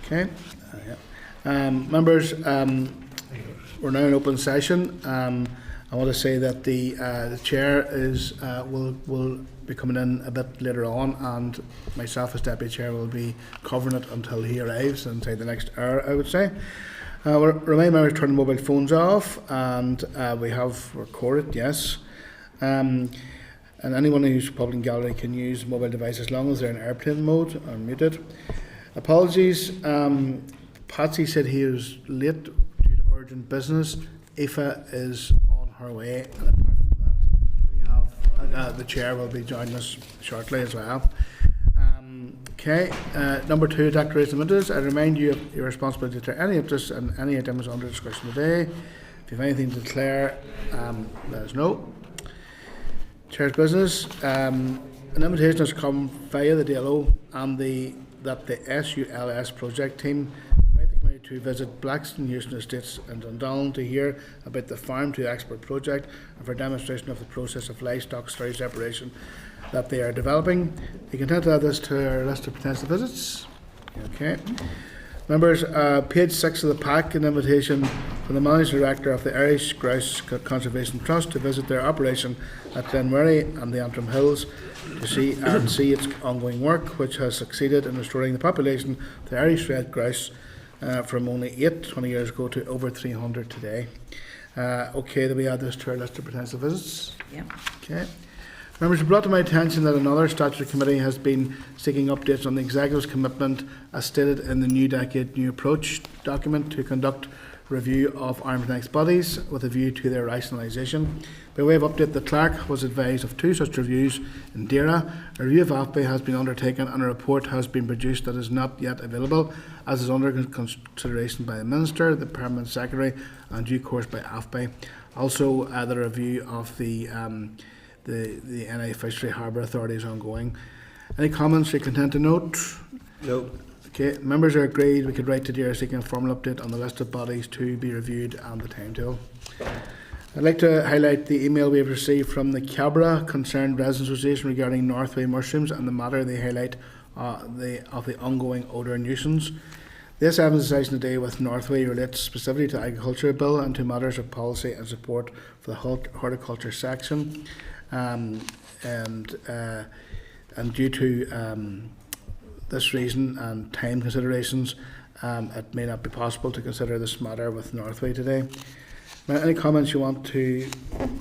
Okay. Members, we're now in open session. I want to say that the chair will be coming in a bit later on, and myself as deputy chair will be covering it until he arrives inside the next hour, I would say. We'll remind members to turn mobile phones off, and we have recorded, yes. And anyone who's public in gallery can use mobile device as long as they're in airplane mode or muted. Apologies. Patsy said he was late due to urgent business. Aoife is on her way, and apart from that, we have the chair will be joining us shortly as well. Okay. Number 2, declaration of interest. I remind you of your responsibility to any interest and any items under discussion today. If you have anything to declare, let us know. Chair's business. An invitation has come via the DLO and that the SULS project team invite the committee to visit Blackstone Houston Estates and Dundallen to hear about the Farm to Export project and for a demonstration of the process of livestock storage separation that they are developing. You can add this to our list of potential visits. Okay. Members, page 6 of the pack, an invitation from the Managing Director of the Irish Grouse Conservation Trust to visit their operation at Glenmurray and the Antrim Hills to see its ongoing work, which has succeeded in restoring the population of the Irish red grouse from only 20 years ago to over 300 today. Okay, then we add this to our list of potential visits. Yeah. Okay. Members, it brought to my attention that another statutory committee has been seeking updates on the Executive's commitment, as stated in the New Decade New Approach document, to conduct review of arm's length bodies with a view to their rationalisation. By way of update, the Clerk was advised of 2 such reviews in Deira. A review of AFBI has been undertaken and a report has been produced that is not yet available, as is under consideration by the Minister, the Permanent Secretary, and due course by AFBI. Also, the review of the NIFAIS Harbour Authority is ongoing. Any comments you're content to note? No. Okay, members are agreed we could write to Deira seeking a formal update on the list of bodies to be reviewed and the timetable. I'd like to highlight the email we have received from the Cabra Concerned Residents Association regarding Northway mushrooms and the matter they highlight of the ongoing odour nuisance. This evidence session today with Northway relates specifically to the Agriculture Bill and to matters of policy and support for the horticulture section. And due to this reason and time considerations, it may not be possible to consider this matter with Northway today. Any comments you want to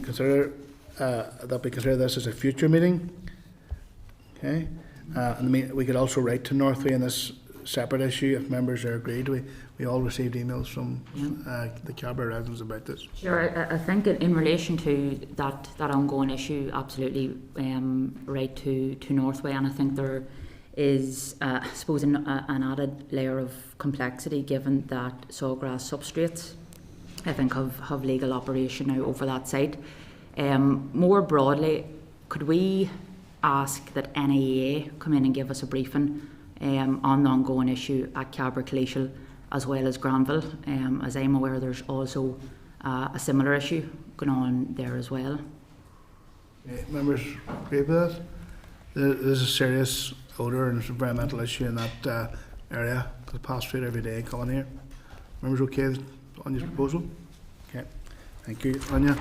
consider, that we consider this as a future meeting? Okay. And we could also write to Northway in this separate issue if members are agreed. We all received emails from the Cabra residents about this. Sure, I think in relation to that ongoing issue, absolutely right to Northway, and I think there is, I suppose, an added layer of complexity given that sawgrass substrates, I think, have legal operation now over that site. More broadly, could we ask that NIA come in and give us a briefing on the ongoing issue at Cabra Collegial as well as Granville? As I'm aware, there's also a similar issue going on there as well. Members agree with that? There's a serious odour and environmental issue in that area. I pass through it every day coming here. Members okay on your proposal? Okay, thank you, Anya.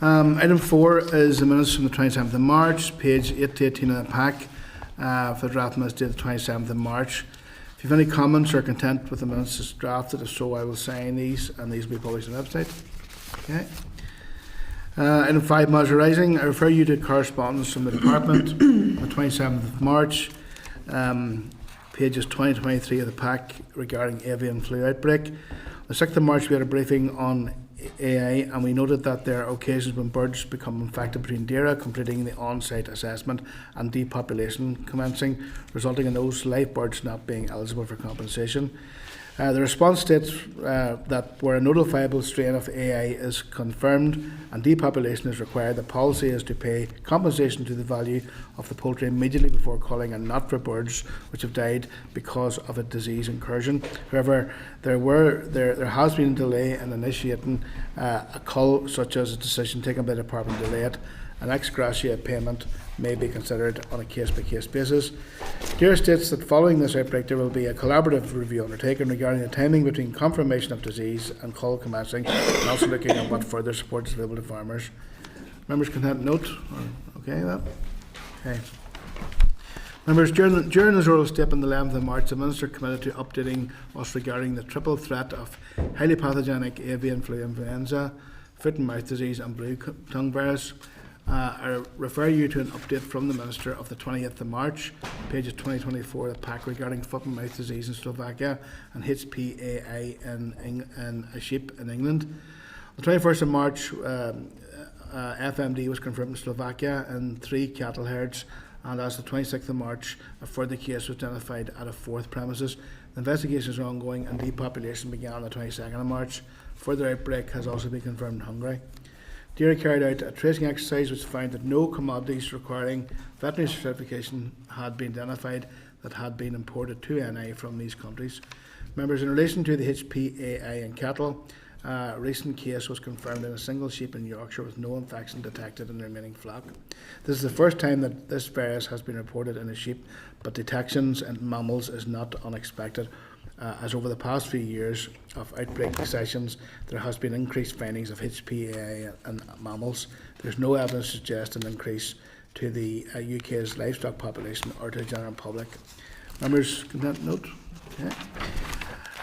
Item 4 is the minutes from the 27th of March, page 8 to 18 of the pack, for the draft minutes dated the 27th of March. If you have any comments or content with the minutes as drafted, if so, I will sign these, and these will be published on the website. Okay. Item 5, Matters Arising. I refer you to correspondence from the Department on the 27th of March, pages 20 to 23 of the pack regarding avian flu outbreak. On the 6th of March, we had a briefing on AI, and we noted that there are occasions when birds become infected between Deira completing the on-site assessment and depopulation commencing, resulting in those live birds not being eligible for compensation. The response states that where a notifiable strain of AI is confirmed and depopulation is required, the policy is to pay compensation to the value of the poultry immediately before culling, and not for birds which have died because of a disease incursion. However, there has been a delay in initiating a cull, such as a decision taken by the Department to delay it, an ex gratia payment may be considered on a case-by-case basis. DAERA states that following this outbreak there will be a collaborative review undertaken regarding the timing between confirmation of disease and cull commencing, and also looking at what further support is available to farmers. Members content note? Okay, that? Okay. Members, during his oral statement on the 11th of March, the Minister committed to updating us regarding the triple threat of highly pathogenic avian flu influenza, foot and mouth disease and blue tongue virus. I refer you to an update from the Minister of the 20th of March, pages 2024 of the pack regarding foot and mouth disease in Slovakia and HPAI in sheep in England. On the 21st of March, FMD was confirmed in Slovakia in 3 cattle herds, and as of the 26th of March, a further case was identified at a 4th premises. The investigations are ongoing and depopulation began on the 22nd of March. Further outbreak has also been confirmed in Hungary. DAERA carried out a tracing exercise which found that no commodities requiring veterinary certification had been identified that had been imported to NI from these countries. Members, in relation to the HPAI in cattle, a recent case was confirmed in a single sheep in Yorkshire with no infection detected in the remaining flock. This is the first time that this virus has been reported in a sheep, but detections in mammals is not unexpected, as over the past few years of outbreak sessions there has been increased findings of HPAI in mammals. There is no evidence to suggest an increase to the UK's livestock population or to the general public. Members, content note? Okay.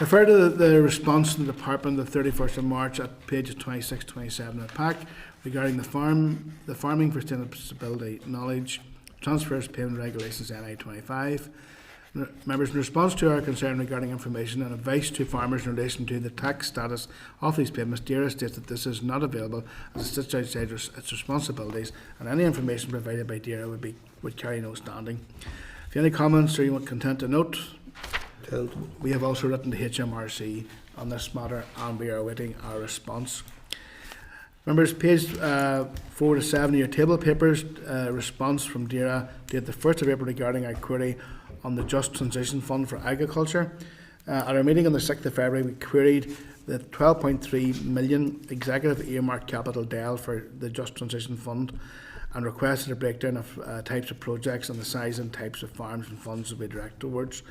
Refer to the response to the Department of the 31st of March at pages 26-27 of the pack regarding the farming for sustainability knowledge transfers payment regulations NI 25. Members, in response to our concern regarding information and advice to farmers in relation to the tax status of these payments, DAERA states that this is not available as it sits outside its responsibilities, and any information provided by DAERA would carry no standing. If you have any comments or you want content to note, we have also written to HMRC on this matter and we are awaiting our response. Members, page 4 to 7 of your table papers, response from DAERA dated the 1st of April regarding our query on the Just Transition Fund for Agriculture. At our meeting on the 6th of February, we queried the 12.3 million executive earmarked capital DEL for the Just Transition Fund and requested a breakdown of types of projects and the size and types of farms and funds to be directed towards.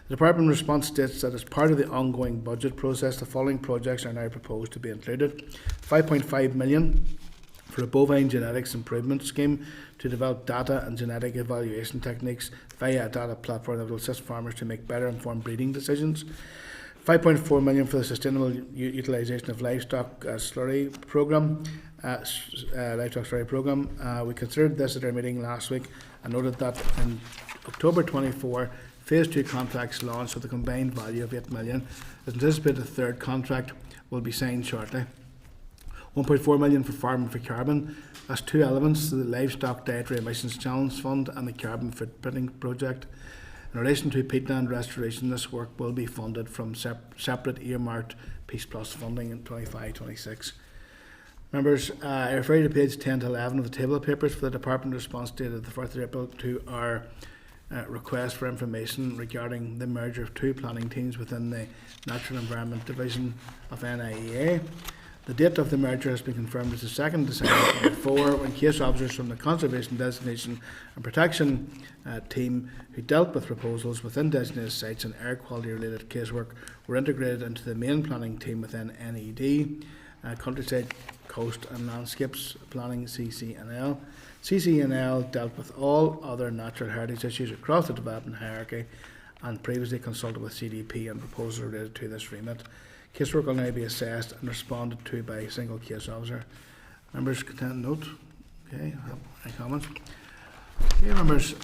The Department response states that as part of the ongoing budget process, the following projects are now proposed to be included. 5.5 million for a bovine genetics improvement scheme to develop data and genetic evaluation techniques via a data platform that will assist farmers to make better informed breeding decisions. 5.4 million for the sustainable utilisation of livestock slurry programme. We considered this at our meeting last week and noted that in October 24, Phase 2 contracts launched with a combined value of 8 million. It's anticipated a third contract will be signed shortly. 1.4 million for Farming for Carbon. That's 2 elements to the Livestock Dietary Emissions Challenge Fund and the Carbon Footprinting Project. In relation to peatland restoration, this work will be funded from separate earmarked Peace Plus funding in 25-26. Members, I refer you to page 10 to 11 of the table of papers for the Department response dated the 4th of April to our request for information regarding the merger of 2 planning teams within the Natural Environment Division of NIEA. The date of the merger has been confirmed as the 2nd December 2024 when case officers from the Conservation Designation and Protection team who dealt with proposals within designated sites and air quality related casework were integrated into the main planning team within NED, Countryside, Coast and Landscapes Planning CCNL. CCNL dealt with all other natural heritage issues across the development hierarchy and previously consulted with CDP and proposals related to this remit. Casework will now be assessed and responded to by a single case officer. Members, content note? Okay, any comments? Okay, members,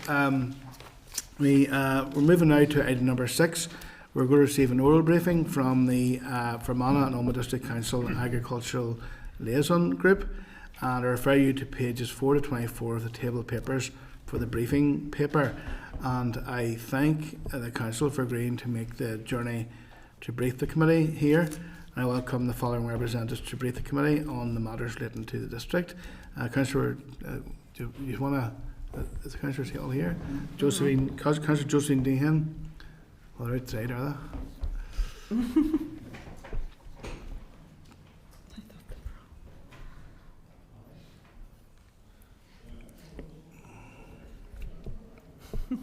we're moving now to item number 6. We're going to receive an oral briefing from the Fermanagh and Omagh District Council Agricultural Liaison Group, and I refer you to pages 4 to 24 of the table of papers for the briefing paper. And I thank the Council for agreeing to make the journey to brief the committee here. And I welcome the following representatives to brief the committee on the matters relating to the district. Councillor, do you want to? Is the Councillor all here? Josephine, Councillor Josephine Dehan. Well, they're outside, are they? Yeah.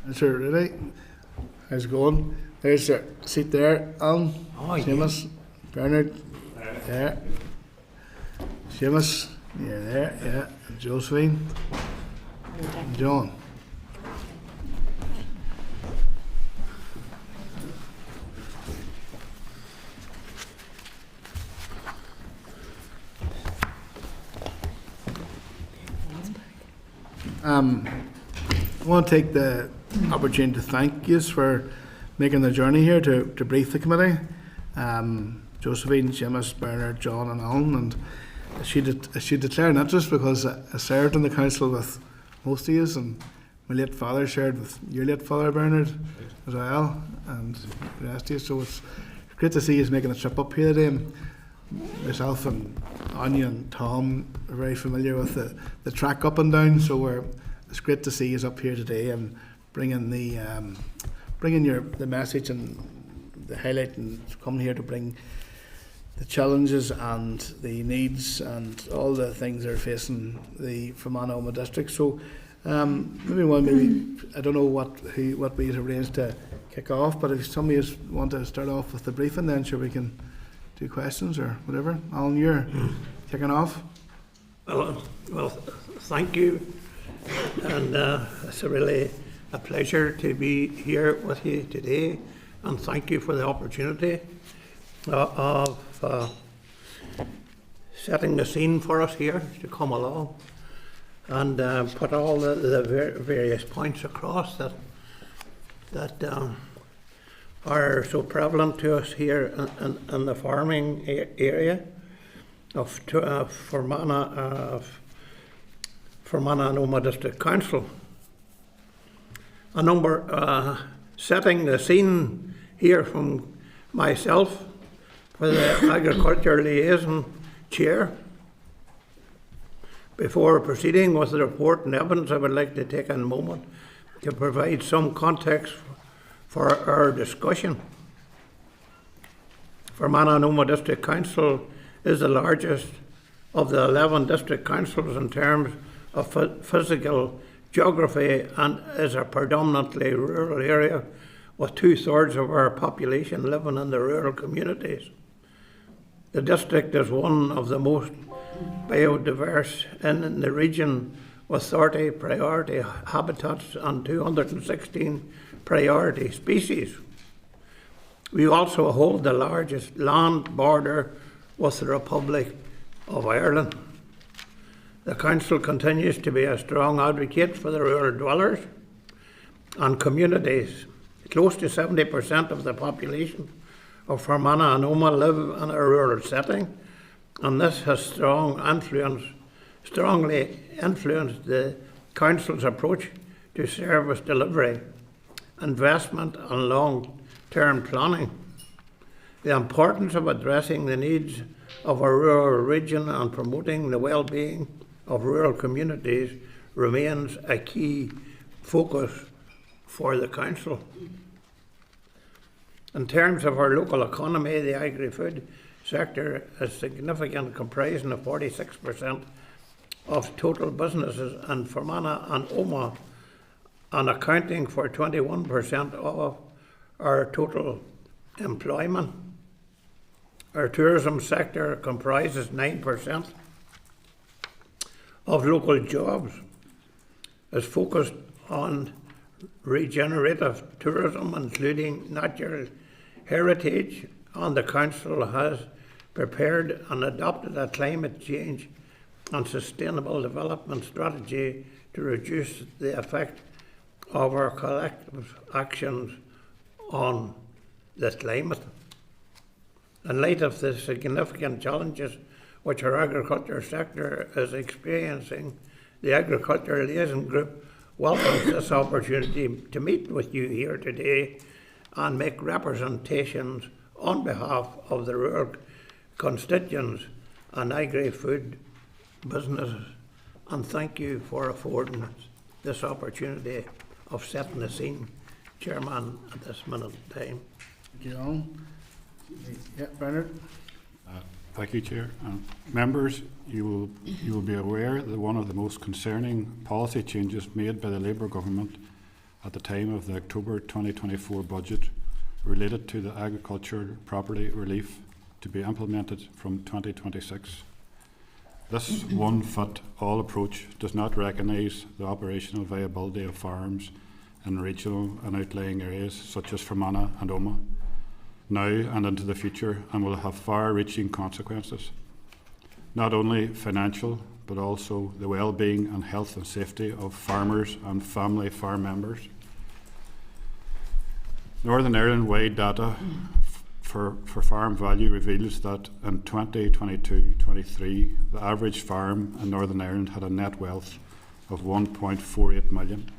Is there really? How's it going? There's your seat there, Alan. Oh, yeah. Seamus, Bernard, there. Seamus, you're there, yeah. And Josephine, and John. I want to take the opportunity to thank you for making the journey here to brief the committee. Josephine, Seamus, Bernard, John and Alan, and I should declare an interest because I served in the council with most of you, and my late father shared with your late father Bernard as well, and the rest of you, so it's great to see you making a trip up here today. And myself and Anya and Tom are very familiar with the track up and down, so it's great to see you up here today and bringing the message and the highlight and coming here to bring the challenges and the needs and all the things that are facing the Fermanagh Omagh district. So maybe I don't know what we had arranged to kick off, but if somebody want to start off with the briefing, then sure we can do questions or whatever. Alan, you're kicking off. Well, thank you, and it's really a pleasure to be here with you today, and thank you for the opportunity of setting the scene for us here to come along and put all the various points across that are so prevalent to us here in the farming area of Fermanagh and Omagh District Council. Setting the scene here from myself for the Agriculture Liaison Chair. Before proceeding with the report and evidence, I would like to take a moment to provide some context for our discussion. Fermanagh and Omagh District Council is the largest of the 11 district councils in terms of physical geography and is a predominantly rural area with 2/3 of our population living in the rural communities. The district is one of the most biodiverse in the region with 30 priority habitats and 216 priority species. We also hold the largest land border with the Republic of Ireland. The Council continues to be a strong advocate for the rural dwellers and communities. Close to 70% of the population of Fermanagh and Omagh live in a rural setting, and this has strongly influenced the Council's approach to service delivery, investment and long-term planning. The importance of addressing the needs of a rural region and promoting the well-being of rural communities remains a key focus for the Council. In terms of our local economy, the agri-food sector is significant, comprising of 46% of total businesses in Fermanagh and Omagh and accounting for 21% of our total employment. Our tourism sector comprises 9% of local jobs, is focused on regenerative tourism, including natural heritage, and the Council has prepared and adopted a climate change and sustainable development strategy to reduce the effect of our collective actions on the climate. In light of the significant challenges which our agriculture sector is experiencing, the Agriculture Liaison Group welcomes this opportunity to meet with you here today and make representations on behalf of the rural constituents and agri-food businesses. And thank you for affording us this opportunity of setting the scene, Chairman, at this minute in time. Thank you, Alan. Yeah, Bernard. Thank you, Chair. Members, you will be aware that one of the most concerning policy changes made by the Labour government at the time of the October 2024 budget related to the agricultural property relief to be implemented from 2026. This one-fit-all approach does not recognise the operational viability of farms in regional and outlying areas such as Fermanagh and Omagh now and into the future, and will have far-reaching consequences, not only financial but also the well-being and health and safety of farmers and family farm members. Northern Ireland-wide data for farm value reveals that in 2022-23 the average farm in Northern Ireland had a net wealth of 1.48 million.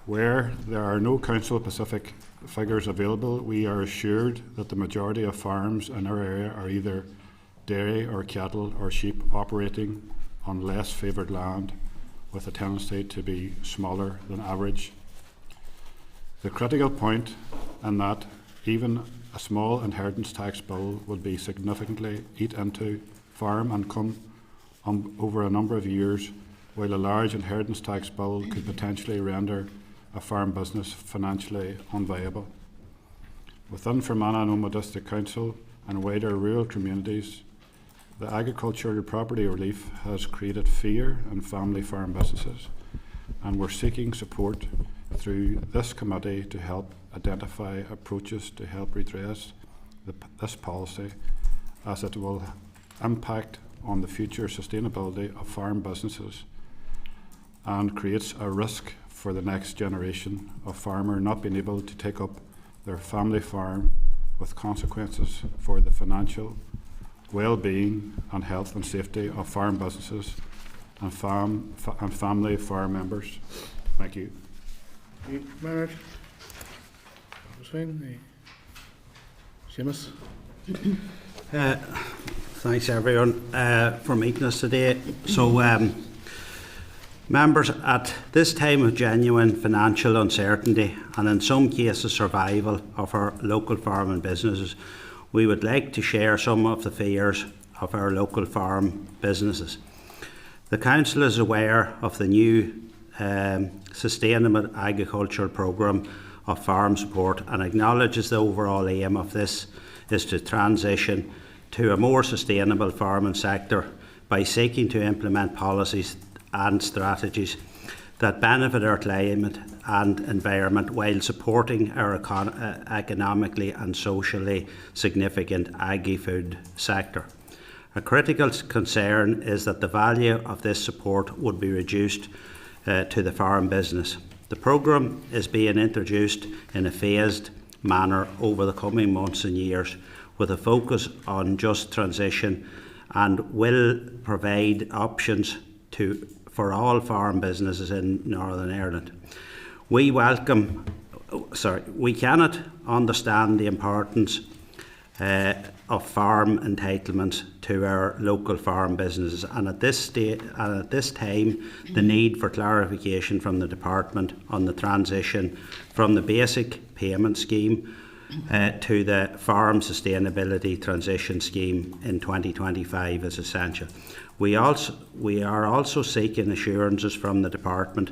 Where there are no council-specific figures available, we are assured that the majority of farms in our area are either dairy or cattle or sheep operating on less favoured land with a tendency to be smaller than average. The critical point in that even a small inheritance tax bill would be significantly eat into farm income over a number of years, while a large inheritance tax bill could potentially render a farm business financially unviable. Within Fermanagh and Omagh District Council and wider rural communities, the agricultural property relief has created fear in family farm businesses, and we're seeking support through this committee to help identify approaches to help redress this policy, as it will impact on the future sustainability of farm businesses and creates a risk for the next generation of farmer not being able to take up their family farm, with consequences for the financial well-being and health and safety of farm businesses and family farm members. Thank you. Thank you, Bernard. Seamus. Thanks everyone for meeting us today. So members, at this time of genuine financial uncertainty and in some cases survival of our local farming businesses, we would like to share some of the fears of our local farm businesses. The Council is aware of the new Sustainable Agricultural Programme of Farm Support and acknowledges the overall aim of this is to transition to a more sustainable farming sector by seeking to implement policies and strategies that benefit our climate and environment while supporting our economically and socially significant agri-food sector. A critical concern is that the value of this support would be reduced to the farm business. The programme is being introduced in a phased manner over the coming months and years, with a focus on just transition, and will provide options for all farm businesses in Northern Ireland. We cannot understand the importance of farm entitlements to our local farm businesses, and at this time the need for clarification from the Department on the transition from the basic payment scheme to the Farm Sustainability Transition Scheme in 2025 is essential. We are also seeking assurances from the Department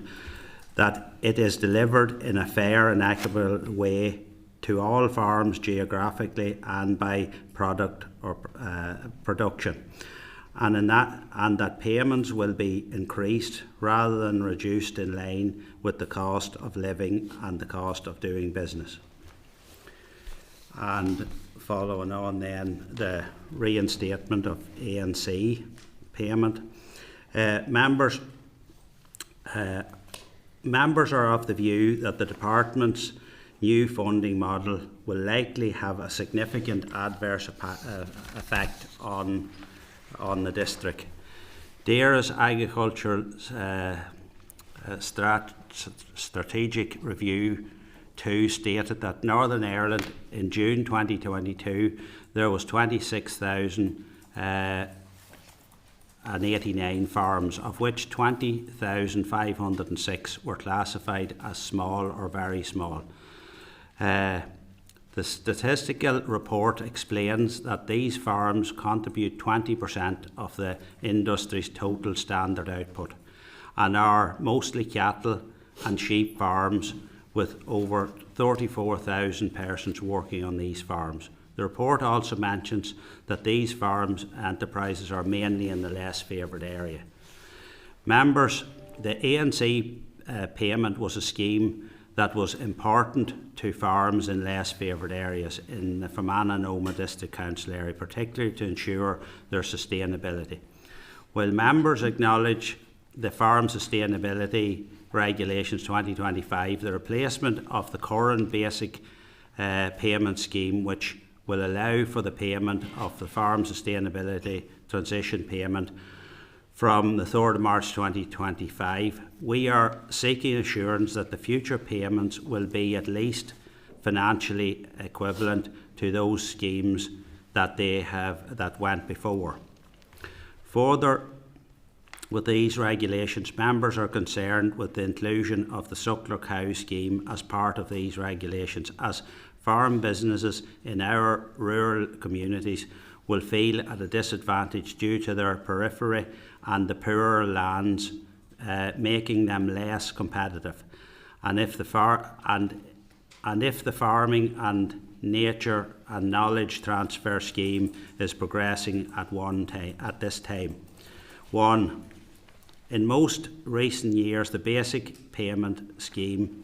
that it is delivered in a fair and equitable way to all farms geographically and by product or production, and that payments will be increased rather than reduced in line with the cost of living and the cost of doing business. And following on then, the reinstatement of ANC payment. Members are of the view that the Department's new funding model will likely have a significant adverse effect on the district. DAERA's agricultural strategic review 2 stated that Northern Ireland in June 2022 there was 26,000 289 farms, of which 20,506 were classified as small or very small. The statistical report explains that these farms contribute 20% of the industry's total standard output and are mostly cattle and sheep farms with over 34,000 persons working on these farms. The report also mentions that these farms enterprises are mainly in the less favoured area. Members, the ANC payment was a scheme that was important to farms in less favoured areas in the Fermanagh and Omagh District Council area, particularly to ensure their sustainability. While members acknowledge the Farm Sustainability Regulations 2025, the replacement of the current basic payment scheme, which will allow for the payment of the Farm Sustainability Transition Payment from the 3rd of March 2025, we are seeking assurance that the future payments will be at least financially equivalent to those schemes that went before. Further, with these regulations, members are concerned with the inclusion of the suckler cow scheme as part of these regulations, as farm businesses in our rural communities will feel at a disadvantage due to their periphery and the poorer lands, making them less competitive. And if the farming and nature and knowledge transfer scheme is progressing at this time. 1. In most recent years, the basic payment scheme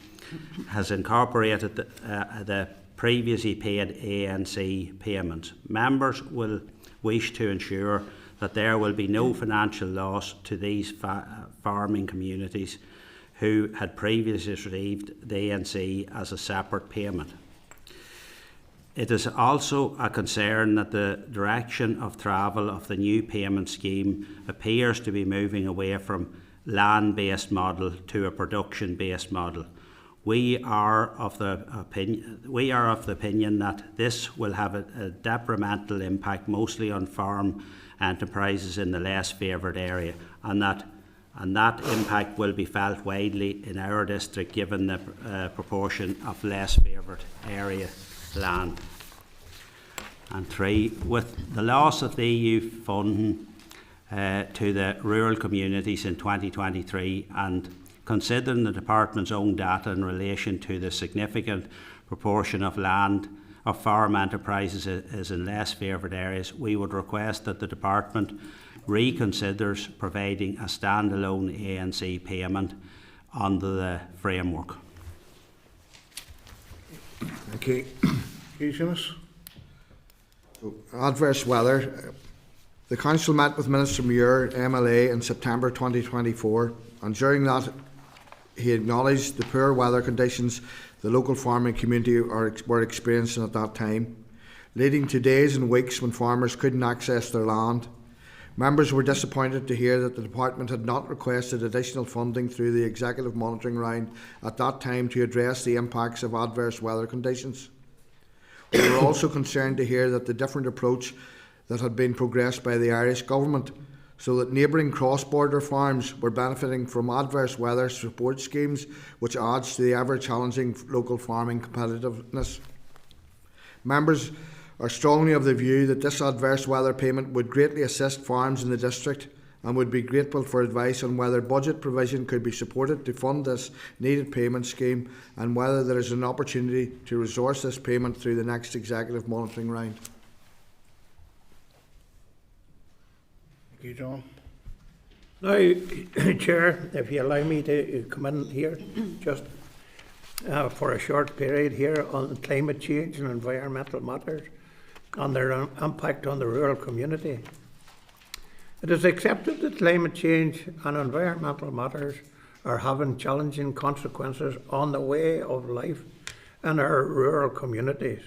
has incorporated the previously paid ANC payments. Members will wish to ensure that there will be no financial loss to these farming communities who had previously received the ANC as a separate payment. It is also a concern that the direction of travel of the new payment scheme appears to be moving away from land-based model to a production-based model. We are of the opinion that this will have a detrimental impact mostly on farm enterprises in the less favoured area, and that impact will be felt widely in our district given the proportion of less favoured area land. And 3, with the loss of the EU funding to the rural communities in 2023, and considering the Department's own data in relation to the significant proportion of land of farm enterprises is in less favoured areas, we would request that the Department reconsiders providing a standalone ANC payment under the framework. Thank you. Seamus? Adverse weather. The Council met with Minister Muir, MLA, in September 2024, and during that he acknowledged the poor weather conditions the local farming community were experiencing at that time, leading to days and weeks when farmers couldn't access their land. Members were disappointed to hear that the Department had not requested additional funding through the Executive Monitoring Round at that time to address the impacts of adverse weather conditions. We were also concerned to hear that the different approach that had been progressed by the Irish Government, so that neighbouring cross-border farms were benefiting from adverse weather support schemes, which adds to the ever-challenging local farming competitiveness. Members are strongly of the view that this adverse weather payment would greatly assist farms in the district, and would be grateful for advice on whether budget provision could be supported to fund this needed payment scheme, and whether there is an opportunity to resource this payment through the next Executive Monitoring Round. Thank you, John. Now, Chair, if you allow me to come in here just for a short period here on climate change and environmental matters and their impact on the rural community. It is accepted that climate change and environmental matters are having challenging consequences on the way of life in our rural communities.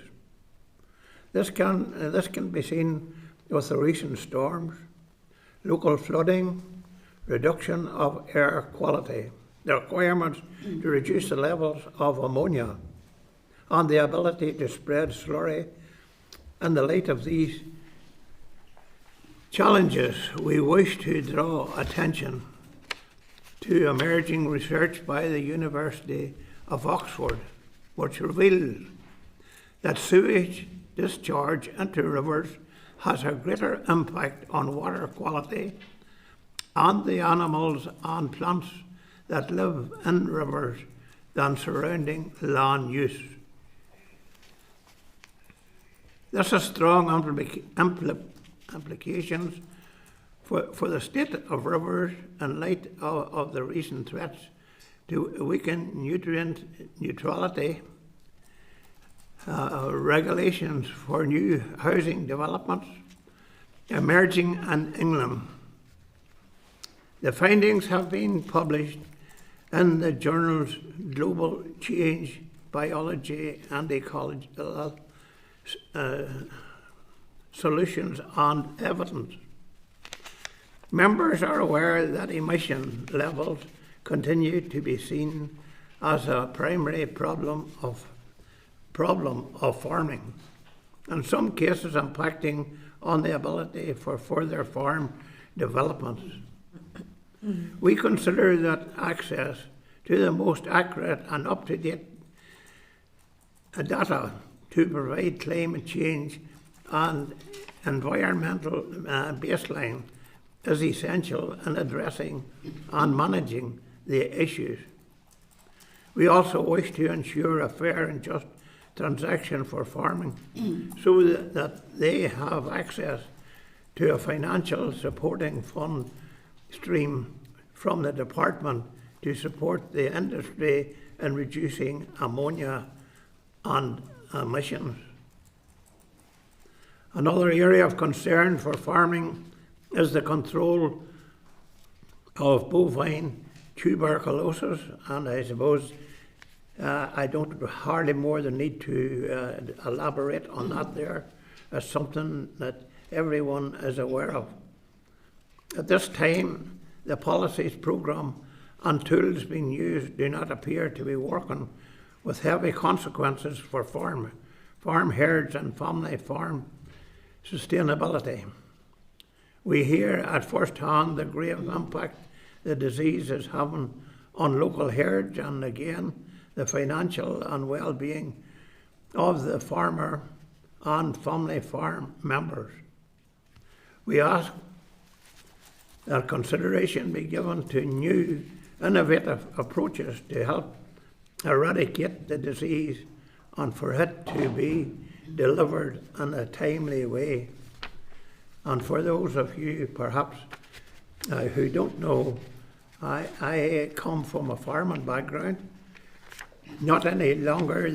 This can be seen with the recent storms, local flooding, reduction of air quality, the requirement to reduce the levels of ammonia, and the ability to spread slurry. In the light of these Challenges. We wish to draw attention to emerging research by the University of Oxford, which reveals that sewage discharge into rivers has a greater impact on water quality and the animals and plants that live in rivers than surrounding land use. This has strong implications for the state of rivers in light of the recent threats to weaken nutrient neutrality, regulations for new housing developments emerging in England. The findings have been published in the journals Global Change, Biology and Ecological Solutions and Evidence. Members are aware that emission levels continue to be seen as a primary problem of farming, in some cases impacting on the ability for further farm developments. We consider that access to the most accurate and up-to-date data to provide climate change and environmental baseline is essential in addressing and managing the issues. We also wish to ensure a fair and just transaction for farming so that they have access to a financial supporting fund stream from the department to support the industry in reducing ammonia and emissions. Another area of concern for farming is the control of bovine tuberculosis, and I suppose I don't hardly more than need to elaborate on that there as something that everyone is aware of. At this time, the policies, programme and tools being used do not appear to be working, with heavy consequences for farm herds and family farm sustainability. We hear at first hand the grave impact the disease is having on local herds and again the financial and well-being of the farmer and family farm members. We ask that consideration be given to new innovative approaches to help eradicate the disease and for it to be delivered in a timely way. And for those of you perhaps who don't know, I come from a farming background. Not any longer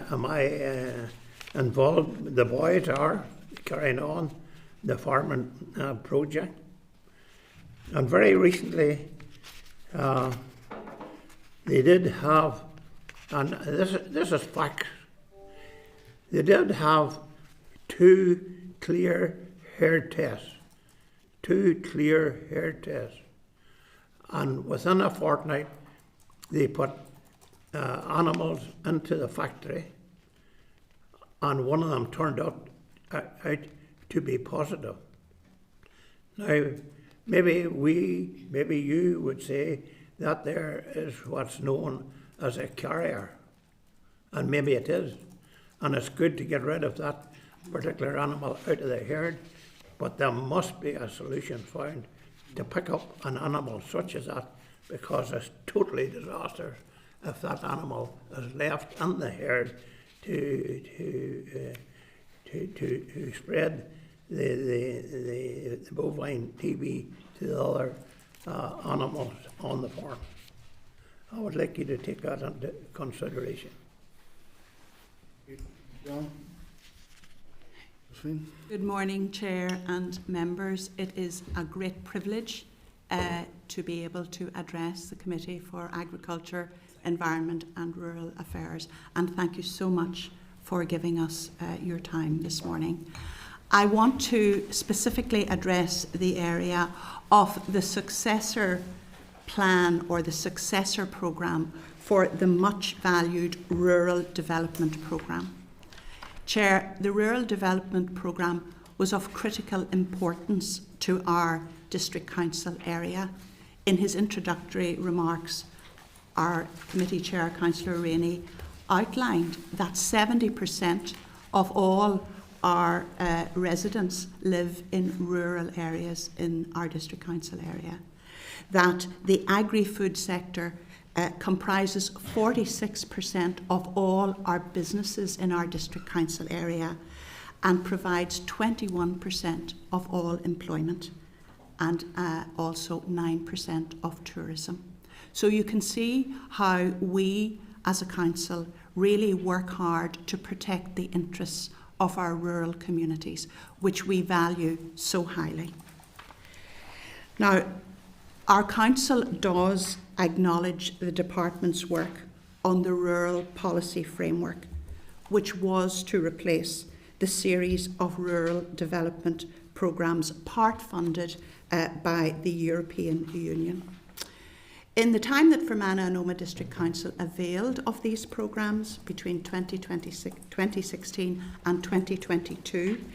am I involved. The boys are carrying on the farming project. And very recently, they did have, and this is facts, they did have 2 clear herd tests. 2 clear herd tests. And within a fortnight, they put animals into the factory, and one of them turned out to be positive. Now, maybe you would say that there is what's known as a carrier, and maybe it is, and it's good to get rid of that particular animal out of the herd, but there must be a solution found to pick up an animal such as that, because it's totally disastrous if that animal is left in the herd to spread the bovine TB to the other animals on the farm. I would like you to take that into consideration. John? Good morning, Chair and members. It is a great privilege to be able to address the Committee for Agriculture, Environment and Rural Affairs, and thank you so much for giving us your time this morning. I want to specifically address the area of the successor plan or the successor programme for the much valued Rural Development Programme. Chair, the Rural Development Programme was of critical importance to our District Council area. In his introductory remarks, our committee chair, Councillor Rainey, outlined that 70% of all our residents live in rural areas in our District Council area, that the agri-food sector comprises 46% of all our businesses in our District Council area and provides 21% of all employment and also 9% of tourism. So you can see how we as a council really work hard to protect the interests of our rural communities, which we value so highly. Now, our council does acknowledge the department's work on the rural policy framework, which was to replace the series of rural development programmes part funded by the European Union. In the time that Fermanagh and Omagh District Council availed of these programmes between 2016 and 2022,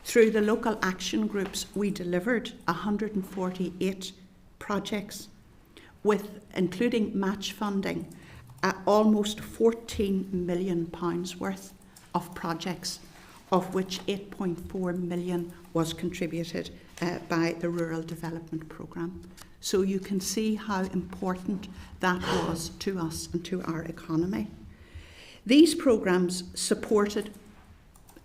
through the local action groups we delivered 148 projects, with, including match funding, almost £14 million worth of projects, of which £8.4 million was contributed by the Rural Development Programme. So you can see how important that was to us and to our economy. These programmes supported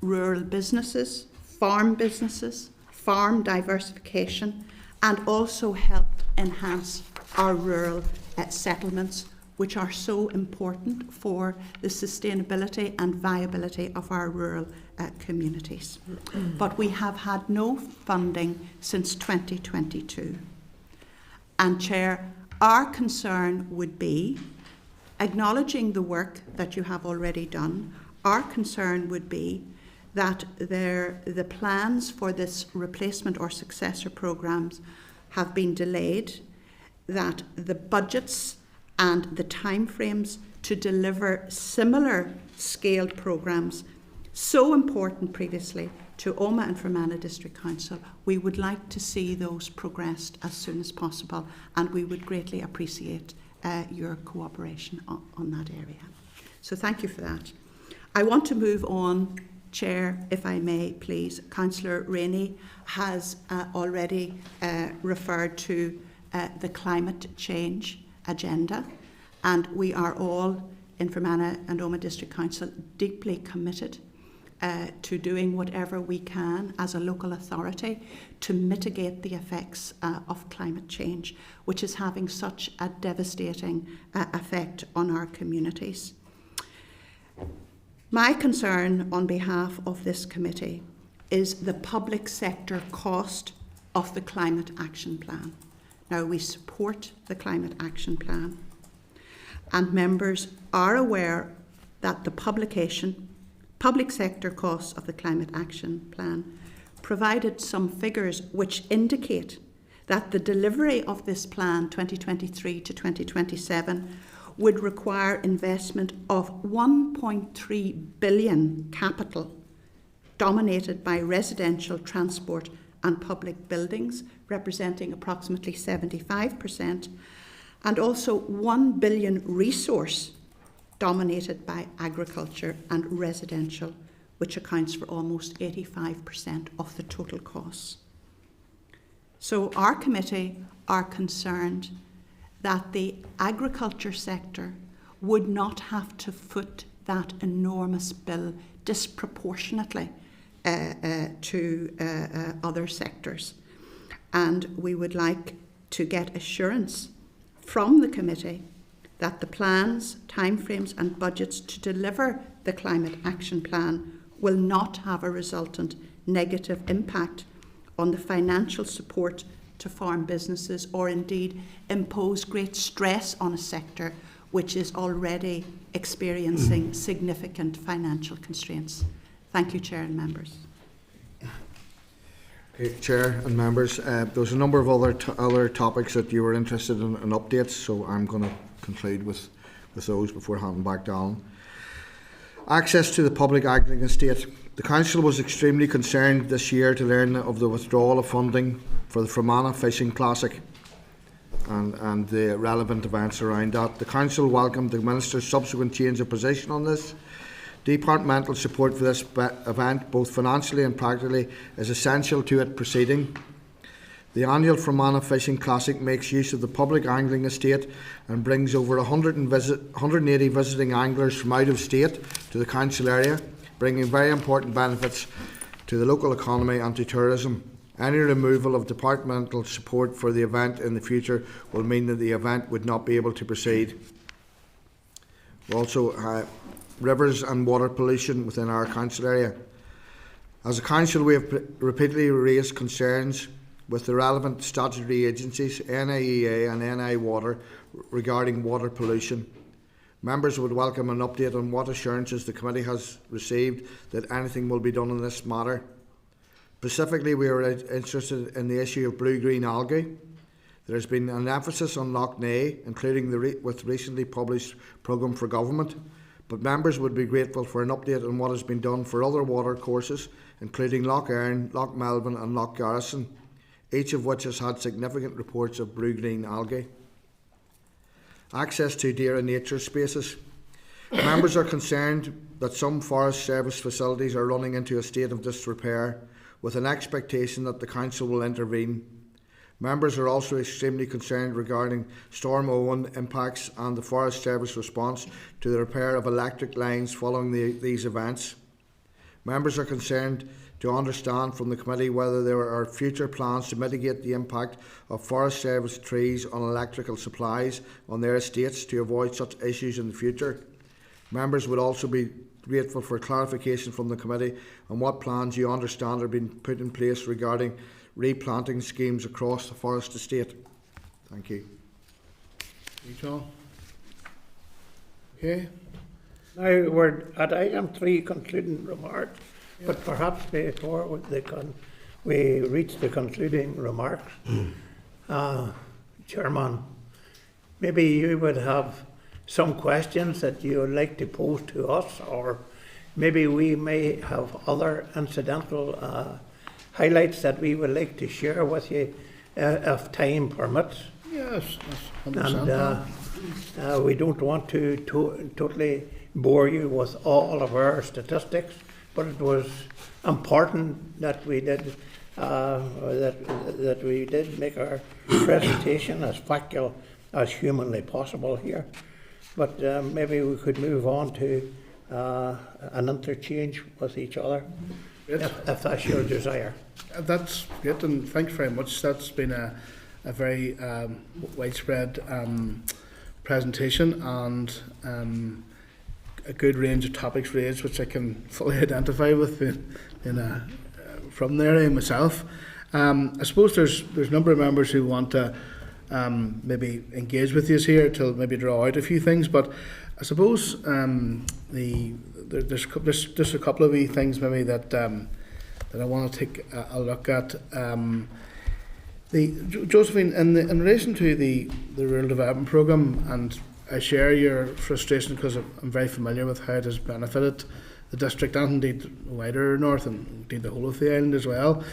rural businesses, farm diversification, and also helped enhance our rural settlements, which are so important for the sustainability and viability of our rural communities. But we have had no funding since 2022. And Chair, our concern would be, acknowledging the work that you have already done, our concern would be that the plans for this replacement or successor programmes have been delayed, that the budgets and the timeframes to deliver similar scaled programmes, so important previously to Omagh and Fermanagh District Council, we would like to see those progressed as soon as possible, and we would greatly appreciate your cooperation on that area. So thank you for that. I want to move on, Chair, if I may, please. Councillor Rainey has already referred to the climate change agenda, and we are all in Fermanagh and Omagh District Council deeply committed to doing whatever we can as a local authority to mitigate the effects of climate change, which is having such a devastating effect on our communities. My concern on behalf of this committee is the public sector cost of the Climate Action Plan. Now, we support the Climate Action Plan, and members are aware that the public sector costs of the Climate Action Plan provided some figures which indicate that the delivery of this plan 2023 to 2027 would require investment of 1.3 billion capital dominated by residential, transport and public buildings, representing approximately 75%, and also 1 billion resource dominated by agriculture and residential, which accounts for almost 85% of the total costs. So our committee are concerned that the agriculture sector would not have to foot that enormous bill disproportionately to other sectors. And we would like to get assurance from the committee that the plans, timeframes and budgets to deliver the Climate Action Plan will not have a resultant negative impact on the financial support to farm businesses, or indeed impose great stress on a sector which is already experiencing significant financial constraints. Thank you, Chair and members. Okay, Chair and members, there's a number of other topics that you were interested in updates, so I'm going to conclude with those before handing back to Alan. Access to the public Anglican estate. The Council was extremely concerned this year to learn of the withdrawal of funding for the Fermanagh Fishing Classic and the relevant events around that. The Council welcomed the Minister's subsequent change of position on this. Departmental support for this event, both financially and practically, is essential to it proceeding. The annual Fermanagh Fishing Classic makes use of the public angling estate and brings over 180 visiting anglers from out of state to the council area, bringing very important benefits to the local economy and to tourism. Any removal of departmental support for the event in the future will mean that the event would not be able to proceed. Also, rivers and water pollution within our council area. As a council, we have repeatedly raised concerns with the relevant statutory agencies, NIEA and NI Water, regarding water pollution. Members would welcome an update on what assurances the committee has received that anything will be done in this matter. Specifically, we are interested in the issue of blue-green algae. There has been an emphasis on Loch Ness, including with recently published programme for government, but members would be grateful for an update on what has been done for other water courses, including Loch Earn, Loch Melvin and Loch Garrison, each of which has had significant reports of blue-green algae. Access to deer and nature spaces. Members are concerned that some Forest Service facilities are running into a state of disrepair, with an expectation that the Council will intervene. Members are also extremely concerned regarding Storm Owen impacts and the Forest Service response to the repair of electric lines following these events. Members are concerned to understand from the committee whether there are future plans to mitigate the impact of Forest Service trees on electrical supplies on their estates to avoid such issues in the future. Members would also be grateful for clarification from the committee on what plans you understand are being put in place regarding replanting schemes across the forest estate. Thank you. Thank you, John. Okay. Now we're at item 3, concluding remarks, but perhaps before we reach the concluding remarks, Chairman, maybe you would have some questions that you would like to pose to us, or maybe we may have other incidental highlights that we would like to share with you if time permits. Yes, that's 100%. And we don't want to totally bore you with all of our statistics, but it was important that we did that we did make our presentation as factual as humanly possible here. But maybe we could move on to an interchange with each other, if that's your desire. That's great, and thanks very much. That's been a very widespread presentation and a good range of topics raised, which I can fully identify with from the area myself. I suppose there's a number of members who want to maybe engage with you here to maybe draw out a few things, but I suppose there's just a couple of wee things maybe that I want to take a look at. Josephine, in relation to the rural development programme, and I share your frustration because I'm very familiar with how it has benefited the district and indeed wider north and indeed the whole of the island as well.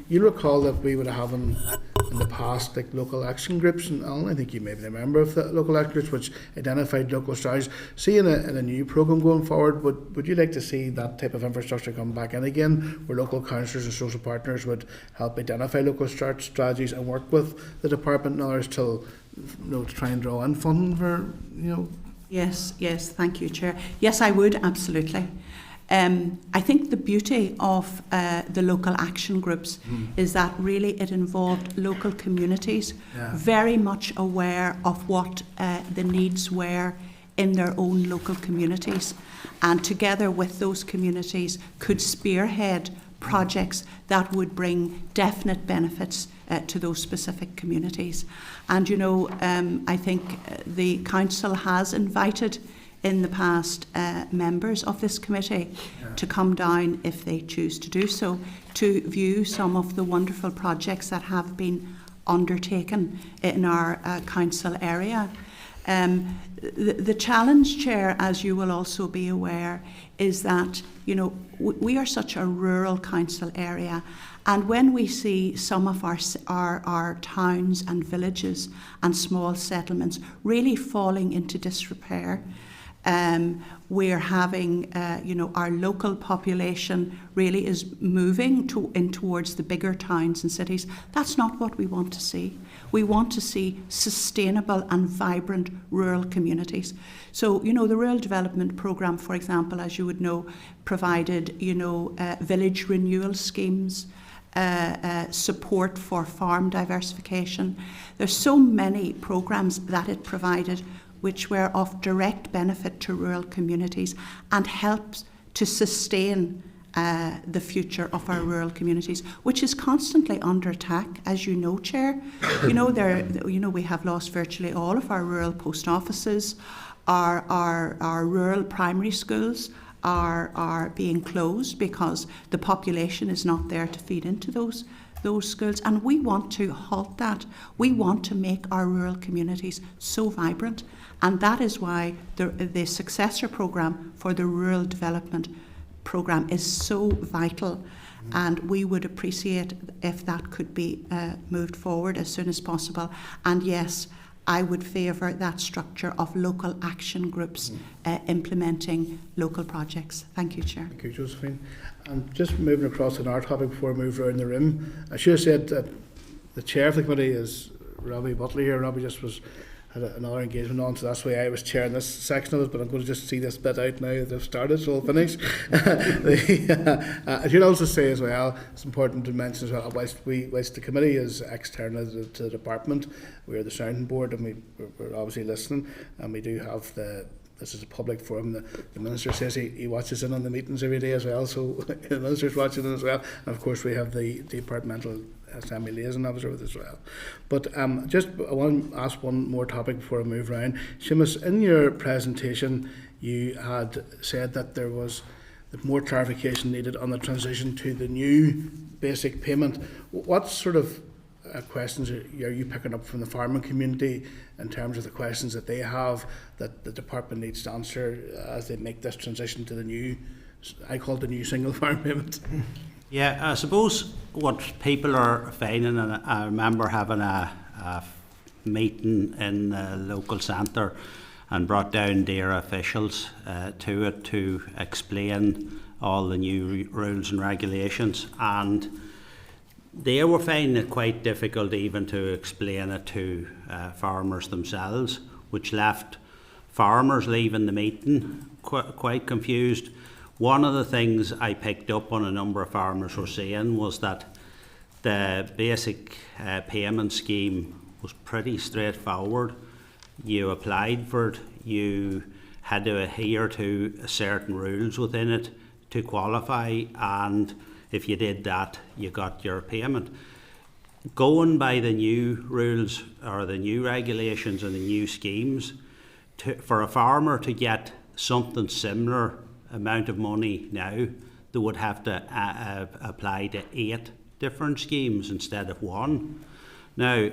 You recall that we would have in the past like local action groups, and Alan, I think you may be a member of the local action groups which identified local strategies. See in a new programme going forward, would you like to see that type of infrastructure come back in again, where local councillors and social partners would help identify local strategies and work with the department and others to try and draw in funding for Yes, thank you, Chair. Yes, I would, absolutely. I think the beauty of the local action groups is that really it involved local communities very much aware of what the needs were in their own local communities, and together with those communities could spearhead projects that would bring definite benefits to those specific communities. And I think the Council has invited in the past members of this committee to come down, if they choose to do so, to view some of the wonderful projects that have been undertaken in our council area. The challenge, Chair, as you will also be aware, is that, you know, we are such a rural council area, and when we see some of our towns and villages and small settlements really falling into disrepair, we're having, you know, our local population really is moving in towards the bigger towns and cities. That's not what we want to see. We want to see sustainable and vibrant rural communities. So, you know, the Rural Development Programme, for example, as you would know, provided, you know, village renewal schemes, support for farm diversification. There's so many programmes that it provided which were of direct benefit to rural communities and helps to sustain the future of our rural communities, which is constantly under attack, as you know, Chair. You know, we have lost virtually all of our rural post offices. Our rural primary schools are being closed because the population is not there to feed into those schools, and we want to halt that. We want to make our rural communities so vibrant, and that is why the successor programme for the Rural Development Programme is so vital, and we would appreciate if that could be moved forward as soon as possible. And yes, I would favour that structure of local action groups implementing local projects. Thank you, Chair. Thank you, Josephine. And just moving across to our topic before we move around the room, I should have said that the chair of the committee is Robbie Butler here. Robbie just had another engagement on, so that's why I was chairing this section of it, but I'm going to just see this bit out now that I've started, so I'll finish. I should also say as well, it's important to mention as well, whilst the committee is external to the department, we're the sounding board, and we're obviously listening, and we do have this is a public forum. The Minister says he watches in on the meetings every day as well, so the Minister's watching in as well. And of course we have the Departmental Assembly Liaison Officer with us as well. But I want to ask one more topic before I move around. Seamus, in your presentation you had said that there was more clarification needed on the transition to the new basic payment. What sort of questions are you picking up from the farming community in terms of the questions that they have that the department needs to answer as they make this transition to the new, I call it the new single farm payment? Yeah, I suppose what people are finding, and I remember having a meeting in the local centre and brought down their officials to it to explain all the new rules and regulations, and they were finding it quite difficult even to explain it to farmers themselves, which left farmers leaving the meeting quite confused. One of the things I picked up on a number of farmers were saying was that the basic payment scheme was pretty straightforward. You applied for it, you had to adhere to certain rules within it to qualify, and if you did that, you got your payment. Going by the new rules or the new regulations and the new schemes, for a farmer to get something similar amount of money now, they would have to apply to 8 different schemes instead of 1. Now,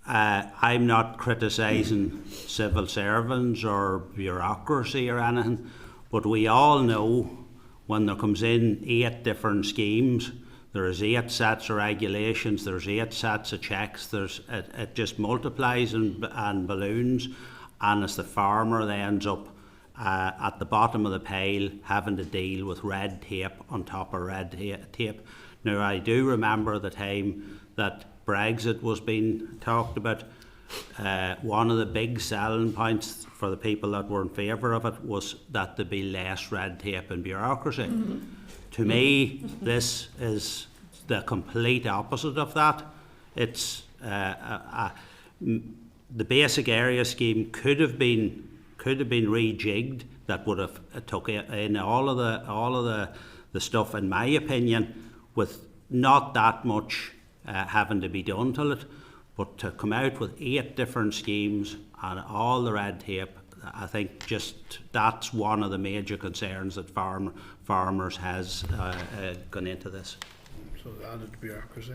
I'm not criticising civil servants or bureaucracy or anything, but we all know when there comes in 8 different schemes, there's 8 sets of regulations, there's 8 sets of checks, it just multiplies and balloons, and it's the farmer that ends up at the bottom of the pile having to deal with red tape on top of red tape. Now, I do remember the time that Brexit was being talked about. One of the big selling points for the people that were in favour of it was that there'd be less red tape and bureaucracy. To me, this is the complete opposite of that. It's the basic area scheme could have been rejigged. That would have took in all of the stuff, in my opinion, with not that much having to be done to it. But to come out with 8 different schemes and all the red tape, I think just that's one of the major concerns that farmers has gone into this. So added bureaucracy.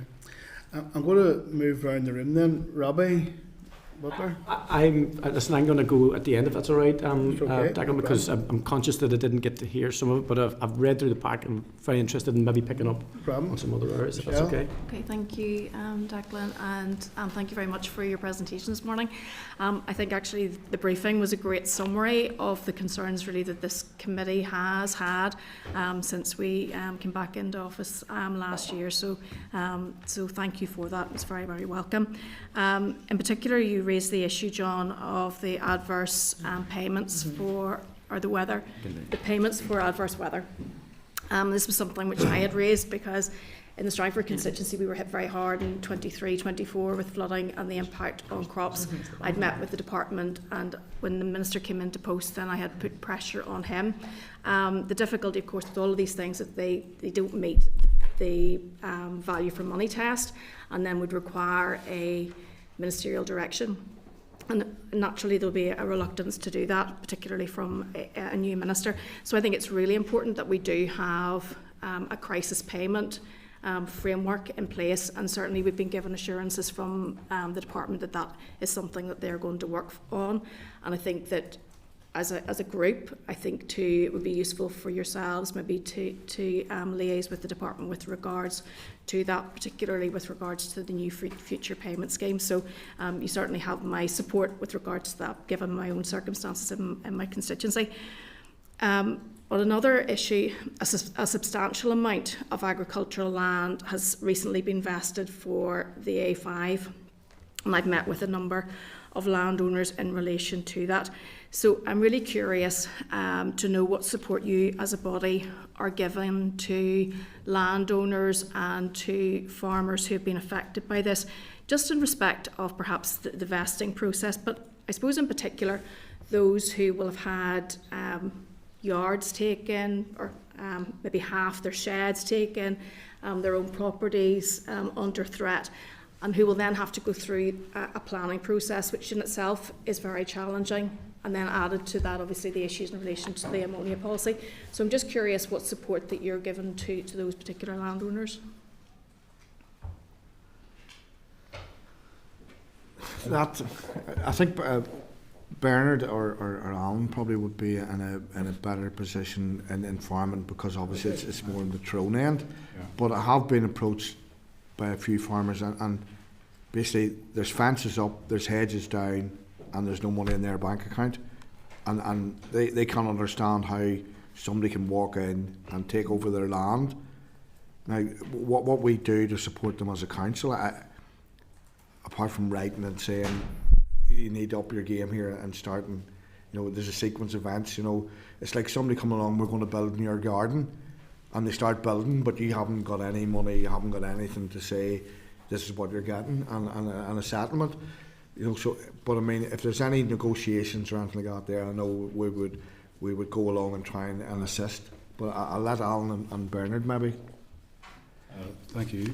I'm going to move around the room then. Robbie, Butler? Listen, I'm going to go at the end if that's all right, okay. Declan, because I'm conscious that I didn't get to hear some of it, but I've read through the pack and I'm very interested in maybe picking up Problem. on some other areas, if that's Michelle? okay. Okay, thank you, Declan, and thank you very much for your presentation this morning. I think actually the briefing was a great summary of the concerns really that this committee has had since we came back into office last year. So thank you for that. It's very, very welcome. In particular, you raised the issue, John, of the adverse payments for the payments for adverse weather. This was something which I had raised because in the Strangford constituency we were hit very hard in 23-24 with flooding and the impact on crops. I'd met with the department, and when the minister came into post then I had put pressure on him. The difficulty of course with all of these things is that they don't meet the value for money test, and then would require a ministerial direction. And naturally there'll be a reluctance to do that, particularly from a new minister. So I think it's really important that we do have a crisis payment framework in place, and certainly we've been given assurances from the department that that is something that they're going to work on. And I think that as a group, I think too it would be useful for yourselves maybe to liaise with the department with regards to that, particularly with regards to the new future payment scheme. So you certainly have my support with regards to that, given my own circumstances in my constituency. On another issue, a substantial amount of agricultural land has recently been vested for the A5, and I've met with a number of landowners in relation to that. So I'm really curious to know what support you as a body are giving to landowners and to farmers who have been affected by this, just in respect of perhaps the vesting process, but I suppose in particular those who will have had yards taken, or maybe half their sheds taken, their own properties under threat, and who will then have to go through a planning process, which in itself is very challenging, and then added to that obviously the issues in relation to the ammonia policy. So I'm just curious what support that you're given to those particular landowners. That, I think Bernard or Alan probably would be in a better position in farming, because obviously it's more in the Tyrone end. Yeah. But I have been approached by a few farmers, and basically there's fences up, there's hedges down, and there's no money in their bank account, and they can't understand how somebody can walk in and take over their land. Now, what we do to support them as a council, apart from writing and saying you need to up your game here and starting, there's a sequence of events. It's like somebody coming along, we're going to build in your garden, and they start building, but you haven't got any money, you haven't got anything to say this is what you're getting, and a settlement. So, but I mean, if there's any negotiations or anything like that there, I know we would go along and try and assist. But I'll let Alan and Bernard maybe. Thank you.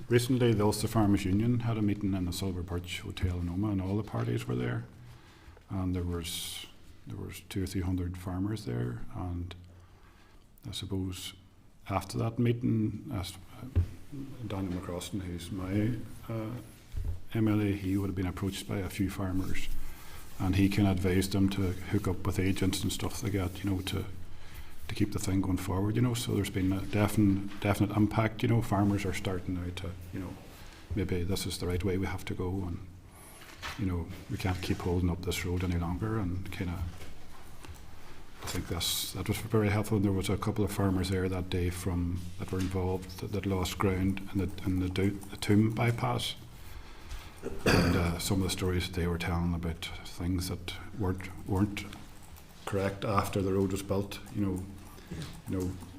Recently, the Ulster Farmers Union had a meeting in the Silver Birch Hotel in Omagh, and all the parties were there. And there was 200 or 300 farmers there. And I suppose after that meeting, Daniel McCrossan, who's my MLA, he would have been approached by a few farmers, and he can advise them to hook up with agents and stuff like that, to keep the thing going forward, So there's been a definite impact, Farmers are starting now to, maybe this is the right way we have to go, and, we can't keep holding up this road any longer, and I think that was very helpful. There was a couple of farmers there that day that were involved that lost ground in the Tomb bypass. And some of the stories they were telling about things that weren't correct after the road was built.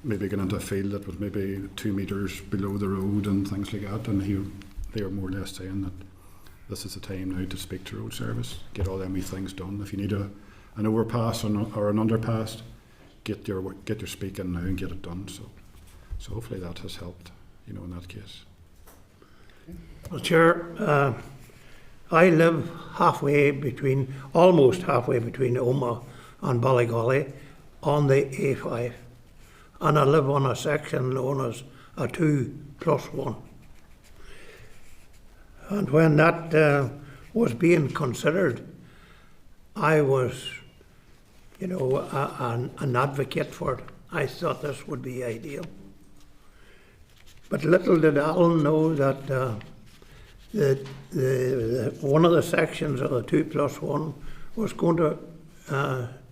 Maybe going into a field that was maybe 2 metres below the road and things like that. And they were more or less saying that this is the time now to speak to road service, get all them wee things done. If you need an overpass or an underpass, get your speaking now and get it done. So hopefully that has helped. In that case. Well, Chair, I live almost halfway between Omagh and Ballygolly on the A5, and I live on a section known as a 2+1. And when that was being considered, I was, you know, an advocate for it. I thought this would be ideal. But little did Alan know that the one of the sections of the 2+1 was going to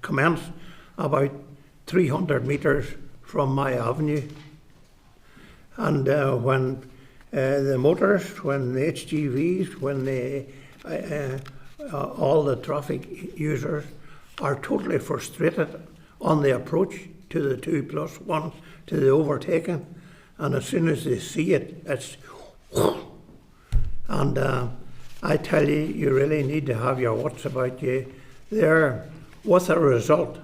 commence about 300 metres from my avenue. And when the motors, when the HGVs, when all the traffic users are totally frustrated on the approach to the 2+1, to the overtaking, and as soon as they see it, it's and I tell you, you really need to have your wits about you there, with a result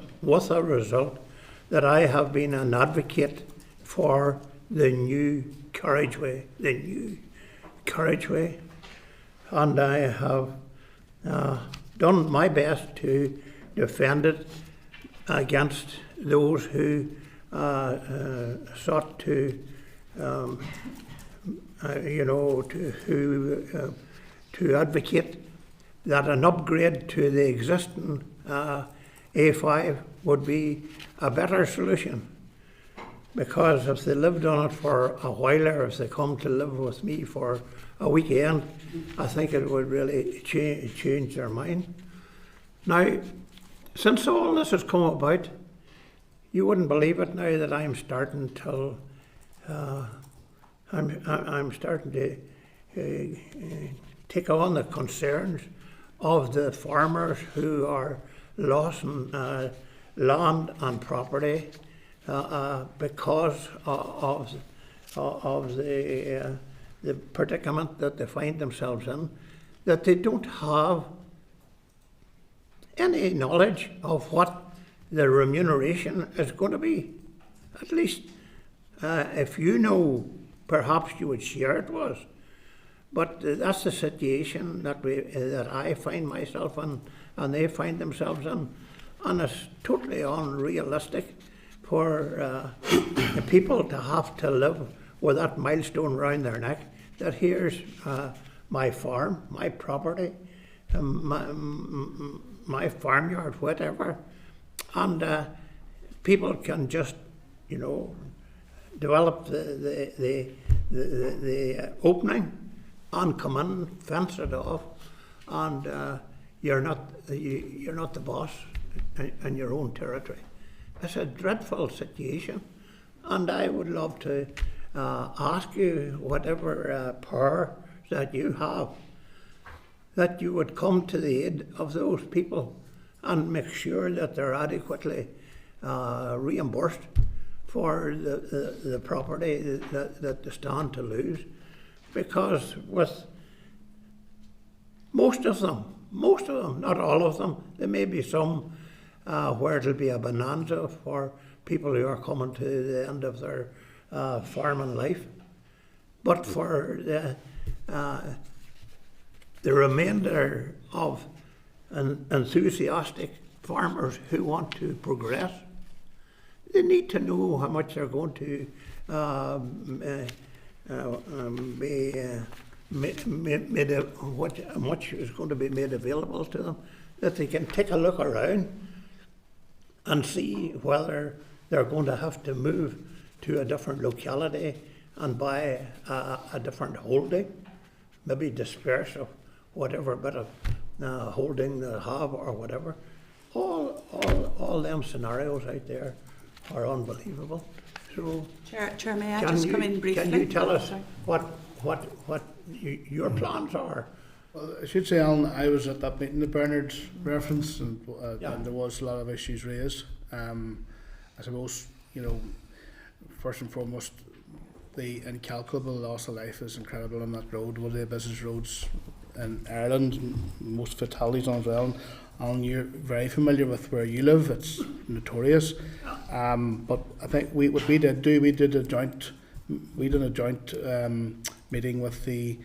that I have been an advocate for the new carriageway, and I have done my best to defend it against those who sought to, to advocate that an upgrade to the existing A5 would be a better solution. Because if they lived on it for a while, or if they come to live with me for a weekend, I think it would really change their mind. Now, since all this has come about, you wouldn't believe it now that I'm starting to take on the concerns of the farmers who are losing land and property because of the predicament that they find themselves in, that they don't have any knowledge of what the remuneration is going to be. At least if you know, perhaps you would share it with us. But that's the situation that I find myself in, and they find themselves in, and it's totally unrealistic for the people to have to live with that milestone round their neck, that here's my farm, my property, my farmyard, whatever, and people can just, you know, develop the opening and come in, fence it off, and you're not the boss in your own territory. It's a dreadful situation, and I would love to ask you, whatever power that you have, that you would come to the aid of those people and make sure that they're adequately reimbursed for the property that they stand to lose. Because with most of them, not all of them, there may be some where it'll be a bonanza for people who are coming to the end of their farming life. But for the remainder of enthusiastic farmers who want to progress, they need to know how much they're going to how much is going to be made available to them, that they can take a look around and see whether they're going to have to move to a different locality and buy a different holding, maybe disperse of whatever bit of holding they have or whatever. All them scenarios out there are unbelievable. So, Chair, may I just come in briefly? Can you tell us what your plans are? Well, I should say, Alan, I was at that meeting that Bernard referenced, and there was a lot of issues raised. I suppose, you know, first and foremost, the incalculable loss of life is incredible on that road. One of the busiest roads in Ireland, most fatalities on as well. Alan, you're very familiar with where you live. It's notorious. But I think we did a joint meeting with the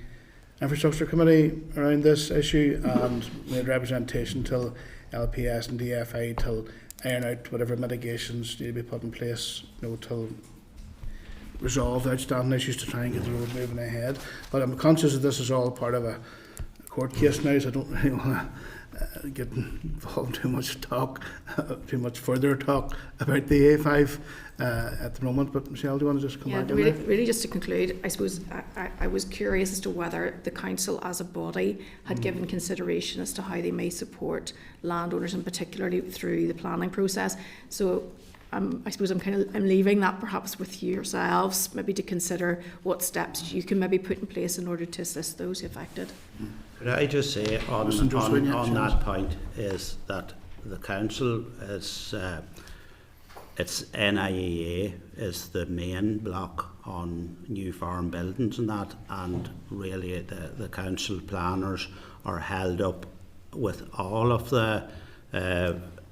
Infrastructure Committee around this issue, and made representation till LPS and DFI till iron out whatever mitigations need to be put in place, you know, till resolve the outstanding issues to try and get the road moving ahead. But I'm conscious that this is all part of a court case now, so I don't really want to get involved in too much further talk about the A5 at the moment. But Michelle, do you want to just come back in there? Really just to conclude, I suppose I was curious as to whether the council as a body had given consideration as to how they may support landowners, and particularly through the planning process. So I suppose I'm leaving that perhaps with yourselves, maybe to consider what steps you can maybe put in place in order to assist those affected. Could I just say on that point is that the council is it's NIEA is the main block on new farm buildings and that, and really the council planners are held up with all of the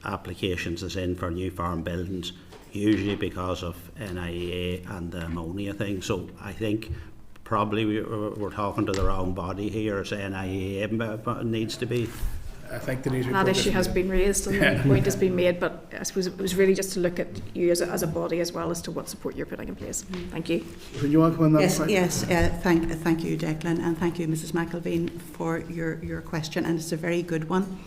applications as in for new farm buildings, usually because of NIEA and the ammonia thing. So I think probably we're talking to the wrong body here, as NIEA needs to be. I think that issue has been raised and the point has been made, but I suppose it was really just to look at you as a body as well as to what support you're putting in place. Thank you. Would you want to come on that? Yes. Thank you, Declan, and thank you, Mrs. McElveen, for your question, and it's a very good one.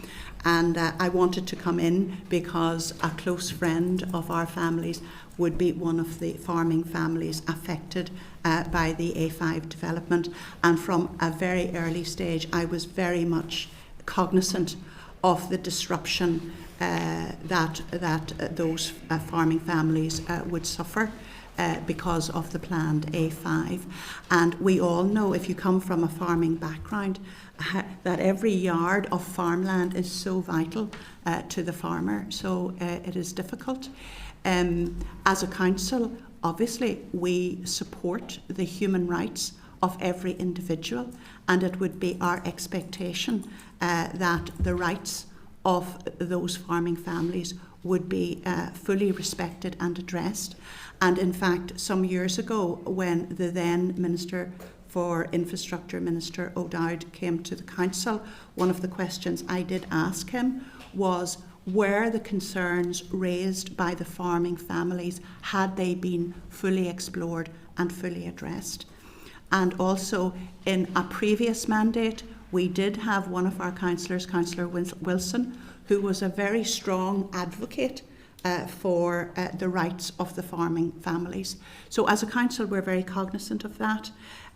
And I wanted to come in because a close friend of our families would be one of the farming families affected by the A5 development, and from a very early stage I was very much cognizant of the disruption that those farming families would suffer because of the planned A5. And we all know, if you come from a farming background, that every yard of farmland is so vital to the farmer. So it is difficult. As a council, obviously, we support the human rights of every individual, and it would be our expectation that the rights of those farming families would be fully respected and addressed. And in fact, some years ago, when the then Minister for Infrastructure, Minister O'Dowd, came to the council, one of the questions I did ask him was, were the concerns raised by the farming families, had they been fully explored and fully addressed? And also, in a previous mandate, we did have one of our councillors, Councillor Wilson, who was a very strong advocate for the rights of the farming families. So as a council, we're very cognizant of that.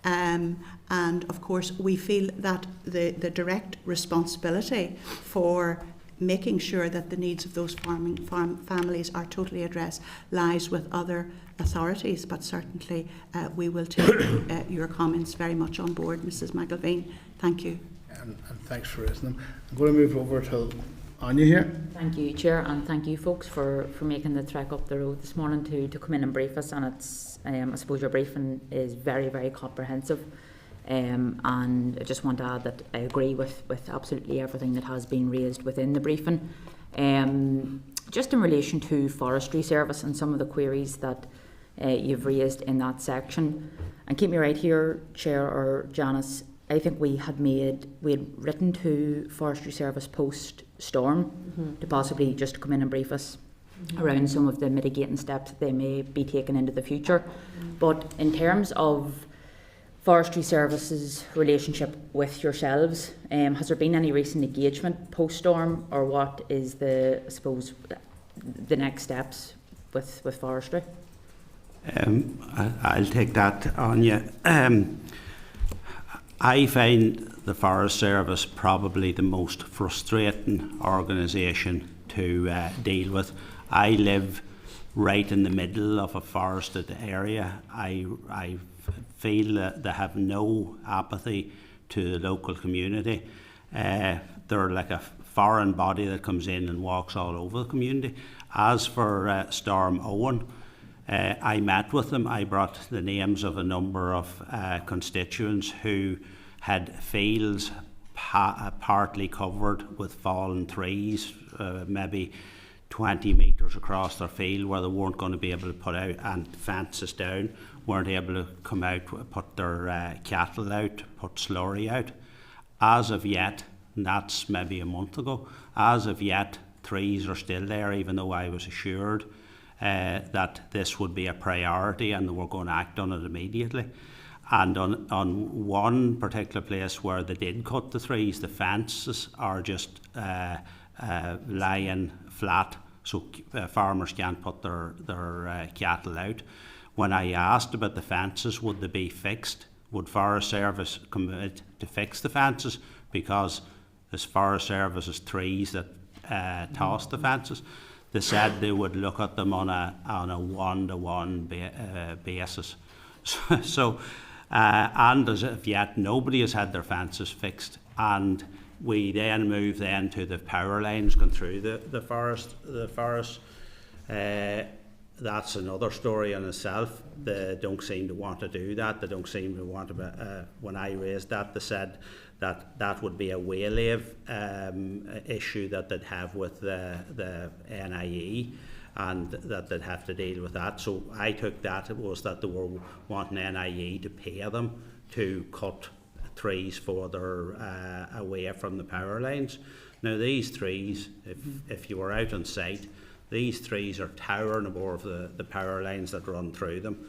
And of course, we feel that the direct responsibility for making sure that the needs of those farming families are totally addressed lies with other authorities, but certainly we will take your comments very much on board, Mrs. McElveen. Thank you. And thanks for raising them. I'm going to move over to Anya here. Thank you, Chair, and thank you folks for making the trek up the road this morning to come in and brief us. And it's I suppose your briefing is very, very comprehensive. And I just want to add that I agree with absolutely everything that has been raised within the briefing. Just in relation to Forestry Service and some of the queries that you've raised in that section, and keep me right here, Chair or Janice, I think we had written to Forestry Service post-storm to possibly just come in and brief us around some of the mitigating steps that they may be taking into the future. But in terms of Forestry Service's relationship with yourselves, has there been any recent engagement post-storm, or what is the next steps with forestry? I'll take that on you. I find the Forest Service probably the most frustrating organisation to deal with. I live right in the middle of a forested area. I feel that they have no apathy to the local community. They're like a foreign body that comes in and walks all over the community. As for Storm Owen, I met with them. I brought the names of a number of constituents who had fields partly covered with fallen trees, maybe 20 metres across their field, where they weren't going to be able to put out, and fences down, weren't able to come out, put their cattle out, put slurry out. As of yet, and that's maybe a month ago, as of yet, trees are still there, even though I was assured that this would be a priority and we're going to act on it immediately. And on one particular place where they did cut the trees, the fences are just lying flat, so farmers can't put their cattle out. When I asked about the fences, would they be fixed? Would Forest Service commit to fix the fences? Because as Forest Service has trees that toss the fences, they said they would look at them on a one-to-one basis. So and as of yet, nobody has had their fences fixed. And we then move then to the power lines going through the forest. That's another story in itself. They don't seem to want to do that. They don't seem to want to. When I raised that, they said that would be a wayleave issue that they'd have with the NIE, and that they'd have to deal with that. So I took that it was that they were wanting NIE to pay them to cut trees further away from the power lines. Now these trees, if you were out on site, these trees are towering above the power lines that run through them.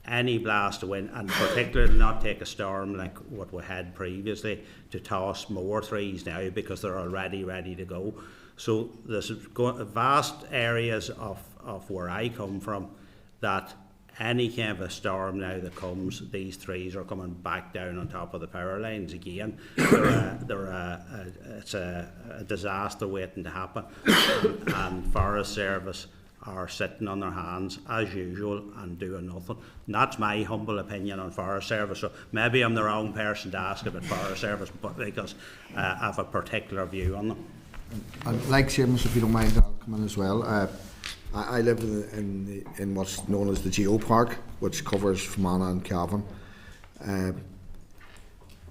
Any blast of wind, and particularly not take a storm like what we had previously, to toss more trees now because they're already ready to go. So there's vast areas of where I come from that any kind of a storm now that comes, these trees are coming back down on top of the power lines again. It's a disaster waiting to happen, and Forest Service are sitting on their hands as usual and doing nothing. And that's my humble opinion on Forest Service. So maybe I'm the wrong person to ask about Forest Service, but because I have a particular view on them. And like Seamus, if you don't mind, I'll come in as well. I live in what's known as the Geopark, which covers Fermanagh and Cavan.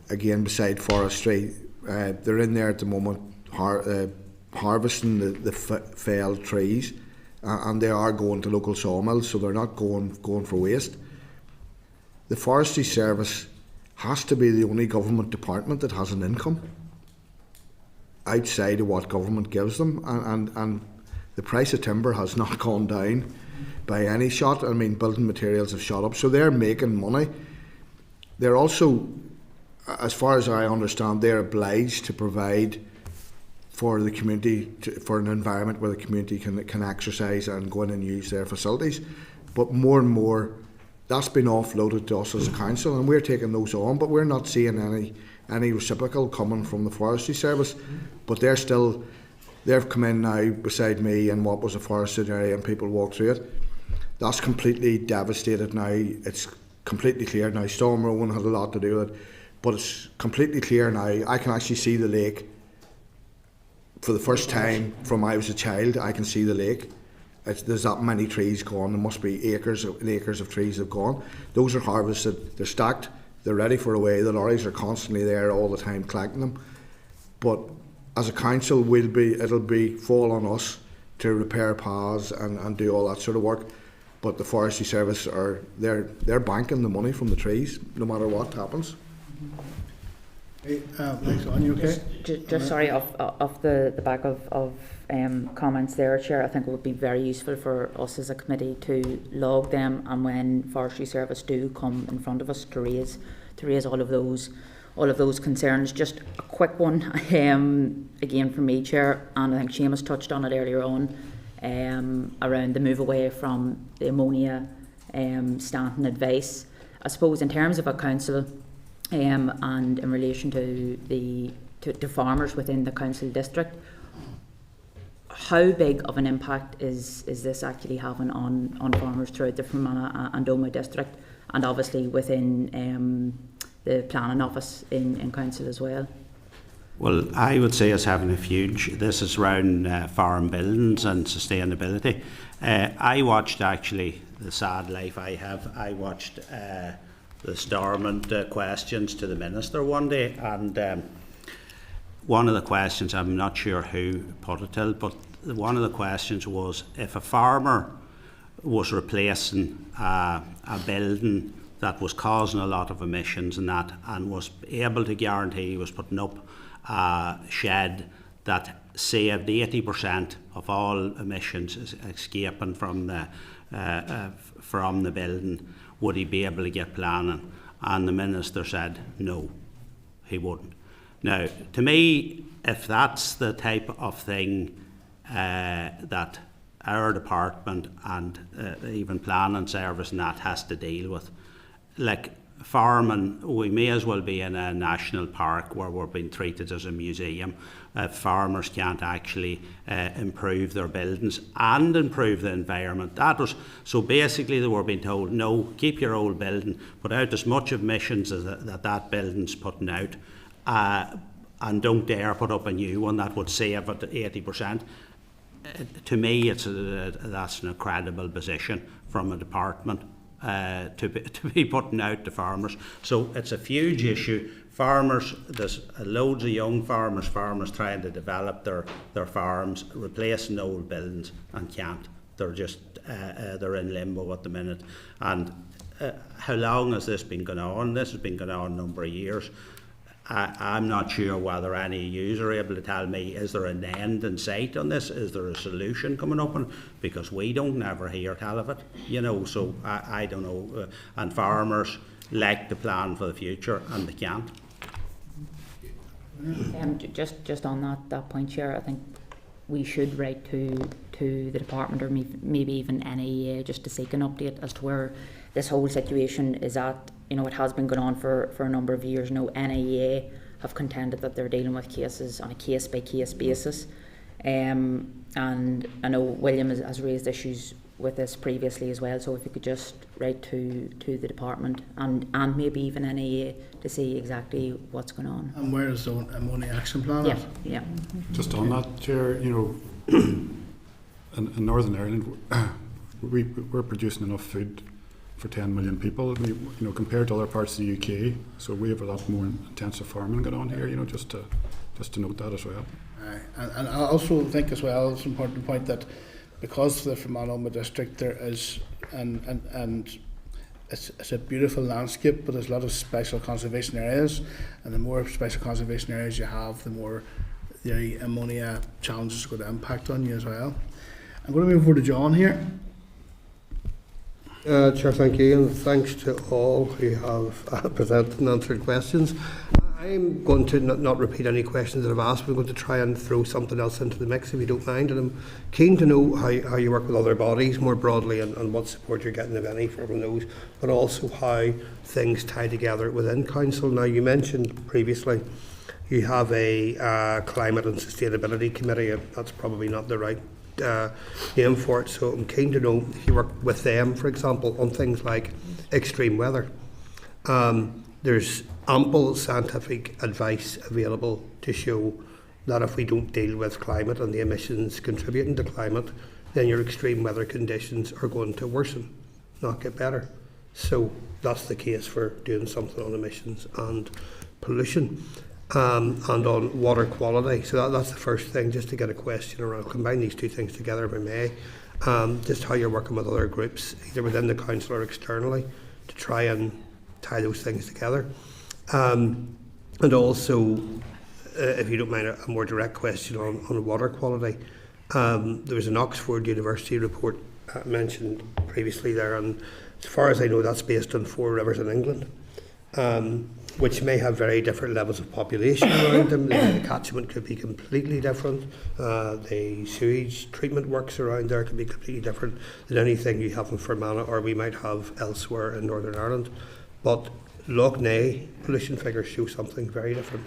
Again, beside forestry, they're in there at the moment harvesting the felled trees, and they are going to local sawmills, so they're not going for waste. The Forestry Service has to be the only government department that has an income outside of what government gives them, and the price of timber has not gone down by any shot. I mean, building materials have shot up, so they're making money. They're also, as far as I understand, they're obliged to provide for the community, for an environment where the community can exercise and go in and use their facilities. But more and more, that's been offloaded to us as a council, and we're taking those on, but we're not seeing any reciprocal coming from the Forestry Service. But they've come in now beside me in what was a forested area, and people walk through it. That's completely devastated now. It's completely clear now. Storm Rowan had a lot to do with it, but it's completely clear now. I can actually see the lake. For the first time from I was a child, I can see the lake. There's that many trees gone. There must be acres and acres of trees have gone. Those are harvested. They're stacked. They're ready for away. The lorries are constantly there all the time collecting them. But as a council, it'll be fall on us to repair paths and do all that sort of work. But the Forestry Service they're banking the money from the trees, no matter what happens. Hey, thanks, on you okay? Just sorry, off the back of comments there, Chair, I think it would be very useful for us as a committee to log them, and when Forestry Service do come in front of us to raise all of those concerns. Just a quick one, again from me, Chair, and I think Seamus touched on it earlier on, around the move away from the ammonia Stanton advice. I suppose in terms of a council, and in relation to farmers within the council district, how big of an impact is this actually having on farmers throughout the Fermanagh and Omagh district, and obviously within the planning office in council as well? Well, I would say it's having a huge. This is around farm buildings and sustainability. I watched actually the sad life I have. I watched the Stormont questions to the Minister one day, and one of the questions, I'm not sure who put it to, but one of the questions was if a farmer was replacing a building that was causing a lot of emissions and was able to guarantee he was putting up a shed that saved 80% of all emissions escaping from the building, would he be able to get planning? And the Minister said no, he wouldn't. Now, to me, if that's the type of thing that our department and even planning service and that has to deal with, like farming, we may as well be in a national park where we're being treated as a museum. Farmers can't actually improve their buildings and improve the environment. So basically they were being told, no, keep your old building, put out as much emissions as that building's putting out, and don't dare put up a new one that would save it 80%. To me, that's an incredible position from a department to be putting out to farmers. So it's a huge issue. Farmers, there's loads of young farmers trying to develop their farms, replacing old buildings, and can't. They're just they're in limbo at the minute. And how long has this been going on? This has been going on a number of years. I'm not sure whether any of you are able to tell me, is there an end in sight on this? Is there a solution coming up? Because we don't never hear tell of it, so I don't know. And farmers like to plan for the future and they can't. Just on that point, Chair, I think we should write to the department, or maybe even NIA, just to seek an update as to where this whole situation is at. It has been going on for a number of years. NIA have contended that they're dealing with cases on a case-by-case basis. And I know William has raised issues with this previously as well, so if you could just write to the department and maybe even NIA to see exactly what's going on. And where is the ammonia action plan at? Yeah. Just on that, Chair, in Northern Ireland, we're producing enough food for 10 million people, compared to other parts of the UK. So we have a lot more intensive farming going on here, just to note that as well. And I also think as well, it's important to point that because of the Fermanagh district, there is, and it's a beautiful landscape, but there's a lot of special conservation areas, and the more special conservation areas you have, the more the ammonia challenges are going to impact on you as well. I'm going to move over to John here. Chair, thank you, and thanks to all who have presented and answered questions. I'm going to not repeat any questions that I've asked, but I'm going to try and throw something else into the mix, if you don't mind. And I'm keen to know how you work with other bodies more broadly, and what support you're getting, if any, from those, but also how things tie together within Council. Now, you mentioned previously you have a Climate and Sustainability Committee, and that's probably not the right name for it, so I'm keen to know if you work with them, for example, on things like extreme weather. There's ample scientific advice available to show that if we don't deal with climate and the emissions contributing to climate, then your extreme weather conditions are going to worsen, not get better. So that's the case for doing something on emissions and pollution. And on water quality. So that's the first thing, just to get a question around. Combine these two things together, if I may. Just how you're working with other groups, either within the Council or externally, to try and tie those things together. And also, if you don't mind, a more direct question on water quality. There was an Oxford University report mentioned previously there, and as far as I know, that's based on 4 rivers in England. Which may have very different levels of population around them. The catchment could be completely different. The sewage treatment works around there could be completely different than anything you have in Fermanagh or we might have elsewhere in Northern Ireland. But Lough Neagh pollution figures show something very different.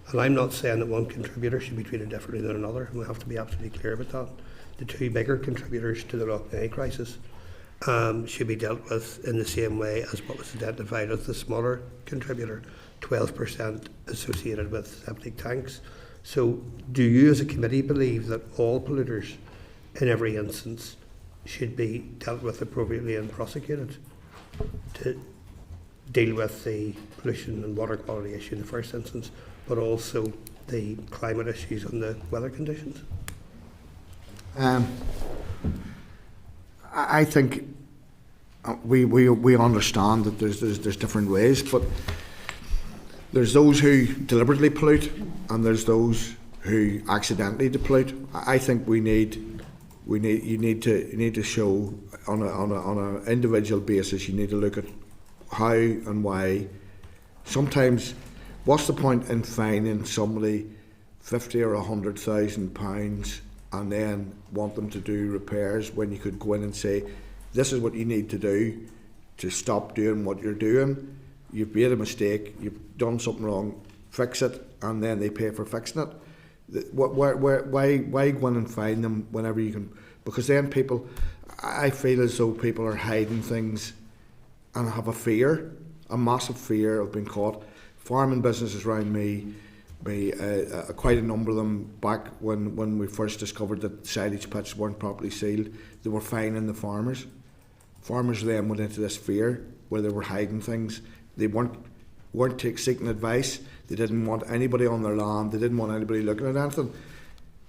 And I'm not saying that one contributor should be treated differently than another. We have to be absolutely clear about that. The 2 bigger contributors to the Lough Neagh crisis should be dealt with in the same way as what was identified as the smaller contributor, 12% associated with septic tanks. So do you as a committee believe that all polluters in every instance should be dealt with appropriately and prosecuted to deal with the pollution and water quality issue in the first instance, but also the climate issues and the weather conditions? I think we understand that there's different ways, but there's those who deliberately pollute and there's those who accidentally deplete. I think you need to show on an individual basis. You need to look at how and why. Sometimes, what's the point in fining somebody £50,000 or £100,000 and then want them to do repairs when you could go in and say, this is what you need to do to stop doing what you're doing. You've made a mistake, you've done something wrong, fix it, and then they pay for fixing it. Why go in and fine them whenever you can? Because then people, I feel as though people are hiding things and have a fear, a massive fear of being caught. Farming businesses around me, quite a number of them, back when we first discovered that silage pits weren't properly sealed, they were fining the farmers. Farmers then went into this fear where they were hiding things. They weren't seeking advice. They didn't want anybody on their land. They didn't want anybody looking at anything.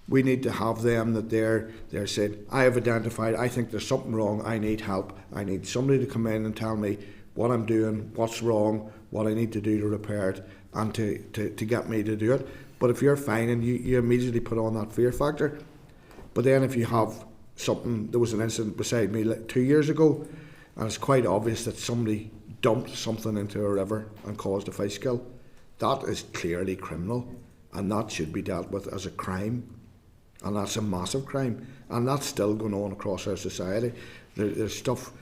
We need to have them that they're saying, I have identified, I think there's something wrong, I need help. I need somebody to come in and tell me what I'm doing, what's wrong, what I need to do to repair it, and to get me to do it. But if you're fining, you immediately put on that fear factor. But then if you have something, there was an incident beside me 2 years ago, and it's quite obvious that somebody dumped something into a river and caused a fish kill. That is clearly criminal, and that should be dealt with as a crime, and that's a massive crime, and that's still going on across our society. There's stuff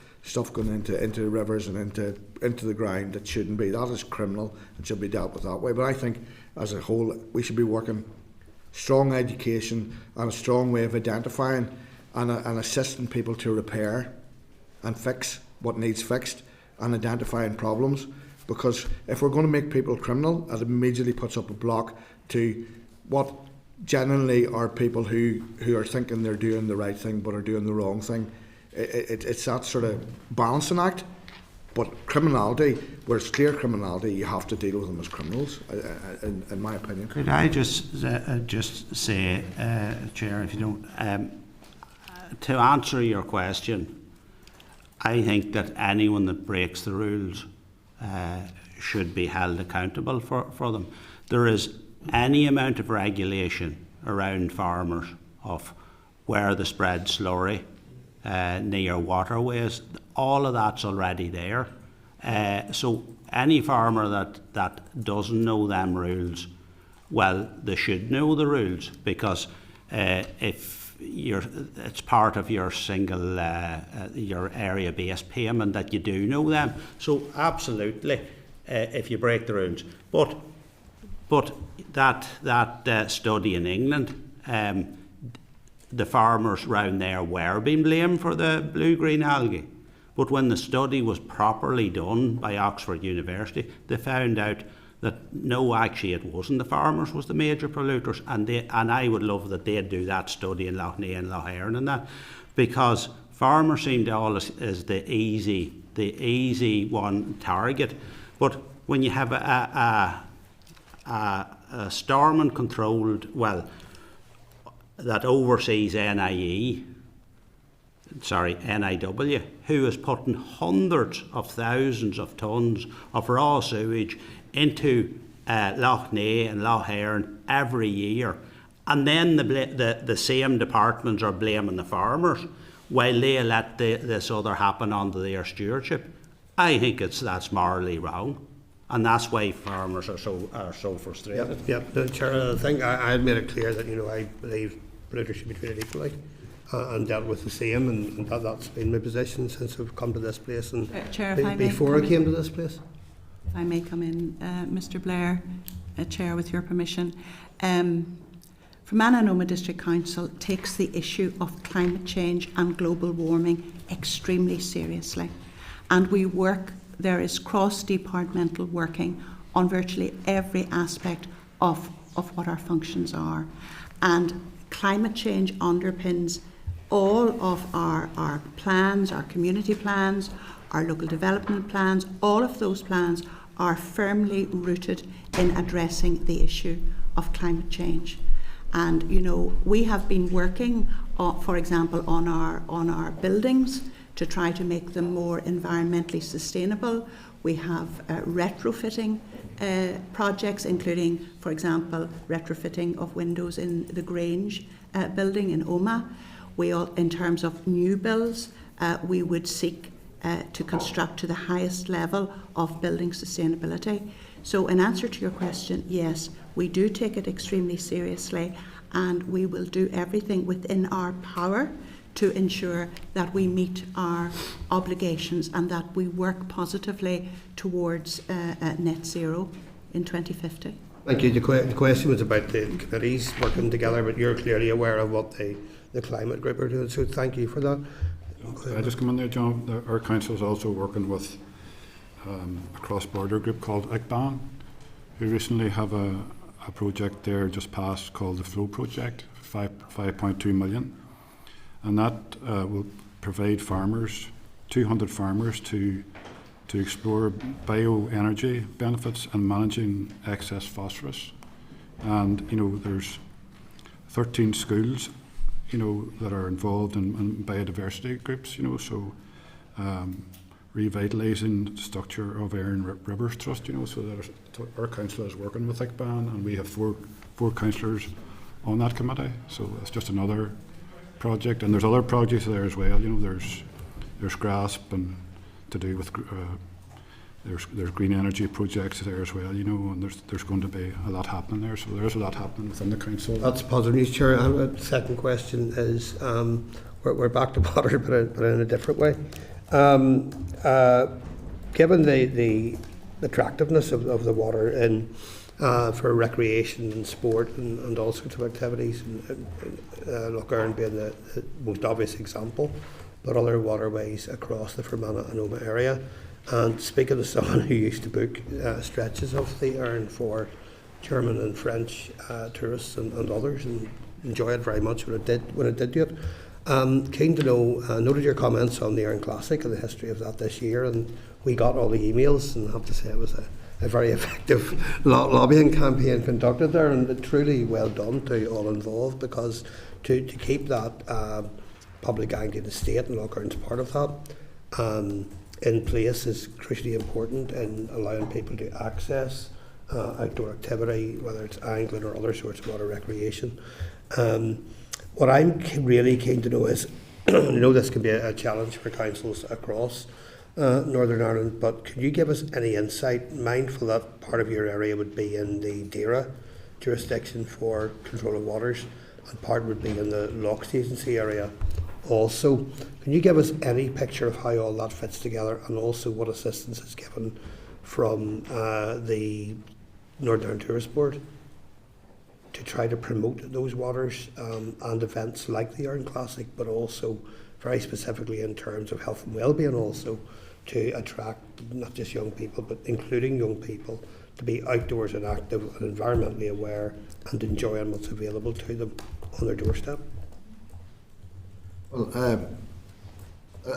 going into rivers and into the ground that shouldn't be. That is criminal and should be dealt with that way. But I think as a whole we should be working strong education and a strong way of identifying and assisting people to repair and fix what needs fixed and identifying problems. Because if we're going to make people criminal, it immediately puts up a block to what generally are people who are thinking they're doing the right thing but are doing the wrong thing. It's that sort of balancing act. But criminality, where it's clear criminality, you have to deal with them as criminals, in my opinion. Could I just say, Chair, if you don't, to answer your question, I think that anyone that breaks the rules should be held accountable for them. There is any amount of regulation around farmers of where they spread slurry near waterways. All of that's already there. So any farmer that doesn't know them rules, well, they should know the rules, because if it's part of your single your area-based payment that you do know them. So absolutely, if you break the rules. But that study in England, the farmers round there were being blamed for the blue-green algae. But when the study was properly done by Oxford University, they found out that no, actually it wasn't the farmers was the major polluters, and I would love that they'd do that study in Lough Neagh and Lough Erne and that, because farmers seem to always is the easy one target. But when you have a Stormont controlled, well, that oversees NIW, who is putting hundreds of thousands of tonnes of raw sewage into Lough Neagh and Lough Erne every year, and then the same departments are blaming the farmers while they let this other happen under their stewardship. I think that's morally wrong, and that's why farmers are so frustrated. Yep. Chair, I think I made it clear that I believe polluters should be treated equally and dealt with the same, and that's been my position since I've come to this place and Chair, before I came to this place. If I may come in, Mr Blair, Chair, with your permission. Fermanagh and Omagh District Council takes the issue of climate change and global warming extremely seriously, and there is cross-departmental working on virtually every aspect of what our functions are, and climate change underpins all of our plans, our community plans, our local development plans. All of those plans are firmly rooted in addressing the issue of climate change. And we have been working, for example, on our buildings to try to make them more environmentally sustainable. We have retrofitting projects, including, for example, retrofitting of windows in the Grange building in Omagh. In terms of new builds, we would seek to construct to the highest level of building sustainability. So in answer to your question, yes, we do take it extremely seriously, and we will do everything within our power to ensure that we meet our obligations and that we work positively towards net zero in 2050. Thank you. The question was about the committees working together, but you're clearly aware of what the climate group are doing, so thank you for that. I just come in there, John. Our council is also working with a cross-border group called ICBAN, who recently have a project there just passed called the Flow Project, 5.2 million. And that will provide farmers, 200 farmers, to explore bioenergy benefits and managing excess phosphorus. And there's 13 schools, that are involved in biodiversity groups. So revitalising the structure of Erin Rivers Trust. So our council is working with ICBAN, and we have four councillors on that committee. So it's just another project, and there's other projects there as well. There's GRASP and to do with there's green energy projects there as well. And there's going to be a lot happening there. So there's a lot happening within the council. That's positive news, Chair. And the second question is, we're back to water, but in a different way. Given the attractiveness of the water in for recreation and sport and all sorts of activities, Lough Erne being the most obvious example, but other waterways across the Fermanagh and Omagh area. And speaking of someone who used to book stretches of the Erne for German and French tourists and others, and enjoy it very much when it did do it. Keen to know, noted your comments on the Erne Classic and the history of that this year, and we got all the emails, and I have to say it was a very effective lobbying campaign conducted there, and truly well done to all involved, because to keep that public Anglian estate, and Lough Erne's part of that, in place is crucially important in allowing people to access outdoor activity, whether it's angling or other sorts of water recreation. What I'm really keen to know is, I know this can be a challenge for councils across Northern Ireland, but could you give us any insight, mindful that part of your area would be in the DAERA jurisdiction for control of waters, and part would be in the Lochs Agency area also. Can you give us any picture of how all that fits together, and also what assistance is given from the Northern Ireland Tourist Board to try to promote those waters and events like the Erne Classic, but also very specifically in terms of health and well-being, also to attract not just young people, but including young people, to be outdoors and active and environmentally aware and enjoying what's available to them on their doorstep? Well,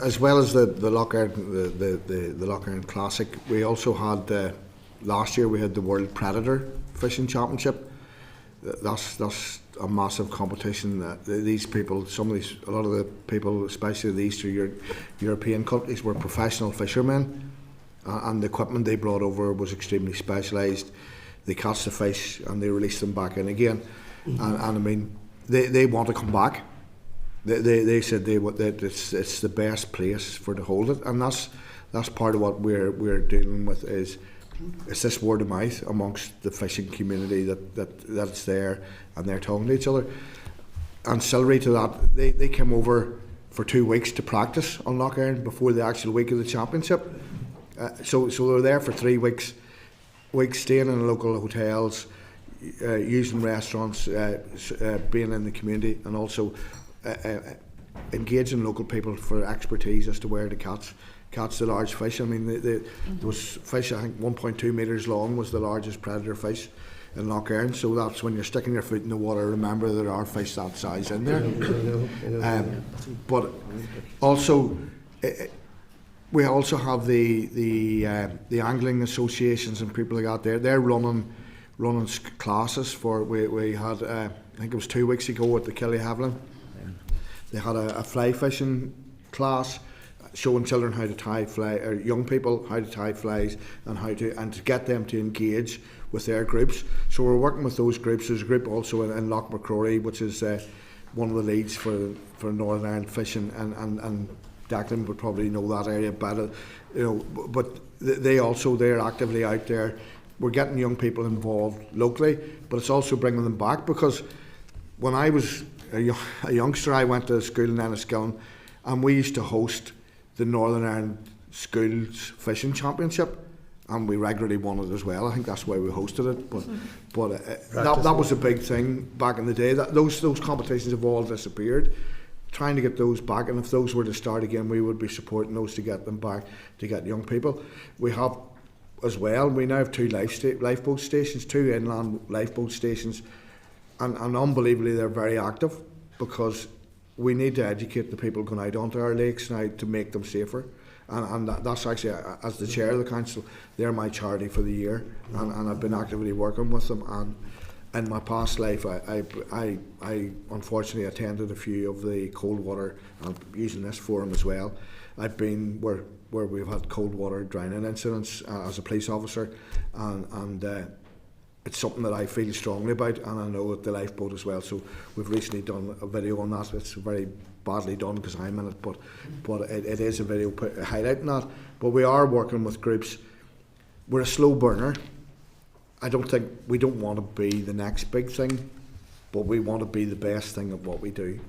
as well as the Lough Erne, the Lough Erne Classic, we also had last year we had the World Predator Fishing Championship. That's a massive competition. These people, a lot of the people, especially the Eastern European countries, were professional fishermen, and the equipment they brought over was extremely specialised. They catch the fish and they release them back in again, and I mean they want to come back. They said that it's the best place for to hold it, and that's part of what we're dealing with is this word of mouth amongst the fishing community that's there, and they're talking to each other. Ancillary to that, they came over for 2 weeks to practice on Lough Erne before the actual week of the championship. So they were there for 3 weeks staying in local hotels, using restaurants, being in the community, and also engaging local people for expertise as to where to catch the large fish. I mean, there was fish, I think 1.2 metres long was the largest predator fish in Lough Erne. So that's when you're sticking your foot in the water, remember there are fish that size in there. But also, we also have the angling associations and people like that. They're running classes for. We had I think it was 2 weeks ago at the Killyhaviland. They had a fly fishing class. showing children how to tie fly, or young people how to tie flies, and to get them to engage with their groups. So we're working with those groups. There's a group also in Loch McCrory, which is one of the leads for Northern Ireland fishing, and Declan would probably know that area better, but they're actively out there. We're getting young people involved locally, but it's also bringing them back, because when I was a youngster, I went to school in Enniskillen, and we used to host the Northern Ireland Schools Fishing Championship, and we regularly won it as well. I think that's why we hosted it. But that was a big thing back in the day. That those competitions have all disappeared. Trying to get those back, and if those were to start again, we would be supporting those to get them back, to get young people. We have as well. We now have 2 lifeboat stations, 2 inland lifeboat stations, and unbelievably they're very active, because we need to educate the people going out onto our lakes now to make them safer. And that's actually, as the chair of the council, they're my charity for the year, and I've been actively working with them. And in my past life, I unfortunately attended a few of the cold water, and using this forum as well. I've been where we've had cold water drowning incidents as a police officer, and it's something that I feel strongly about, and I know at the lifeboat as well. So we've recently done a video on that. It's very badly done because I'm in it, but it is a video highlighting that. But we are working with groups. We're a slow burner. We don't want to be the next big thing, but we want to be the best thing at what we do.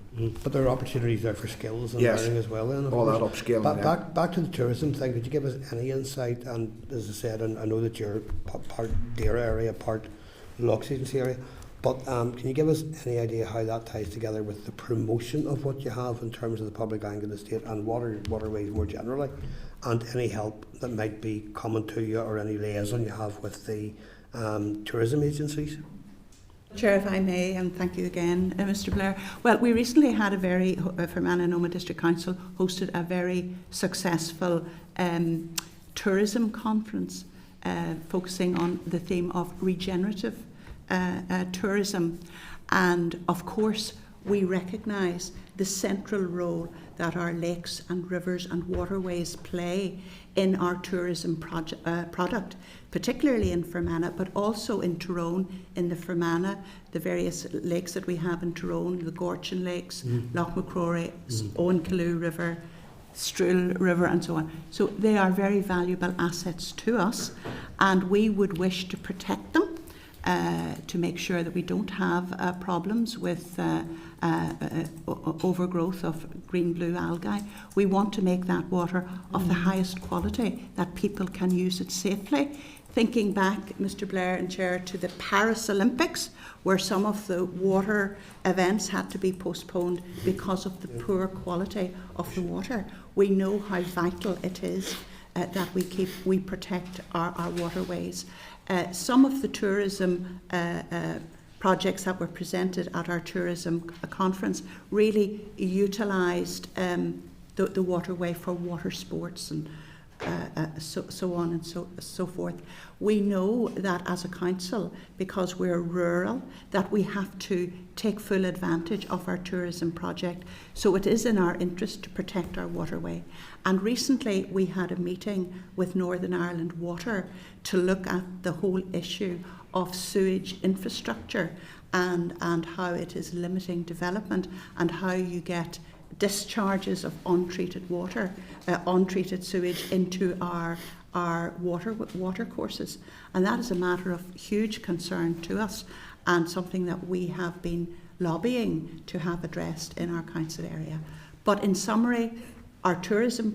But there are opportunities there for skills and Yes. learning as well. Then, All that upskilling. Back to the tourism thing. Could you give us any insight? And as I said, and I know that you're part Dara area, part Loch Agency area. But can you give us any idea how that ties together with the promotion of what you have in terms of the public angle of the state and waterways more generally, and any help that might be coming to you, or any liaison you have with the tourism agencies? Chair, if I may, and thank you again, Mr. Blair. Well, we recently had Fermanagh and Omagh District Council hosted a very successful tourism conference focusing on the theme of regenerative tourism. And of course, we recognise the central role that our lakes and rivers and waterways play in our tourism product, particularly in Fermanagh, but also in Tyrone, in the Fermanagh, the various lakes that we have in Tyrone, the Gorchin Lakes, Loch McCrory, Owen Calloo River, Strull River, and so on. So they are very valuable assets to us, and we would wish to protect them, to make sure that we don't have problems with overgrowth of green-blue algae. We want to make that water of the highest quality, that people can use it safely. Thinking back, Mr. Blair and Chair, to the Paris Olympics, where some of the water events had to be postponed because of the poor quality of the water. We know how vital it is that we protect our waterways. Some of the tourism projects that were presented at our tourism conference really utilised the waterway for water sports and so on and so forth. We know that as a council, because we're rural, that we have to take full advantage of our tourism project. So it is in our interest to protect our waterway. And recently we had a meeting with Northern Ireland Water to look at the whole issue of sewage infrastructure and how it is limiting development, and how you get discharges of untreated water, untreated sewage into our water courses. And that is a matter of huge concern to us, and something that we have been lobbying to have addressed in our council area. But in summary, our tourism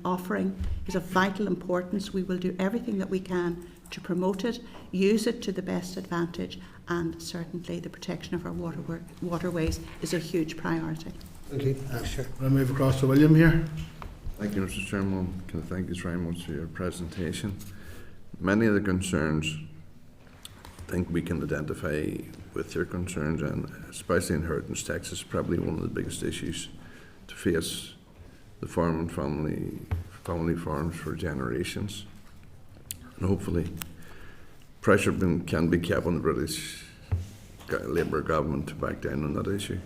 offering is of vital importance. We will do everything that we can to promote it, use it to the best advantage, and certainly the protection of our waterways is a huge priority. Thank you. Sure. We'll move across to William here. Thank you, Mr. Chairman. Can I thank you very much for your presentation. Many of the concerns I think we can identify with your concerns, and especially inheritance tax is probably one of the biggest issues to face the farm and family farms for generations. And hopefully pressure can be kept on the British Labour government to back down on that issue.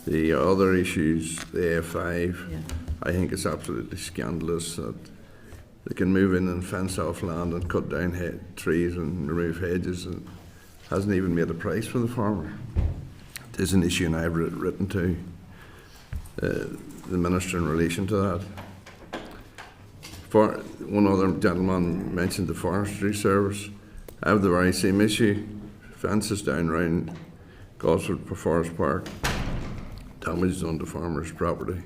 The other issues, the A5, I think it's absolutely scandalous that they can move in and fence off land and cut down trees and remove hedges, and hasn't even made a price for the farmer. It is an issue, and I've written to the Minister in relation to that. One other gentleman mentioned the Forestry Service. I have the very same issue. Fences down around Gosford Forest Park, damage done to farmers' property.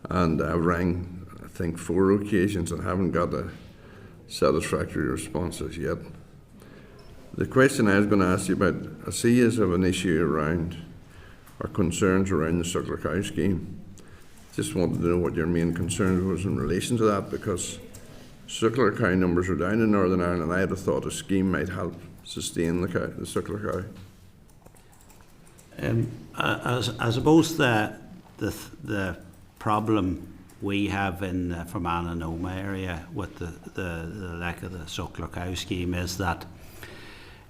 And I've rang, I think, 4 occasions and haven't got a satisfactory response as yet. The question I was going to ask you about, I see you have an issue around, or concerns around the Suckler Cow scheme. Just wanted to know what your main concern was in relation to that, because Suckler Cow numbers are down in Northern Ireland, and I had thought a scheme might help sustain the Suckler Cow. I suppose the problem we have in the Fermanagh and Omagh area with the lack of the Suckler Cow scheme is that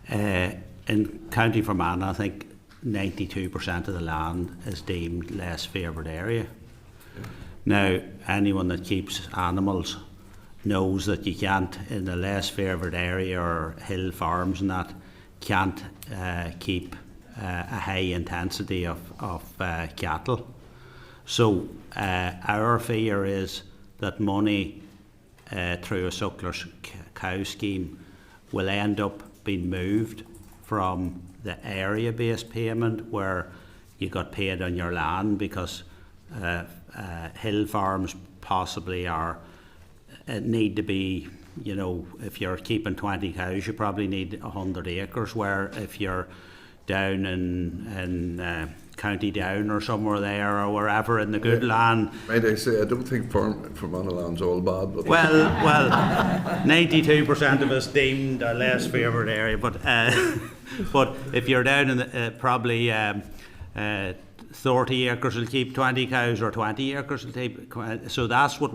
in County Fermanagh, I think 92% of the land is deemed less favoured area. Now, anyone that keeps animals knows that you can't, in a less favoured area or hill farms and that, can't keep a high intensity of cattle. So our fear is that money through a Suckler Cow scheme will end up being moved from the area-based payment, where you got paid on your land, because hill farms possibly need to be, you know, if you're keeping 20 cows, you probably need 100 acres, where if you're down in County Down or somewhere there, or wherever in the good land. Might I say, I don't think Fermanagh land's all bad. But Well, 92% of us deemed a less favoured area, but but if you're down in the, probably 30 acres will keep 20 cows, or 20 acres will keep. So that's what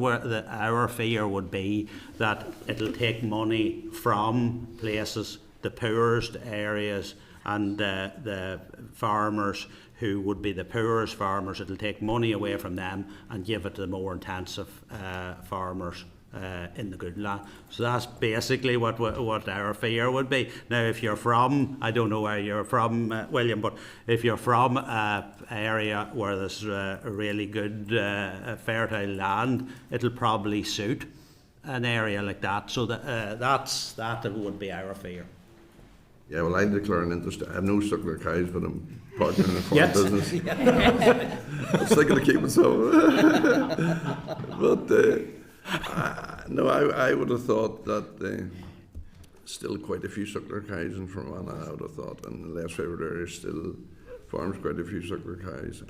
our fear would be, that it'll take money from places, the poorest areas, and the farmers who would be the poorest farmers. It'll take money away from them and give it to the more intensive farmers in the good land. So that's basically what our fear would be. Now, if you're from, I don't know where you're from, William, but if you're from an area where there's a really good fertile land, it'll probably suit an area like that. So that would be our fear. Yeah, well, I declare an interest. I have no Suckler cows, but I'm partnering in the farm business. I was thinking of keeping some. But no, I would have thought that still quite a few Suckler cows in Fermanagh, I would have thought, and the less favoured areas still farms quite a few Suckler cows.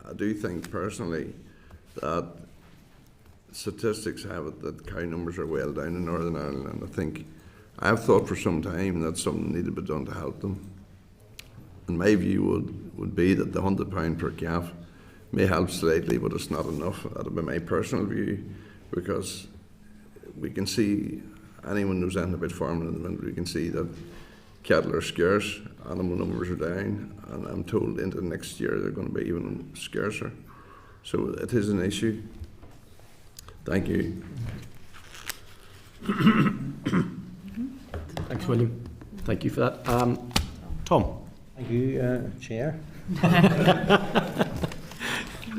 I do think personally that statistics have it that cow numbers are well down in Northern Ireland, and I think I've thought for some time that something needed to be done to help them. And my view would be that the £100 per calf may help slightly, but it's not enough. That would be my personal view, because we can see, anyone knows anything about farming at the minute, we can see that cattle are scarce, animal numbers are down, and I'm told into next year they're going to be even scarcer. So it is an issue. Thank you. Thanks, William. Thank you for that. Tom. Thank you, Chair.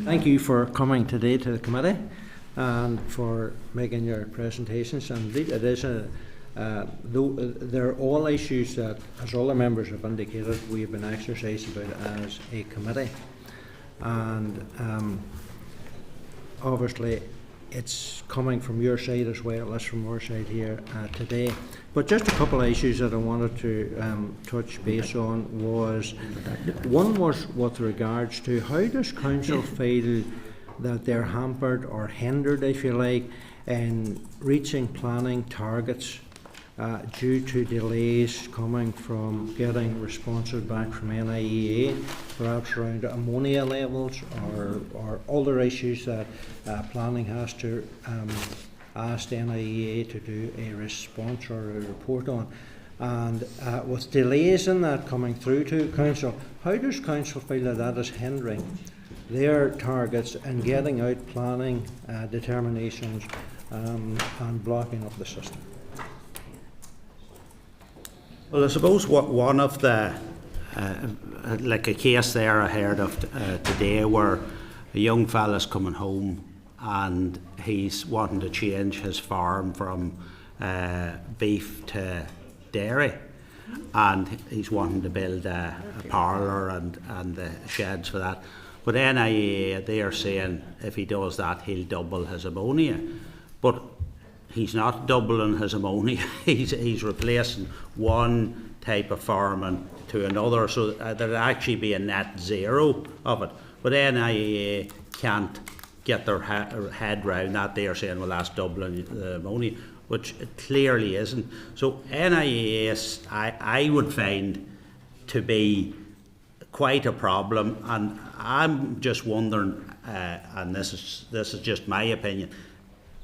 Thank you for coming today to the committee and for making your presentations. And it is they're all issues that, as all the members have indicated, we have been exercising about as a committee. And obviously it's coming from your side as well as from our side here today. But just a couple of issues that I wanted to touch base on was, one was with regards to how does Council feel that they're hampered or hindered, if you like, in reaching planning targets due to delays coming from getting responses back from NIEA, perhaps around ammonia levels or other issues that planning has to ask NIEA to do a response or a report on. And with delays in that coming through to Council, how does Council feel that that is hindering their targets in getting out planning determinations and blocking up the system? Well, I suppose one of the, like a case there I heard of today where a young fella's coming home and he's wanting to change his farm from beef to dairy, and he's wanting to build a parlour and the sheds for that. But NIA, they are saying if he does that, he'll double his ammonia. But he's not doubling his ammonia. he's replacing one type of farming to another, so there'll actually be a net zero of it. But NIA can't get their head round that. They are saying, well, that's doubling the ammonia, which it clearly isn't. So NIA, I would find to be quite a problem, and I'm just wondering, and this is just my opinion,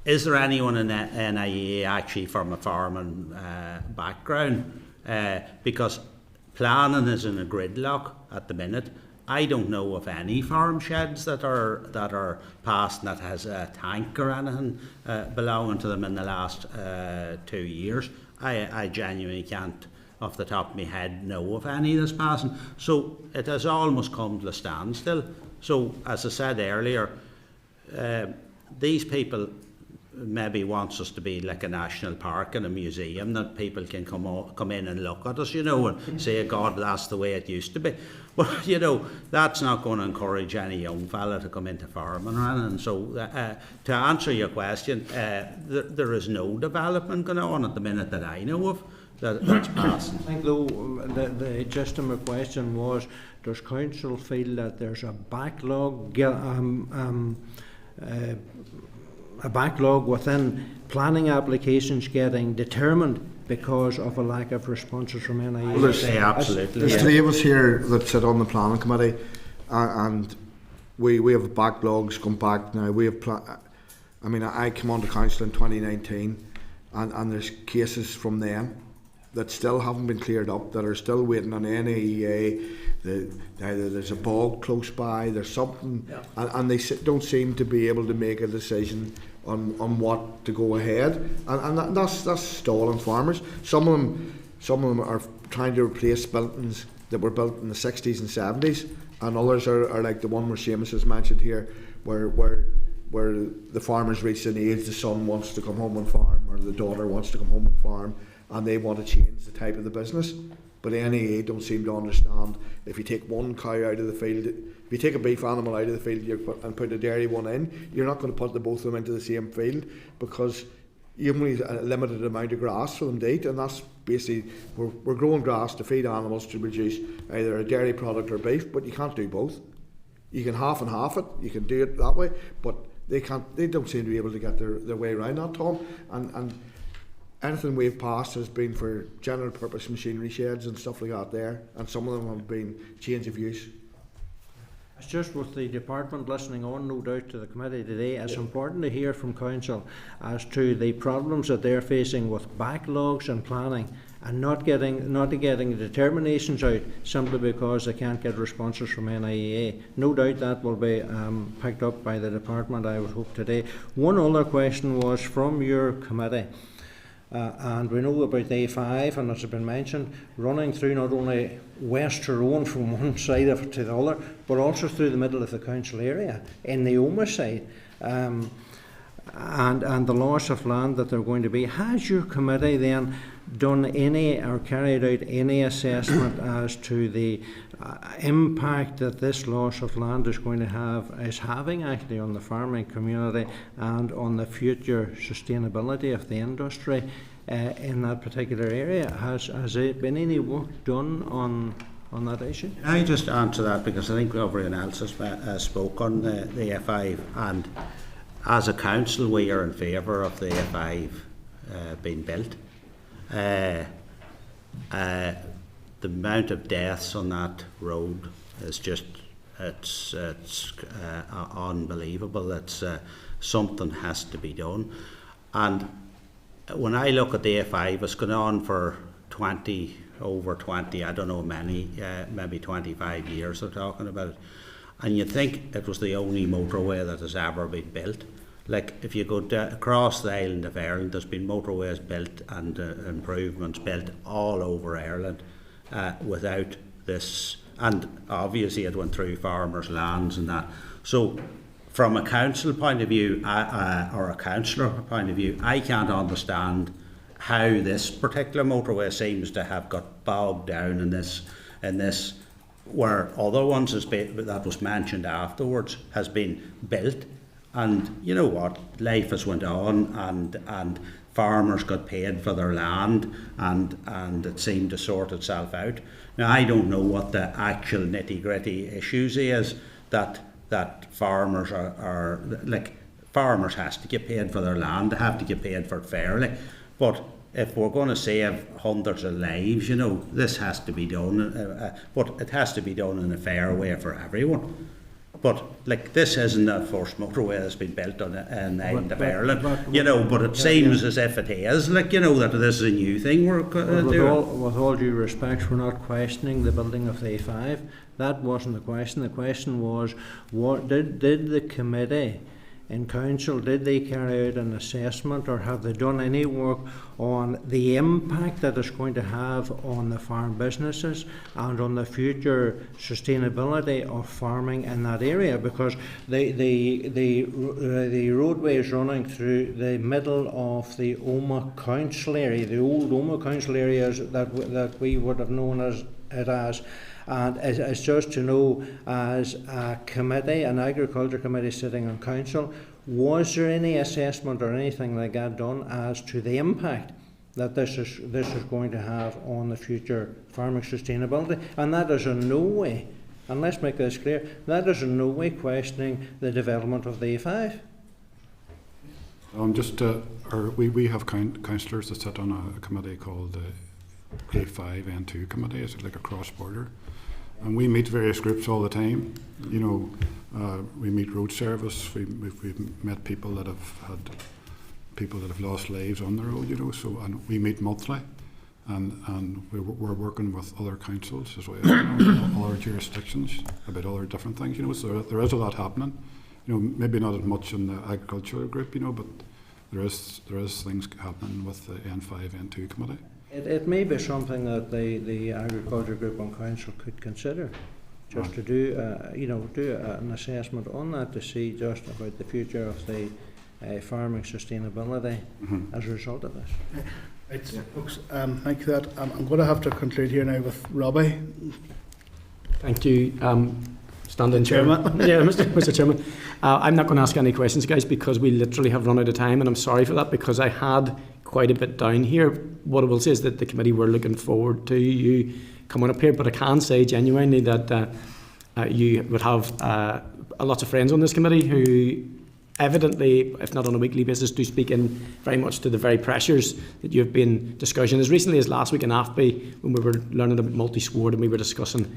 is there anyone in NIA actually from a farming background? Because planning is in a gridlock at the minute. I don't know of any farm sheds that are passed that has a tank or anything belonging to them in the last 2 years. I genuinely can't, off the top of my head, know of any that's passing. So it has almost come to a standstill. So as I said earlier, these people maybe wants us to be like a national park and a museum that people can come in and look at us, you know, and say, God, that's the way it used to be. But, you know, that's not going to encourage any young fella to come into farming or anything. So to answer your question, there is no development going on at the minute that I know of that's passing. I think, though, the gist of my question was, does council feel that there's a backlog within planning applications getting determined because of a lack of responses from NIA? Well, there's three of us here that sit on the planning committee, and we have backlogs come back now. We have I came on to council in 2019, and there's cases from then that still haven't been cleared up, that are still waiting on NIA. Either there's a bog close by, there's something, and they don't seem to be able to make a decision on what to go ahead, and that's stalling farmers. Some of them are trying to replace buildings that were built in the 60s and 70s, and others are like the one where Seamus has mentioned here, where the farmers reach an age, the son wants to come home and farm, or the daughter wants to come home and farm, and they want to change the type of the business. But NIA don't seem to understand, if you take one cow out of the field, if you take a beef animal out of the field and put a dairy one in, you're not going to put the both of them into the same field, because you only have a limited amount of grass for them to eat, and that's basically, we're growing grass to feed animals to produce either a dairy product or beef, but you can't do both. You can half and half it, you can do it that way, but they don't seem to be able to get their way around that, Tom. And anything we've passed has been for general purpose machinery sheds and stuff like that there, and some of them have been change of use. It's just with the department listening on, no doubt, to the committee today, it's important to hear from council as to the problems that they're facing with backlogs and planning, and not getting determinations out simply because they can't get responses from NIA. No doubt that will be picked up by the department, I would hope, today. One other question was from your committee. And we know about the A5, and as has been mentioned, running through not only West Tyrone from one side of it to the other, but also through the middle of the council area in the Omagh side, and the loss of land that they're going to be. Has your committee then done any or carried out any assessment as to the impact that this loss of land is having actually on the farming community and on the future sustainability of the industry in that particular area? Has there been any work done on that issue? I just answer that because I think everyone else has spoke on the A5, and as a council we are in favour of the A5 being built. The amount of deaths on that road is just it's unbelievable. It's something has to be done, and when I look at the A5, it's gone on for over 20, I don't know many, maybe 25 years they're talking about it, and you'd think it was the only motorway that has ever been built. Like, if you go across the island of Ireland, there's been motorways built and improvements built all over Ireland without this, and obviously it went through farmers' lands and that. So from a council point of view, or a councillor point of view, I can't understand how this particular motorway seems to have got bogged down in this, where other ones that was mentioned afterwards has been built. And you know what, life has went on, and farmers got paid for their land, and it seemed to sort itself out. Now, I don't know what the actual nitty-gritty issues is that farmers are like, farmers has to get paid for their land, they have to get paid for it fairly. But if we're going to save hundreds of lives, you know, this has to be done, but it has to be done in a fair way for everyone. But like, this isn't the first motorway that's been built on the island of Ireland, you know. But it seems as if it is, like, you know, that this is a new thing we're doing. With all due respect, we're not questioning the building of the A5. That wasn't the question. The question was, what did the committee in council, did they carry out an assessment, or have they done any work on the impact that it's going to have on the farm businesses and on the future sustainability of farming in that area? Because the roadway is running through the middle of the Omagh council area, the old Omagh council areas that we would have known it as. And it's just to know, as a committee, an agriculture committee sitting on council, was there any assessment or anything like that done as to the impact that this is going to have on the future farming sustainability? And that is in no way, and let's make this clear, that is in no way questioning the development of the A5. We have councillors that sit on a committee called the A5N2 committee. It's like a cross-border. And we meet various groups all the time. You know, we meet road service. We've met people that have lost lives on the road. You know, so, and we meet monthly, and we're working with other councils as well, you know, other jurisdictions about other different things. You know, so there is a lot happening. You know, maybe not as much in the agricultural group. You know, but there is things happening with the N5, N2 committee. It may be something that the agriculture group on council could consider, just to do an assessment on that, to see just about the future of the farming sustainability as a result of this. Right, folks, thank you for that. I'm going to have to conclude here now with Robbie. Thank you, Standing Chairman. Yeah, Mr. Chairman. I'm not going to ask any questions, guys, because we literally have run out of time, and I'm sorry for that, because I had quite a bit down here. What I will say is that the committee were looking forward to you coming up here, but I can say genuinely that you would have lots of friends on this committee who evidently, if not on a weekly basis, do speak in very much to the very pressures that you've been discussing. As recently as last week in AFBI, when we were learning about multi-sward and we were discussing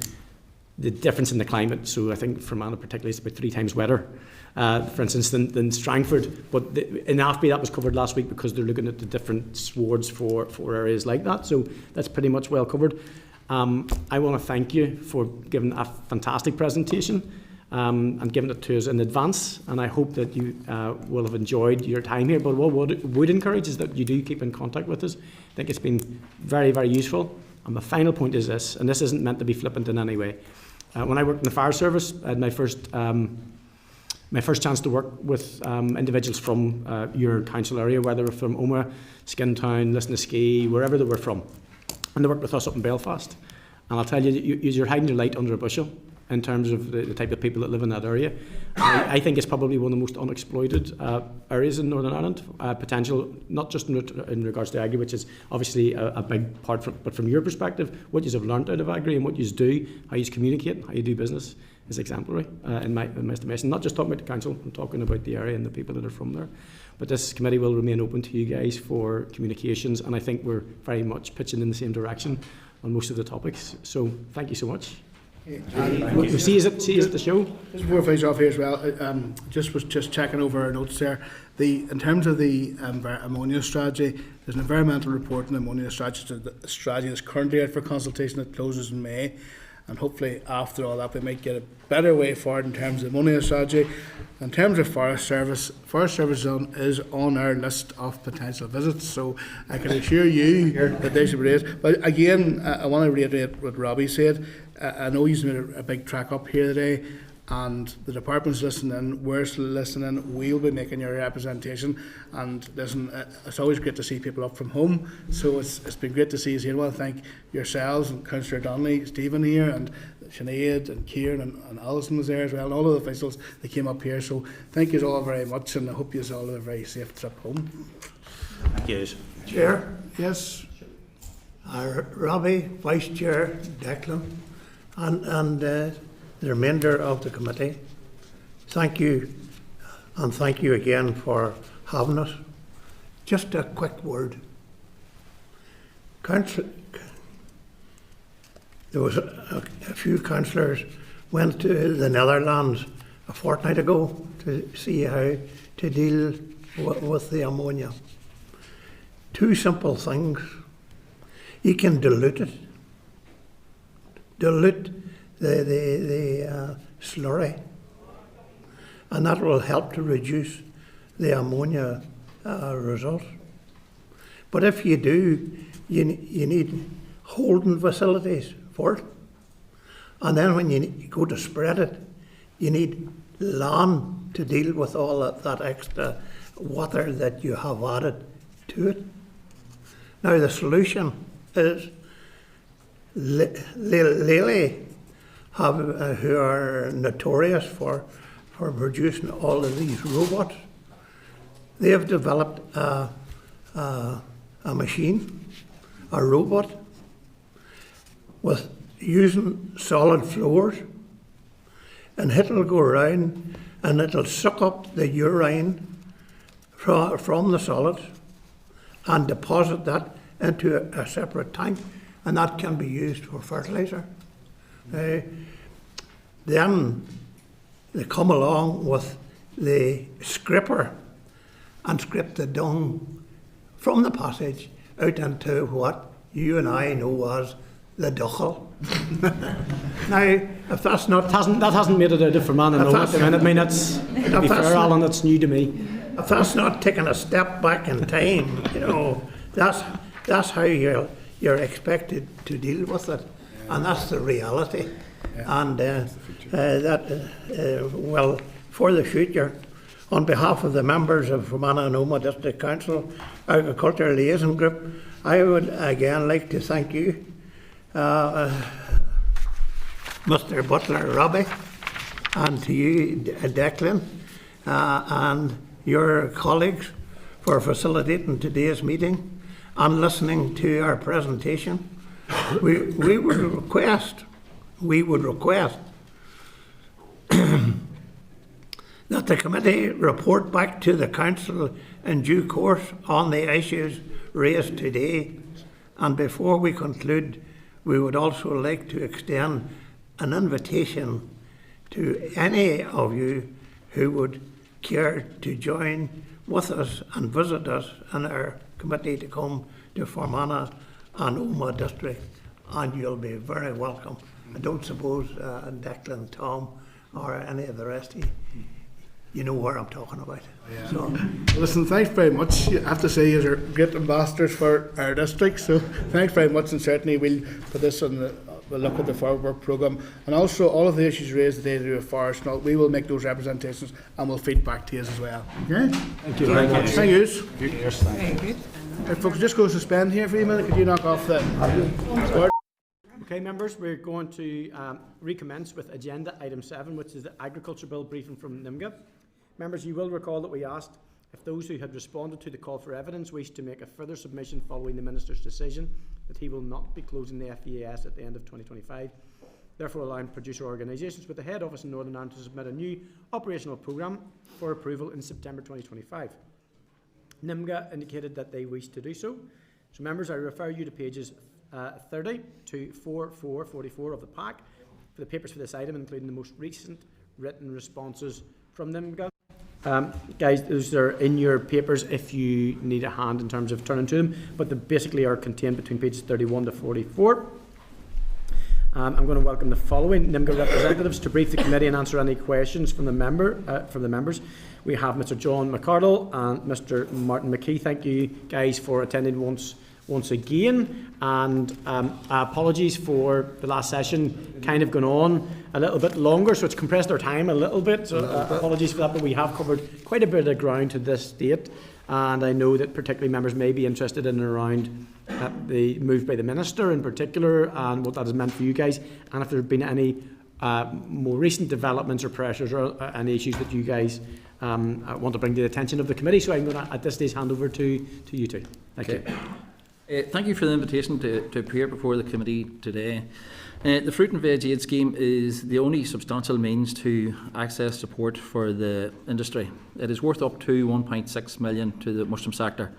the difference in the climate. So I think Fermanagh particularly is about 3 times wetter, for instance, than Strangford. But in AFBI that was covered last week, because they're looking at the different swards for areas like that. So that's pretty much well covered. I want to thank you for giving a fantastic presentation and giving it to us in advance. And I hope that you will have enjoyed your time here. But what would encourage is that you do keep in contact with us. I think it's been very, very useful. And the final point is this, and this isn't meant to be flippant in any way. When I worked in the fire service, I had my first chance to work with individuals from your council area, whether they're from Omagh, Skintown, Lisnaskea, wherever they were from. And they worked with us up in Belfast. And I'll tell you, you're hiding your light under a bushel in terms of the type of people that live in that area. I think it's probably one of the most unexploited areas in Northern Ireland. Potential, not just in regards to agri, which is obviously a big part, but from your perspective, what you have learned out of agri and what you do, how you communicate, how you do business is exemplary in my estimation. Not just talking about the council, I'm talking about the area and the people that are from there. But this committee will remain open to you guys for communications, and I think we're very much pitching in the same direction on most of the topics. So thank you so much. We'll see you at the show. Just before I finish off here as well, was just checking over our notes there. In terms of the ammonia strategy, there's an environmental report on the ammonia strategy that's currently out for consultation. It closes in May. and hopefully after all that we might get a better way forward in terms of money strategy. In terms of Forest Service Zone is on our list of potential visits, so I can assure you that they should be raised. But again, I want to reiterate what Robbie said. I know he's made a big track up here today, and the department's listening, we're still listening, we'll be making your representation. And listen, it's always great to see people up from home, so it's been great to see you here. I want to thank yourselves and Councillor Donnelly, Stephen here, and Sinead and Kieran and Alison was there as well, and all of the officials that came up here. So thank you all very much, and I hope you all have a very safe trip home. Thank you. Chair, Yes. Robbie, Vice Chair, Declan, and the remainder of the committee, thank you, and thank you again for having us. Just a quick word. There was a few councillors went to the Netherlands a fortnight ago to see how to deal with the ammonia. Two simple things. You can dilute it. Dilute the slurry, and that will help to reduce the ammonia result. But if you do, you need holding facilities for it. And then when you go to spread it, you need land to deal with all that extra water that you have added to it. Now the solution is Lely, who are notorious for producing all of these robots. They have developed a machine, a robot, with using solid floors, and it'll go around and it'll suck up the urine from the solids and deposit that into a separate tank, and that can be used for fertilizer. Then they come along with the scraper and scrape the dung from the passage out into what you and I know as the duchel. Now, if that's not... That hasn't made it out of Fermanagh at the minute. I mean, that's, to be fair, Alan, that's new to me. If that's not taking a step back in time, you know, that's how you're expected to deal with it, and that's the reality. And well, for the future, on behalf of the members of Fermanagh and Omagh District Council Agriculture Liaison Group, I would again like to thank you, Mr. Butler Robbie, and to you, Declan, and your colleagues for facilitating today's meeting and listening to our presentation. We would request that the committee report back to the council in due course on the issues raised today. And before we conclude, we would also like to extend an invitation to any of you who would care to join with us and visit us in our committee to come to Fermanagh and Omagh District, and you'll be very welcome. I don't suppose Declan, Tom, or any of the rest of you know where I'm talking about. Yeah. So, listen, thanks very much. I have to say you're great ambassadors for our district, so thanks very much, and certainly we'll put this on we'll look at the forward work programme, and also all of the issues raised today to do with forest and all, we will make those representations and we'll feed back to you as well. Okay? Thank you very much. Thank you. Very good. If folks just go suspend here for a minute, could you knock off the board? Okay, members, we're going to recommence with agenda item 7, which is the Agriculture Bill briefing from NIMGA. Members, you will recall that we asked if those who had responded to the call for evidence wish to make a further submission following the Minister's decision that he will not be closing the FEAS at the end of 2025, therefore allowing producer organisations with the head office in Northern Ireland to submit a new operational programme for approval in September 2025. NIMGA indicated that they wish to do so. So members, I refer you to pages 30 to 4444 of the pack for the papers for this item, including the most recent written responses from NIMGA. Guys, those are in your papers if you need a hand in terms of turning to them, but they basically are contained between pages 31 to 44. I'm going to welcome the following NIMGA representatives to brief the committee and answer any questions from the members. We have Mr. John McCardle and Mr. Martin McKee. Thank you guys for attending once again, and apologies for the last session kind of gone on a little bit longer, so it's compressed our time a little bit, so apologies for that, but we have covered quite a bit of ground to this date, and I know that particularly members may be interested in and around the move by the Minister in particular and what that has meant for you guys, and if there have been any more recent developments or pressures or any issues that you guys want to bring to the attention of the committee. So I'm going to at this stage hand over to you two. Thank you. Thank you for the invitation to appear before the committee today. The Fruit and Veg Aid Scheme is the only substantial means to access support for the industry. It is worth up to 1.6 million to the mushroom sector.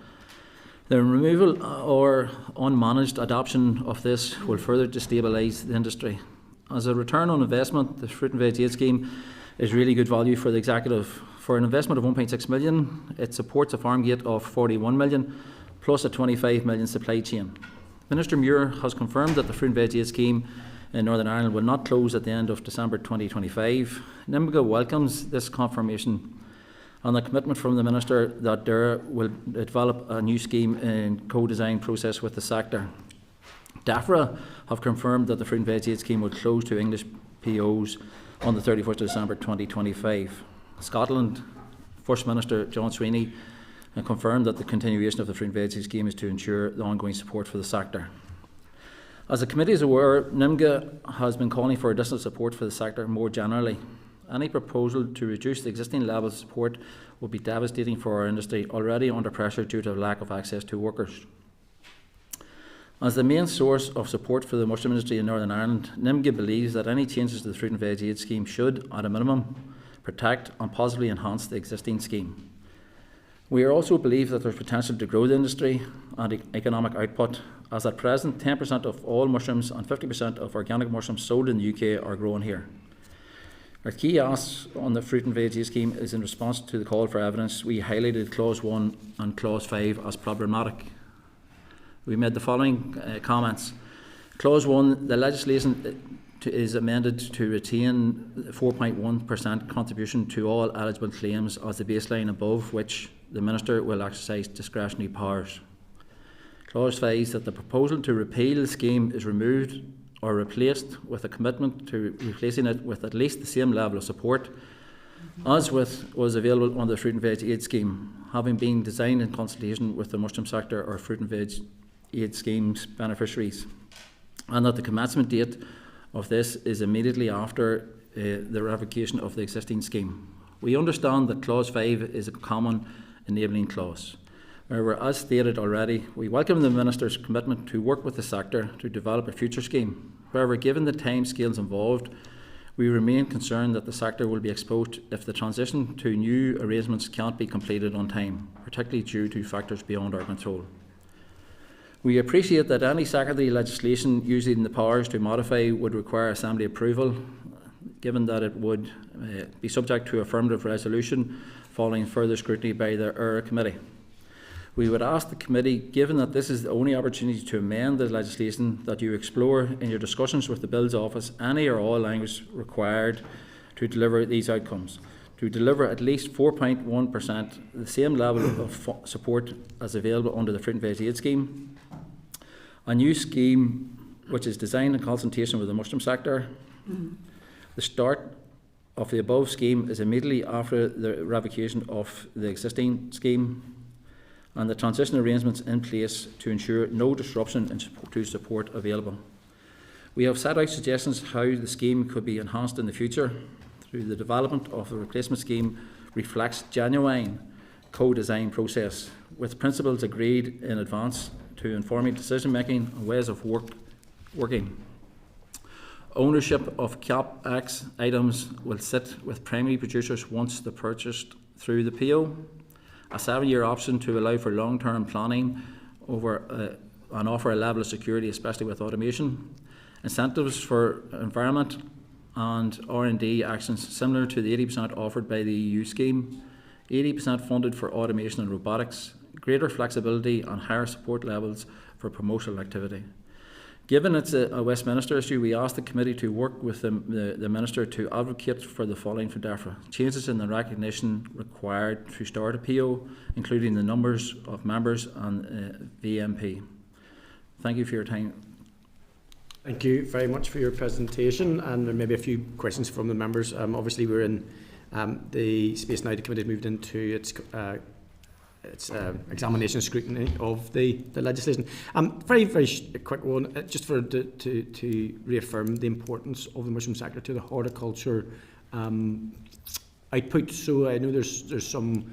The removal or unmanaged adoption of this will further destabilise the industry. As a return on investment, the Fruit and Veg Aid Scheme is really good value for the executive. For an investment of 1.6 million, it supports a farm gate of 41 million plus a 25 million supply chain. Minister Muir has confirmed that the Fruit and Veg Aid Scheme in Northern Ireland will not close at the end of December 2025. NIMGA welcomes this confirmation and the commitment from the Minister that there will develop a new scheme in co-design process with the sector. DAFRA have confirmed that the Fruit and Veg Aid Scheme will close to English POs on the 31st of December 2025. Scotland First Minister John Sweeney confirmed that the continuation of the Fruit and Veg Aid Scheme is to ensure the ongoing support for the sector. As the committee is aware, NIMGA has been calling for additional support for the sector more generally. Any proposal to reduce the existing level of support would be devastating for our industry, already under pressure due to a lack of access to workers. As the main source of support for the mushroom industry in Northern Ireland, NIMGA believes that any changes to the Fruit and Veg Aid Scheme should, at a minimum, protect and positively enhance the existing scheme. We also believe that there is potential to grow the industry and economic output, as at present 10% of all mushrooms and 50% of organic mushrooms sold in the UK are grown here. Our key asks on the Fruit and Veg Aid Scheme is in response to the call for evidence. We highlighted Clause 1 and Clause 5 as problematic. We made the following comments. Clause 1, the legislation is amended to retain 4.1% contribution to all eligible claims as the baseline above which the Minister will exercise discretionary powers. Clause 5 that the proposal to repeal the scheme is removed or replaced with a commitment to replacing it with at least the same level of support as was available under the Fruit and Veg Aid Scheme, having been designed in consultation with the mushroom sector or Fruit and Veg Aid Scheme's beneficiaries, and that the commencement date of this is immediately after the revocation of the existing scheme. We understand that Clause 5 is a common enabling clause. However, as stated already, we welcome the Minister's commitment to work with the sector to develop a future scheme. However, given the timescales involved, we remain concerned that the sector will be exposed if the transition to new arrangements can't be completed on time, particularly due to factors beyond our control. We appreciate that any secondary legislation using the powers to modify would require Assembly approval, given that it would be subject to affirmative resolution following further scrutiny by the ERA Committee. We would ask the committee, given that this is the only opportunity to amend the legislation, that you explore in your discussions with the Bill's Office any or all language required to deliver these outcomes, to deliver at least 4.1%, the same level of support as available under the Fruit and Veg Aid Scheme, a new scheme which is designed in consultation with the mushroom sector. The start of the above scheme is immediately after the revocation of the existing scheme, and the transition arrangements in place to ensure no disruption to support available. We have set out suggestions how the scheme could be enhanced in the future through the development of the replacement scheme reflects genuine co-design process with principles agreed in advance to informing decision making and ways of working. Ownership of CAP-X items will sit with primary producers once they're purchased through the PO. A 7-year option to allow for long-term planning over and offer a level of security, especially with automation. Incentives for environment and R&D actions similar to the 80% offered by the EU scheme. 80% funded for automation and robotics. Greater flexibility and higher support levels for promotional activity. Given it's a Westminster issue, we asked the committee to work with the Minister to advocate for the following for DEFRA. Changes in the recognition required to start a PO, including the numbers of members and VMP. Thank you for your time. Thank you very much for your presentation, and there may be a few questions from the members. Obviously, we're in the space now. The committee has moved into its examination scrutiny of the legislation. Very quick one, just for to reaffirm the importance of the mushroom sector to the horticulture output. So I know there's some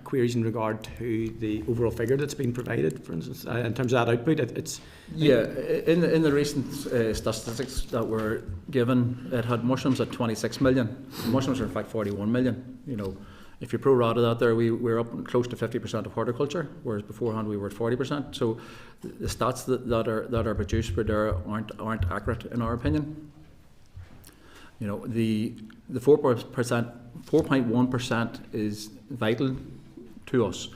queries in regard to the overall figure that's been provided, for instance, in terms of that output. In the recent statistics that were given, it had mushrooms at 26 million. Mushrooms are in fact 41 million. You know, if you pro-rata that there, we're up close to 50% of horticulture, whereas beforehand we were at 40%. So the stats that are produced for there aren't accurate in our opinion. You know, the 4.1% is vital to us.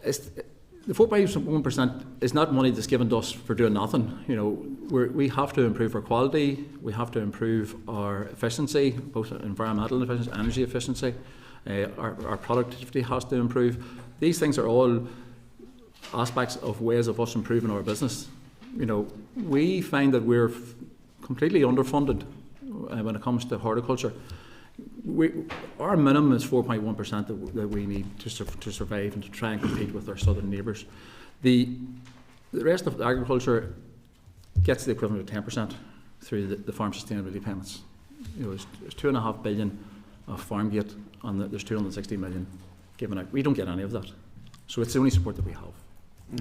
The 4.1% is not money that's given to us for doing nothing. You know, we have to improve our quality, we have to improve our efficiency, both environmental efficiency, energy efficiency. Our productivity has to improve. These things are all aspects of ways of us improving our business. You know, we find that we're completely underfunded when it comes to horticulture. Our minimum is 4.1% that we need to survive and to try and compete with our southern neighbours. The rest of agriculture gets the equivalent of 10% through the farm sustainability payments. You know, there's 2.5 billion of farm gate, and there's 260 million given out. We don't get any of that, so it's the only support that we have.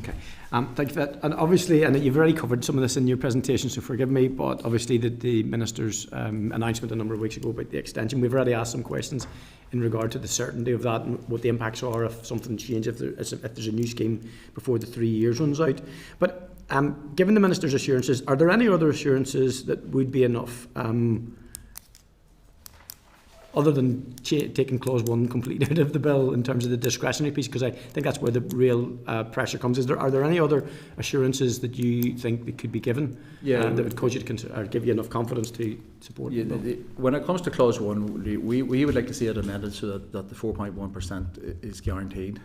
Okay, thank you for that. And obviously, and you've already covered some of this in your presentation, so forgive me, but obviously the Minister's announcement a number of weeks ago about the extension, we've already asked some questions in regard to the certainty of that and what the impacts are if something changes, if there's a new scheme before the 3 years runs out. But given the Minister's assurances, are there any other assurances that would be enough, other than taking clause 1 completely out of the bill in terms of the discretionary piece? Because I think that's where the real pressure comes. Are there any other assurances that you think that could be given that would cause you to consider, or give you enough confidence to support the bill? When it comes to clause 1, we would like to see it amended so that the 4.1% is guaranteed.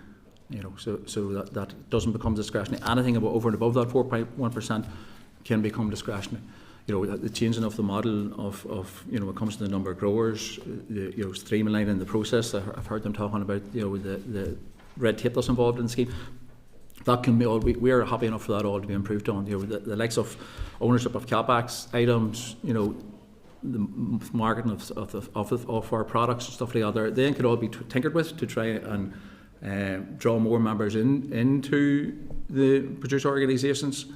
You know, so that doesn't become discretionary. Anything over and above that 4.1% can become discretionary. You know, the changing of the model of you know, when it comes to the number of growers, streamlining the process. I've heard them talking about, you know, the red tape that's involved in the scheme. That can be all. We are happy enough for that all to be improved on. You know, the likes of ownership of CapEx items, you know, the marketing of our products and stuff like that. They can all be tinkered with to try and draw more members into the producer organisations.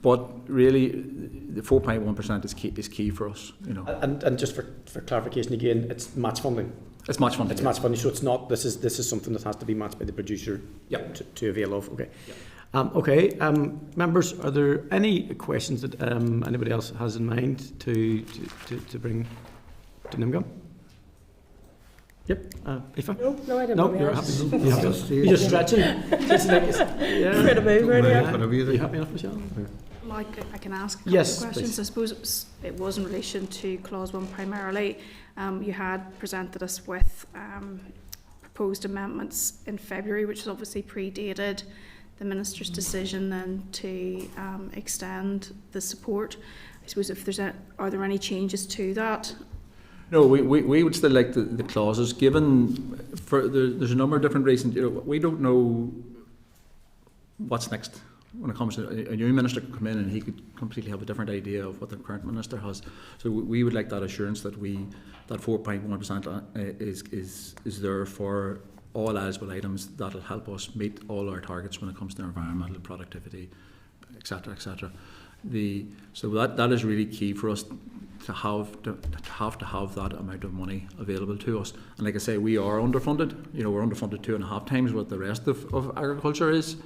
But really, the 4.1% is key for us. You know, and just for clarification again, it's match funding. It's match funding. It's match funding, so it's not. This is something that has to be matched by the producer. To avail of. Okay. Okay. Members, are there any questions that anybody else has in mind to bring to NIMGA? Yep. Aoife? No, I don't know. No, You're happy. You're just stretching. It's fair to move, right? Are you happy enough, Michelle? Like, I can ask a couple Yes, of questions. please. I suppose it was in relation to clause 1 primarily. You had presented us with proposed amendments in February, which is obviously predated the Minister's decision then to extend the support. I suppose if there's are there any changes to that? No, we would still like the clauses, given there's a number of different reasons. You know, we don't know what's next when it comes to a new minister could come in and he could completely have a different idea of what the current minister has. So we would like that assurance that that 4.1% is there for all eligible items that will help us meet all our targets when it comes to environmental productivity, etc., etc. So that is really key for us to have that amount of money available to us. And like I say, we are underfunded. You know, we're underfunded 2.5 times what the rest of agriculture is.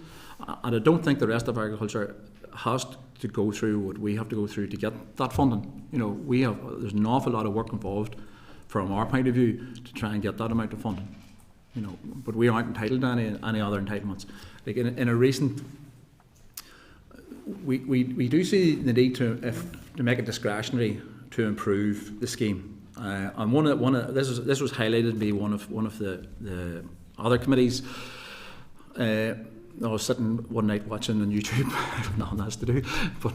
And I don't think the rest of agriculture has to go through what we have to go through to get that funding. You know, there's an awful lot of work involved from our point of view to try and get that amount of funding. You know, but we aren't entitled to any other entitlements. Like in a recent we do see the need to make it discretionary to improve the scheme. And this was highlighted by one of the other committees. I was sitting one night watching on YouTube. Nothing else to do, but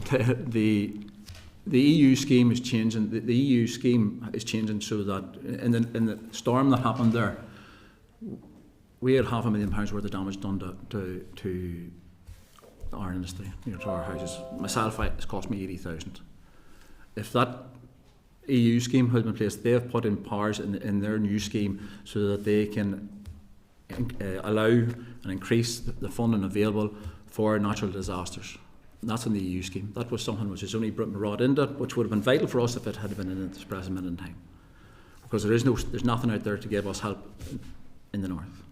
the EU scheme is changing. The EU scheme is changing so that in the storm that happened there, we had £500,000 worth of damage done to our industry, to our houses. Myself, it's cost me 80,000. If that EU scheme had been placed, they have put in powers in their new scheme so that they can allow and increase the funding available for natural disasters. And that's in the EU scheme. That was something which is only brought into it, which would have been vital for us if it had been in this present minute in time, because there's nothing out there to give us help in the north.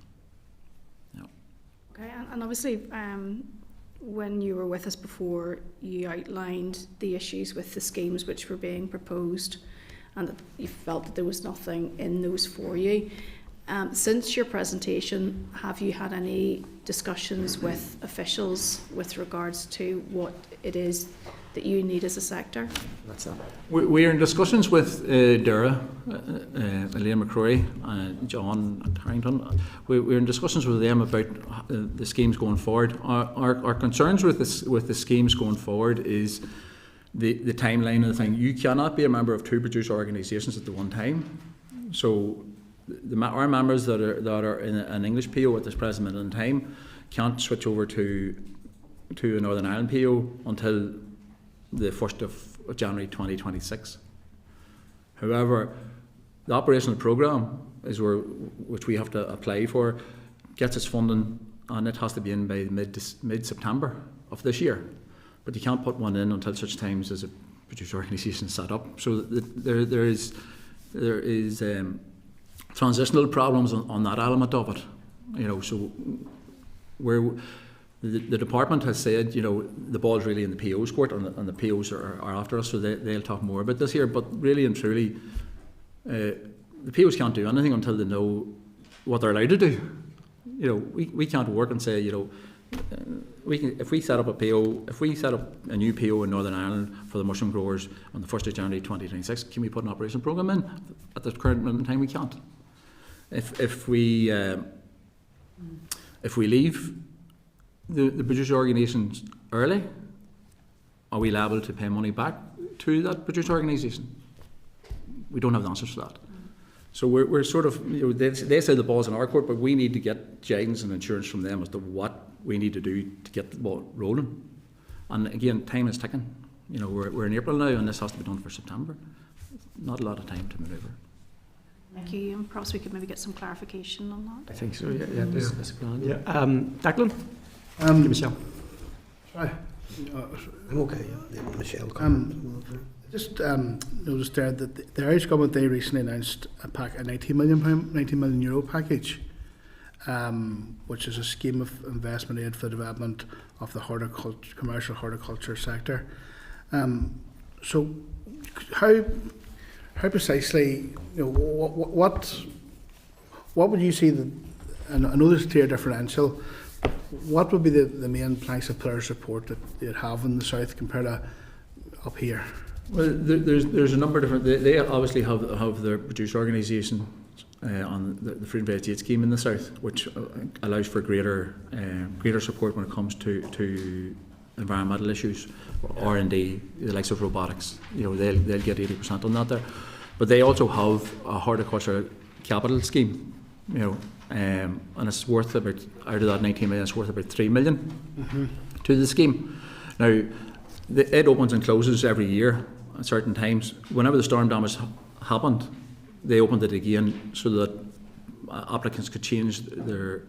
Okay, and obviously, when you were with us before, you outlined the issues with the schemes which were being proposed, and that you felt that there was nothing in those for you. Since your presentation, have you had any discussions with officials with regards to what it is that you need as a sector? That's it. We are in discussions with Dara, Elaine McCrory, John Harrington. We're in discussions with them about the schemes going forward. Our concerns with the schemes going forward is the timeline of the thing. You cannot be a member of two producer organisations at the one time. So our members that are in an English PO at this present minute in time can't switch over to a Northern Ireland PO until the 1st of January 2026. However, the operational programme which we have to apply for gets its funding, and it has to be in by mid-September of this year. But you can't put one in until such times as a producer organisation is set up. So there is transitional problems on that element of it. So where the department has said, the ball's really in the PO's court, and the POs are after us, so they'll talk more about this here. But really and truly, the POs can't do anything until they know what they're allowed to do. We can't work and say, if we set up a new PO in Northern Ireland for the mushroom growers on the 1st of January 2026, can we put an operation programme in? At the current moment in time, we can't. If we leave the producer organisations early, are we liable to pay money back to that producer organisation? We don't have the answers for that. So we're sort of, they say the ball's in our court, but we need to get guidance and assurance from them as to what we need to do to get the ball rolling. And again, time is ticking. We're in April now, and this has to be done for September. Not a lot of time to manoeuvre. Thank you, and perhaps we could maybe get some clarification on that. I think so. Yeah, that's a plan. Yeah. Declan. Michelle. Sorry. I'm okay. Yeah, Michelle. Just noticed there that the Irish government, they recently announced a €90 million package, which is a scheme of investment aid for the development of the commercial horticulture sector. So, how precisely, what would you see and I know there's a clear differential. What would be the main planks of player support that you'd have in the south compared to up here? Well, there's a number of different. They obviously have their producer organisation on the fruit and veg aid scheme in the south, which allows for greater support when it comes to environmental issues, R&D, the likes of robotics. They'll get 80% on that there, but they also have a horticulture capital scheme. And it's worth about, out of that 19 million, it's worth about 3 million to the scheme. Now, it opens and closes every year at certain times. Whenever the storm damage happened, they opened it again so that applicants could change their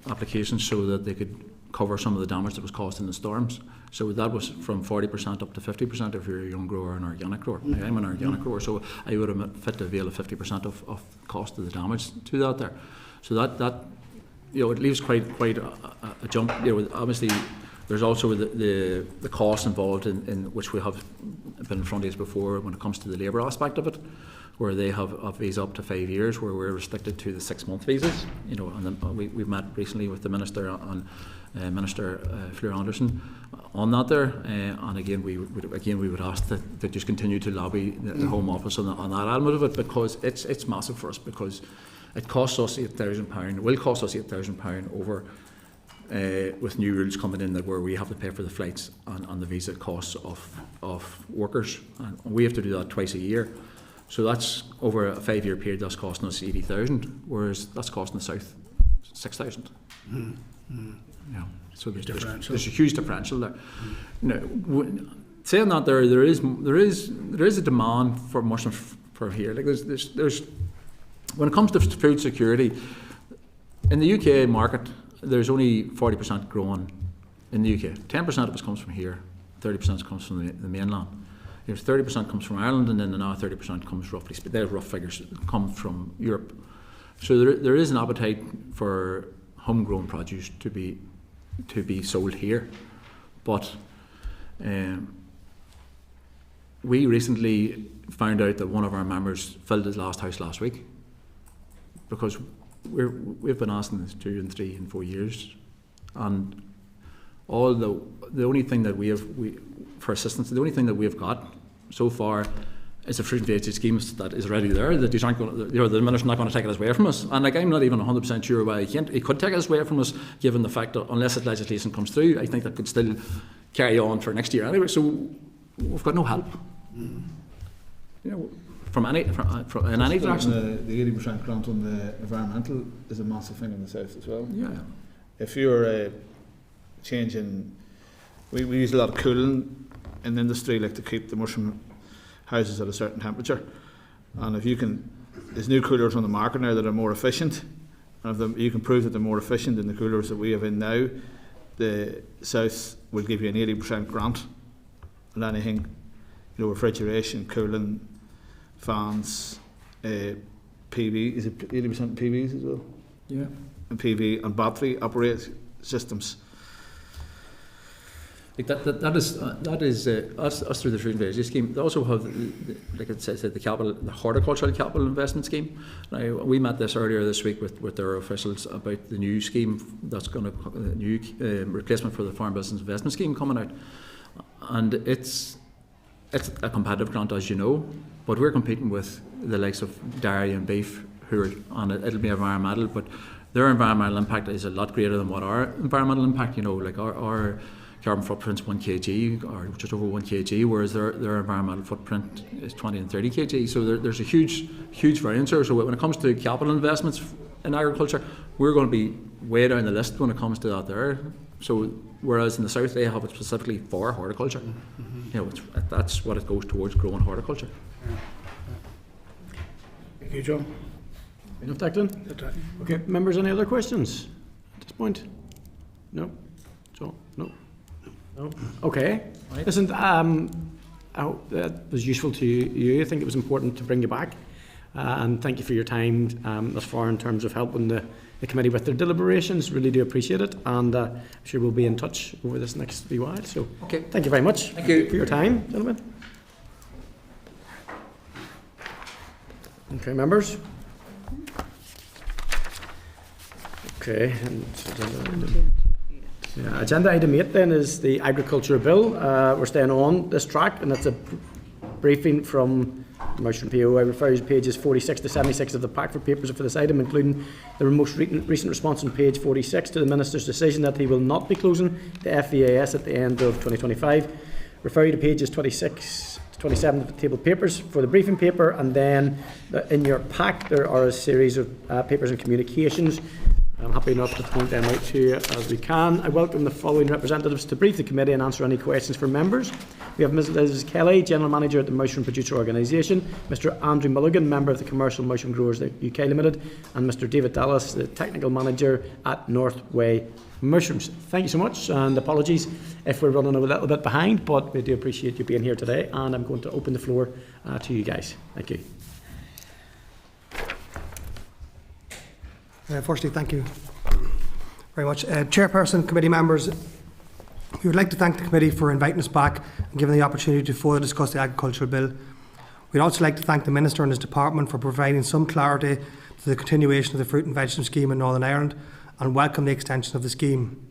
applications so that they could cover some of the damage that was caused in the storms. So that was from 40% up to 50% if you're a young grower and organic grower. I'm an organic grower, so I would have fit to avail of 50% of cost of the damage to that there. So that it leaves quite a jump. Obviously there's also the cost involved in which we have been in front of us before when it comes to the labour aspect of it, where they have a visa up to 5 years, where we're restricted to the 6-month visas. You know, and we've met recently with the Minister on Minister Fleur Anderson on that there, and again we would ask that just continue to lobby the Home Office on that element of it, because it's massive for us, because it costs us £8,000. It will cost us £8,000 over. With new rules coming in that where we have to pay for the flights and the visa costs of workers, and we have to do that twice a year. So that's over a 5-year period. That's costing us 80,000, whereas that's costing the South 6,000. Yeah. So there's a huge differential there. Now, saying that there is a demand for much for here. Like there's when it comes to food security in the UK market. There's only 40% grown in the UK. 10% of it comes from here, 30% comes from the mainland. 30% comes from Ireland, and then now 30% comes roughly, they're rough figures, come from Europe. So there is an appetite for homegrown produce to be sold here. But we recently found out that one of our members filled his last house last week, because we've been asking this 2 and 3 and 4 years, and all the only thing that we have for assistance, the only thing that we have got so far is a fruit and veg scheme that is already there. That these aren't going to, the minister's not going to take it away from us. And like, I'm not even 100% sure why he could take it away from us, given the fact that unless that legislation comes through, I think that could still carry on for next year anyway. So we've got no help. You know, from in any direction. The 80% grant on the environmental is a massive thing in the south as well. Yeah. If you're changing, we use a lot of cooling in the industry, like to keep the mushroom houses at a certain temperature. And if you can, there's new coolers on the market now that are more efficient. And if you can prove that they're more efficient than the coolers that we have in now, the south will give you an 80% grant on anything, you know, refrigeration, cooling, fans, PV, is it 80% PVs as well? Yeah. And PV and battery operated systems. Like that is us through the fruit and veg scheme. They also have, like it says, the horticultural capital investment scheme. Now, we met this earlier this week with their officials about the new scheme that's going to new replacement for the Farm Business Investment Scheme coming out, and it's a competitive grant, as you know, but we're competing with the likes of dairy and beef, who are on it. It'll be environmental, but their environmental impact is a lot greater than what our environmental impact. You know, like our carbon footprint's 1 kg or just over 1 kg, whereas their environmental footprint is 20 and 30 kg. So there's a huge variance there. So when it comes to capital investments in agriculture, we're going to be way down the list when it comes to that there. So whereas in the south they have it specifically for horticulture. Mm-hmm. You know, that's what it goes towards, growing horticulture. Thank you, John. Enough, Declan? Okay, members, any other questions at this point? No? So, no? No? Okay. Right. Listen, I hope that was useful to you. I think it was important to bring you back. And thank you for your time thus far in terms of helping the committee with their deliberations. Really do appreciate it. And I'm sure we'll be in touch over this next wee while. So okay. Thank you very much. Thank you for your time, gentlemen. Okay, members. Okay. Agenda item 8 then is the Agriculture Bill. We're staying on this track, and it's a briefing from the Motion PO. I refer you to pages 46 to 76 of the pack for papers for this item, including the most recent response on page 46 to the Minister's decision that he will not be closing the FVAS at the end of 2025. Refer you to pages 26 to 27 of the table papers for the briefing paper, and then in your pack there are a series of papers and communications. I'm happy enough to point them out to you as we can. I welcome the following representatives to brief the committee and answer any questions from members. We have Ms Liz Kelly, General Manager at the Mushroom Producer Organisation, Mr Andrew Mulligan, Member of the Commercial Mushroom Growers UK Limited, and Mr David Dallas, the Technical Manager at Northway Mushrooms. Thank you so much, and apologies if we're running a little bit behind, but we do appreciate you being here today, and I'm going to open the floor to you guys. Thank you. Firstly, thank you very much. Chairperson, committee members, we would like to thank the committee for inviting us back and giving the opportunity to further discuss the Agricultural Bill. We'd also like to thank the Minister and his department for providing some clarity to the continuation of the fruit and vegetable scheme in Northern Ireland and welcome the extension of the scheme.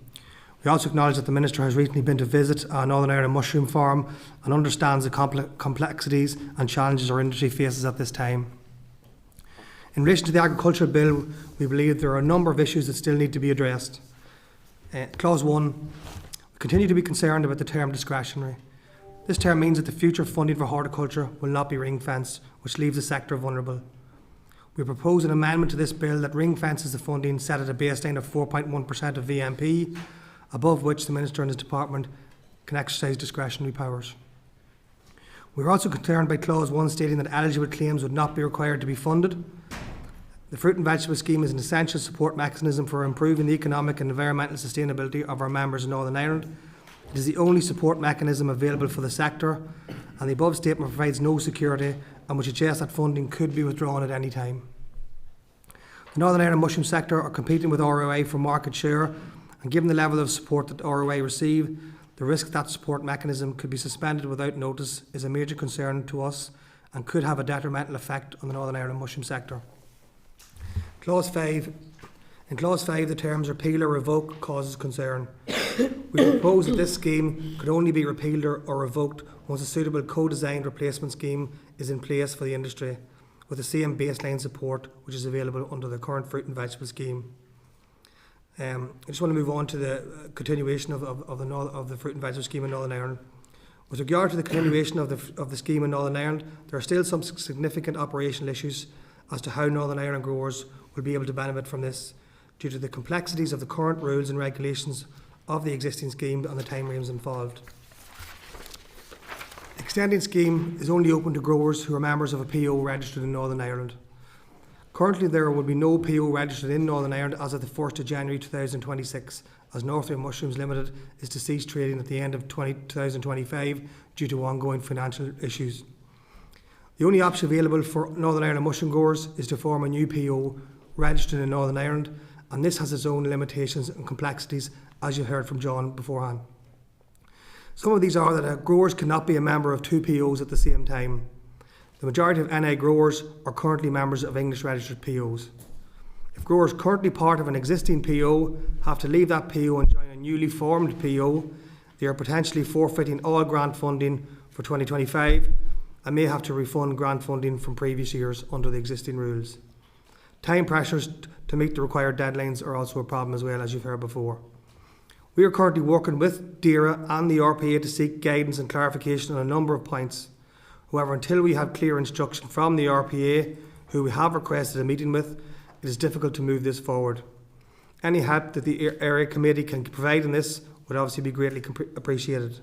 We also acknowledge that the Minister has recently been to visit a Northern Ireland mushroom farm and understands the complexities and challenges our industry faces at this time. In relation to the Agricultural Bill, we believe there are a number of issues that still need to be addressed. Clause 1, we continue to be concerned about the term discretionary. This term means that the future funding for horticulture will not be ring-fenced, which leaves the sector vulnerable. We propose an amendment to this bill that ring-fences the funding set at a baseline of 4.1% of VMP, above which the Minister and his department can exercise discretionary powers. We are also concerned by Clause 1 stating that eligible claims would not be required to be funded. The Fruit and Vegetable Scheme is an essential support mechanism for improving the economic and environmental sustainability of our members in Northern Ireland. It is the only support mechanism available for the sector, and the above statement provides no security and would suggest that funding could be withdrawn at any time. The Northern Ireland mushroom sector are competing with ROI for market share, and given the level of support that ROI receive, the risk that support mechanism could be suspended without notice is a major concern to us and could have a detrimental effect on the Northern Ireland mushroom sector. Clause 5. In Clause 5, the terms repeal or revoke causes concern. We propose that this scheme could only be repealed or revoked once a suitable co-designed replacement scheme is in place for the industry, with the same baseline support which is available under the current fruit and vegetable scheme. I just want to move on to the continuation of the fruit and vegetable scheme in Northern Ireland. With regard to the continuation of the scheme in Northern Ireland, there are still some significant operational issues as to how Northern Ireland growers will be able to benefit from this, due to the complexities of the current rules and regulations of the existing scheme and the timeframes involved. The extending scheme is only open to growers who are members of a PO registered in Northern Ireland. Currently, there will be no PO registered in Northern Ireland as of the 1st of January 2026, as Northway Mushrooms Limited is to cease trading at the end of 2025 due to ongoing financial issues. The only option available for Northern Ireland mushroom growers is to form a new PO registered in Northern Ireland, and this has its own limitations and complexities, as you heard from John beforehand. Some of these are that growers cannot be a member of two POs at the same time. The majority of NI growers are currently members of English registered POs. If growers currently part of an existing PO have to leave that PO and join a newly formed PO, they are potentially forfeiting all grant funding for 2025 and may have to refund grant funding from previous years under the existing rules. Time pressures to meet the required deadlines are also a problem as well, as you've heard before. We are currently working with DAERA and the RPA to seek guidance and clarification on a number of points. However, until we have clear instruction from the RPA, who we have requested a meeting with, it is difficult to move this forward. Any help that the area committee can provide in this would obviously be greatly appreciated.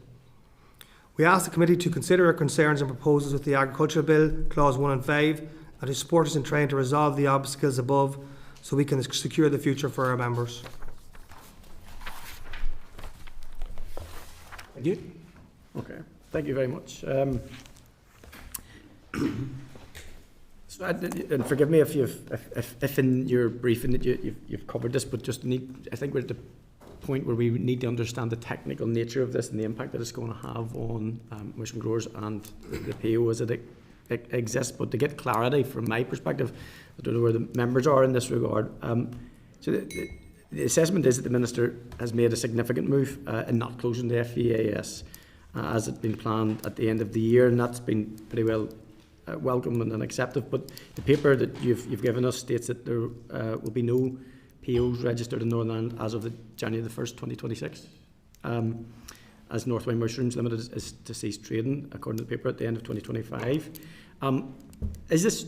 We ask the committee to consider our concerns and proposals with the Agricultural Bill, Clause 1 and 5, and to support us in trying to resolve the obstacles above so we can secure the future for our members. Thank you. Okay, thank you very much. And forgive me if in your briefing that you've covered this, but just I think we're at the point where we need to understand the technical nature of this and the impact that it's going to have on mushroom growers and the PO as it exists. But to get clarity from my perspective, I don't know where the members are in this regard. So the assessment is that the Minister has made a significant move in not closing the FEAS as had been planned at the end of the year, and that's been pretty well welcome and accepted. But the paper that you've given us states that there will be no POs registered in Northern Ireland as of January the 1st, 2026. As Northway Mushrooms Limited is to cease trading, according to the paper, at the end of 2025. Is this,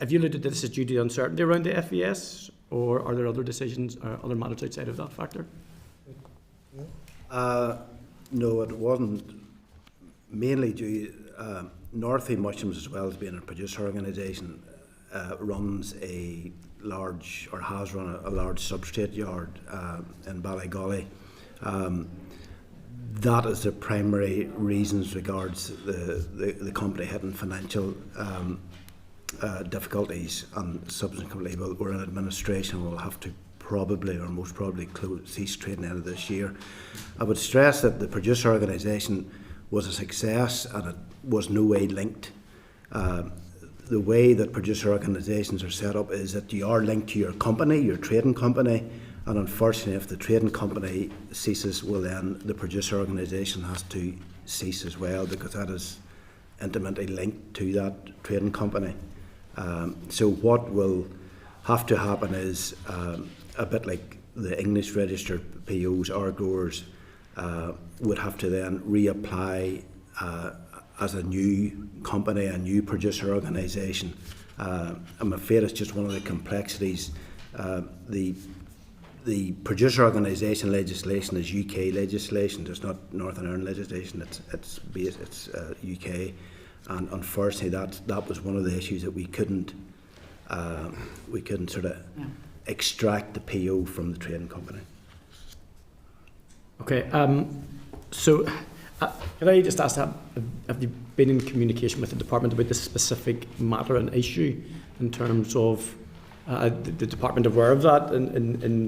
have you alluded to this as due to uncertainty around the FES, or are there other decisions or other matters outside of that factor? No, it wasn't. Mainly due Northway Mushrooms, as well as being a producer organisation, runs a large, or has run a large substrate yard in Ballygolly. That is the primary reasons regards the company hitting financial difficulties, and subsequently we're in administration. We'll have to probably, or most probably, cease trading end of this year. I would stress that the producer organisation was a success, and it was no way linked The way that producer organisations are set up is that you are linked to your company, your trading company, and unfortunately if the trading company ceases, well then the producer organisation has to cease as well, because that is intimately linked to that trading company. So what will have to happen is a bit like the English registered POs, our growers would have to then reapply as a new company, a new producer organisation. I'm afraid it's just one of the complexities. The producer organisation legislation is UK legislation. It's not Northern Ireland legislation. It's UK, and unfortunately that was one of the issues that we couldn't sort of extract the PO from the trading company. Okay. So. Can I just ask, have you been in communication with the department about this specific matter and issue in terms of the department aware of that in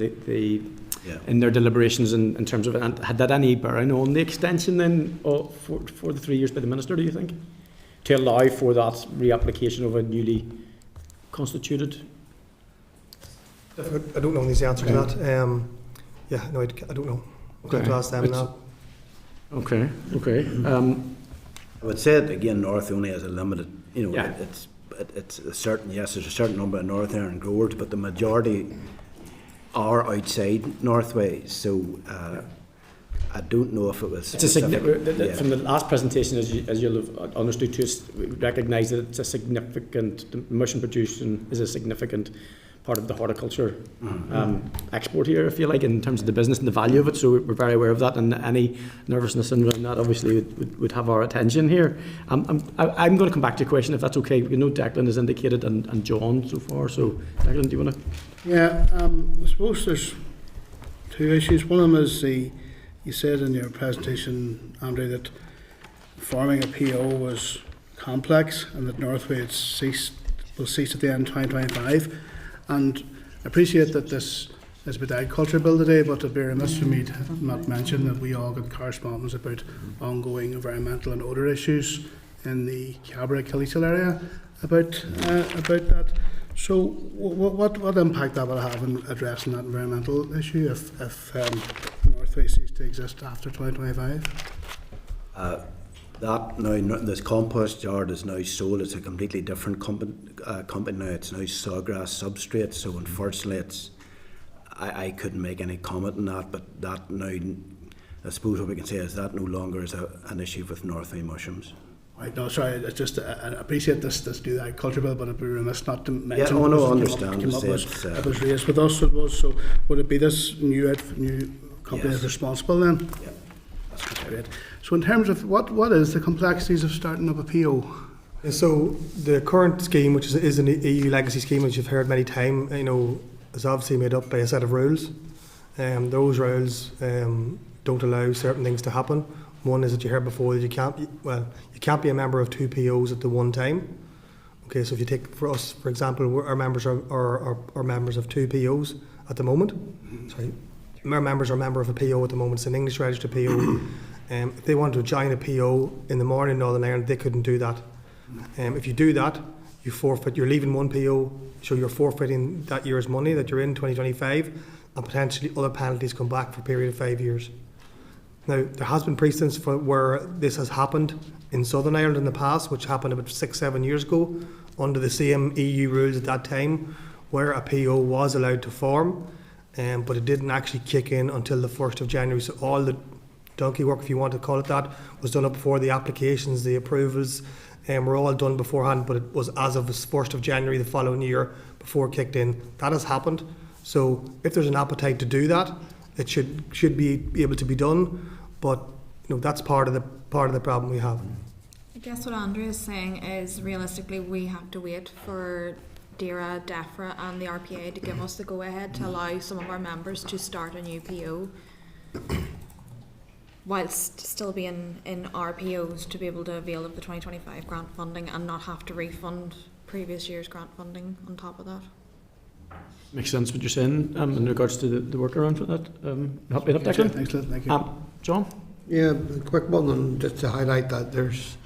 their deliberations in terms of it? And had that any bearing on the extension then for the 3 years by the minister, do you think, to allow for that reapplication of a newly constituted? I don't know the answer to that. I don't know. Okay. I'll have to ask them now. Okay. I would say that again, North only has a limited, it's a certain, yes, there's a certain number of Northern Ireland growers, but the majority are outside Northway. So I don't know if it was. It's from the last presentation, as you'll have understood, to recognise that it's a significant. The mushroom producing is a significant part of the horticulture export here, if you like, in terms of the business and the value of it. So we're very aware of that, and any nervousness around that obviously would have our attention here. I'm going to come back to your question, if that's okay. You know, Declan has indicated and John so far. So Declan, do you want to? Yeah, I suppose there's two issues. One of them is you said in your presentation, Andrew, that forming a PO was complex and that Northway will cease at the end of 2025. And I appreciate that this is about the agriculture bill today, but it'd be remiss for me to not mention that we all got correspondence about ongoing environmental and odour issues in the Cabra-Killyhill area about that. So what impact that will have in addressing that environmental issue if Northway ceases to exist after 2025? This compost yard is now sold. It's a completely different company now. It's now sawgrass substrate. So unfortunately, I couldn't make any comment on that. But that now, I suppose what we can say is that no longer is an issue with Northway mushrooms. Right, no, sorry. It's just I appreciate this do the agriculture bill, but it'd be remiss not to mention. Yeah, I it understand. was raised with us. It was. So would it be this new company that's responsible then? Yeah. That's great. So in terms of what is the complexities of starting up a PO? So the current scheme, which is an EU legacy scheme, which you've heard many times, is obviously made up by a set of rules. Those rules don't allow certain things to happen. One is that you heard before that you can't be a member of two POs at the one time. Okay, so if you take for us, for example, our members are members of two POs at the moment. Sorry. Our members are a member of a PO at the moment. It's an English registered PO. If they wanted to join a PO in the morning in Northern Ireland, they couldn't do that. If you do that, you forfeit. You're leaving one PO, so you're forfeiting that year's money that you're in 2025, and potentially other penalties come back for a period of 5 years. Now, there has been precedents for where this has happened in Southern Ireland in the past, which happened about 6-7 years ago, under the same EU rules at that time, where a PO was allowed to form. But it didn't actually kick in until the 1st of January. So all the donkey work, if you want to call it that, was done up before. The applications, the approvals were all done beforehand, but it was as of the 1st of January the following year before it kicked in. That has happened. So if there's an appetite to do that, it should be able to be done. But that's part of the problem we have. I guess what Andrew is saying is realistically we have to wait for DERA, DEFRA and the RPA to give us the go-ahead to allow some of our members to start a new PO whilst still being in RPOs to be able to avail of the 2025 grant funding and not have to refund previous year's grant funding on top of that. Makes sense what you're saying in regards to the workaround for that. Happy enough, Declan? Excellent, thank you. Yeah, a quick one, and just to highlight that there's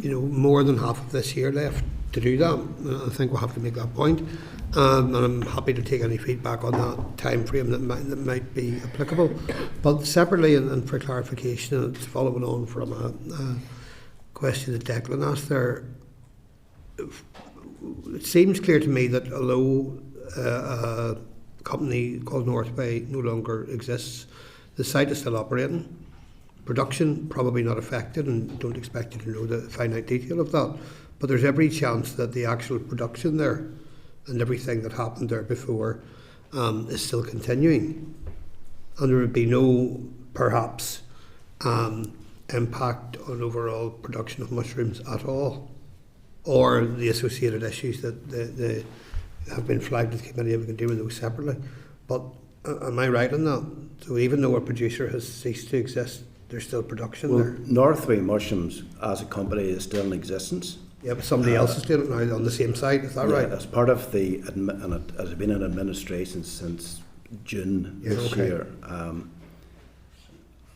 more than half of this year left to do that. I think we'll have to make that point. And I'm happy to take any feedback on that time frame that might be applicable. But separately, and for clarification, and it's following on from a question that Declan asked there, it seems clear to me that although a company called Northway no longer exists, the site is still operating. Production probably not affected, and don't expect you to know the finite detail of that, but there's every chance that the actual production there and everything that happened there before is still continuing, and there would be no, perhaps, impact on overall production of mushrooms at all, or the associated issues that they have been flagged to the committee, and we can deal with those separately. But am I right on that? So even though a producer has ceased to exist, there's still production there? Northway Mushrooms as a company is still in existence. Yeah, but somebody else is doing it now on the same site, is that right? As part of the, and it has been in administration since June this year,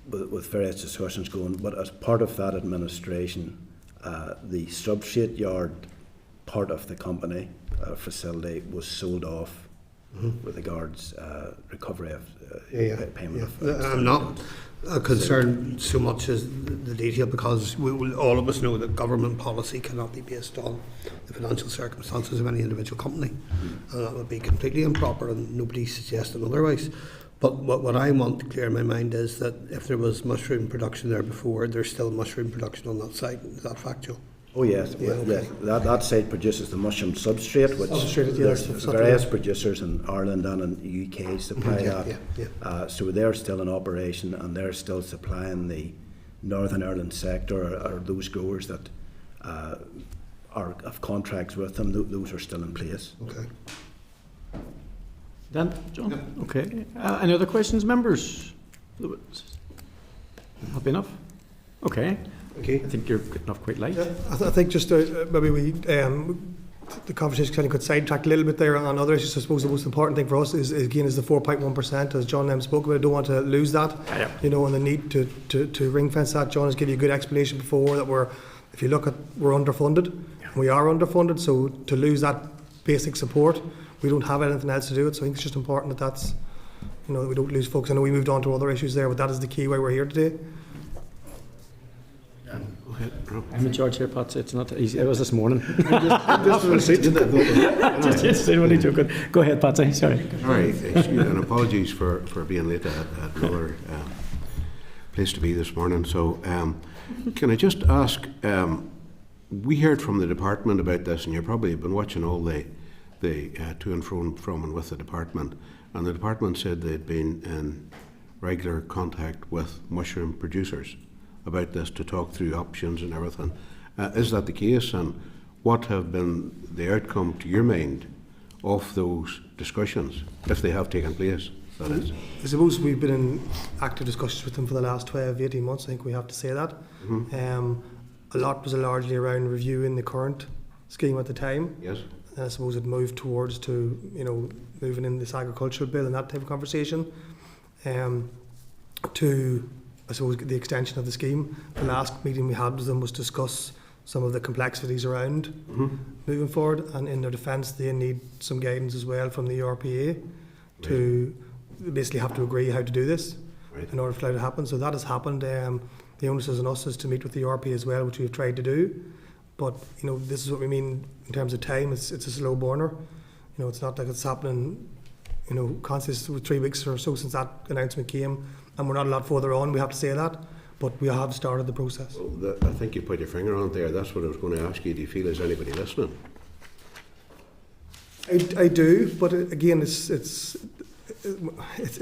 with various discussions going, but as part of that administration, the substrate yard part of the company facility was sold off with regards recovery of payment of funds. I'm not concerned so much as the detail, because all of us know that government policy cannot be based on the financial circumstances of any individual company, and that would be completely improper, and nobody's suggesting otherwise. But what I want to clear in my mind is that if there was mushroom production there before, there's still mushroom production on that site. Is that factual? Oh yes, yes. That site produces the mushroom substrate, which there's various producers in Ireland and in the UK supply that. So they're still in operation, and they're still supplying the Northern Ireland sector, or those growers that have contracts with them. Those are still in place. Okay. Dan, John? Yeah. Okay. Any other questions, members? Happy enough? Okay. I think you're getting off quite late. I think just maybe the conversation kind of got sidetracked a little bit there on other issues. I suppose the most important thing for us is the 4.1%, as John spoke about. I don't want to lose that, and the need to ring fence that. John has given you a good explanation before that if you look at, we're underfunded. We are underfunded, so to lose that basic support, we don't have anything else to do it. So I think it's just important that we don't lose focus. I know we moved on to other issues there, but that is the key why we're here today. I'm in charge here, Pat. It's not easy. It was this morning. Just only joking. Go ahead, Patsy. Sorry. Sorry, excuse me, and apologies for being late at another place to be this morning. So, can I just ask? We heard from the department about this, and you probably have been watching all the to and from and with the department. And the department said they'd been in regular contact with mushroom producers about this to talk through options and everything. Is that the case, and what have been the outcome to your mind of those discussions, if they have taken place, that is? I suppose we've been in active discussions with them for the last 12, 18 months, I think we have to say that. A lot was largely around reviewing the current scheme at the time. Yes. And I suppose it moved towards to, moving in this agricultural bill and that type of conversation. To I suppose the extension of the scheme. The last meeting we had with them was discuss some of the complexities around moving forward, and in their defence they need some guidance as well from the RPA to basically have to agree how to do this in order for it to happen. So that has happened. The onus is on us is to meet with the RPA as well, which we've tried to do. But this is what we mean in terms of time. It's a slow burner. It's not like it's happening constantly with 3 weeks or so since that announcement came, and we're not a lot further on, we have to say that, but we have started the process. Well, I think you put your finger on it there. That's what I was going to ask you. Do you feel there's anybody listening? I do, but again, it's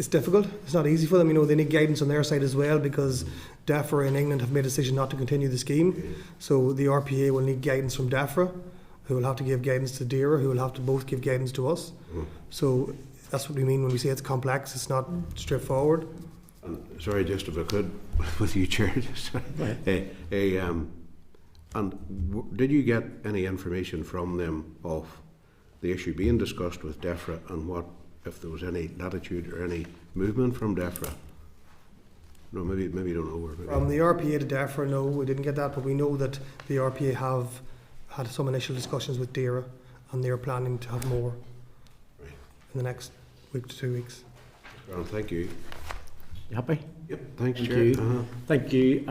difficult. It's not easy for them. They need guidance on their side as well, because DEFRA in England have made a decision not to continue the scheme. So the RPA will need guidance from DEFRA, who will have to give guidance to DERA, who will have to both give guidance to us. So that's what we mean when we say it's complex. It's not straightforward. Sorry, just if I could, with you, Chair. Did you get any information from them of the issue being discussed with DEFRA, and what if there was any latitude or any movement from DEFRA? No, maybe you don't know. Maybe. From the RPA to DEFRA, no, we didn't get that, but we know that the RPA have had some initial discussions with DERA, and they're planning to have more in the next week to 2 weeks. Well, thank you. You happy? Yep. Thanks, Thank Chair. you. Thank you.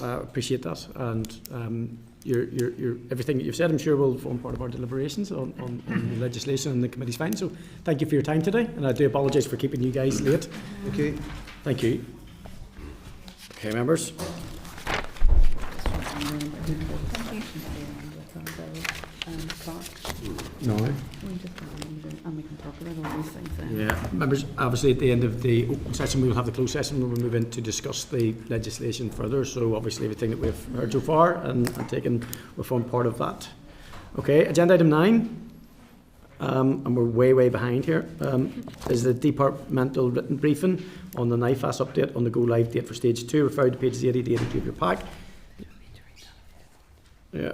I appreciate that, and your everything that you've said, I'm sure, will form part of our deliberations on the legislation and the committee's findings. So, thank you for your time today, and I do apologise for keeping you guys late. Thank you. Thank you. Okay, members. No. And we can talk about all these things then. Yeah, members, obviously at the end of the open session we will have the closed session where we'll move in to discuss the legislation further. So obviously everything that we've heard so far and taken will form part of that. Okay, agenda item 9, and we're way behind here, is the Departmental Written Briefing on the NIFAIS update on the go live date for stage 2, referred to pages 80 to 82 of your pack. Yeah,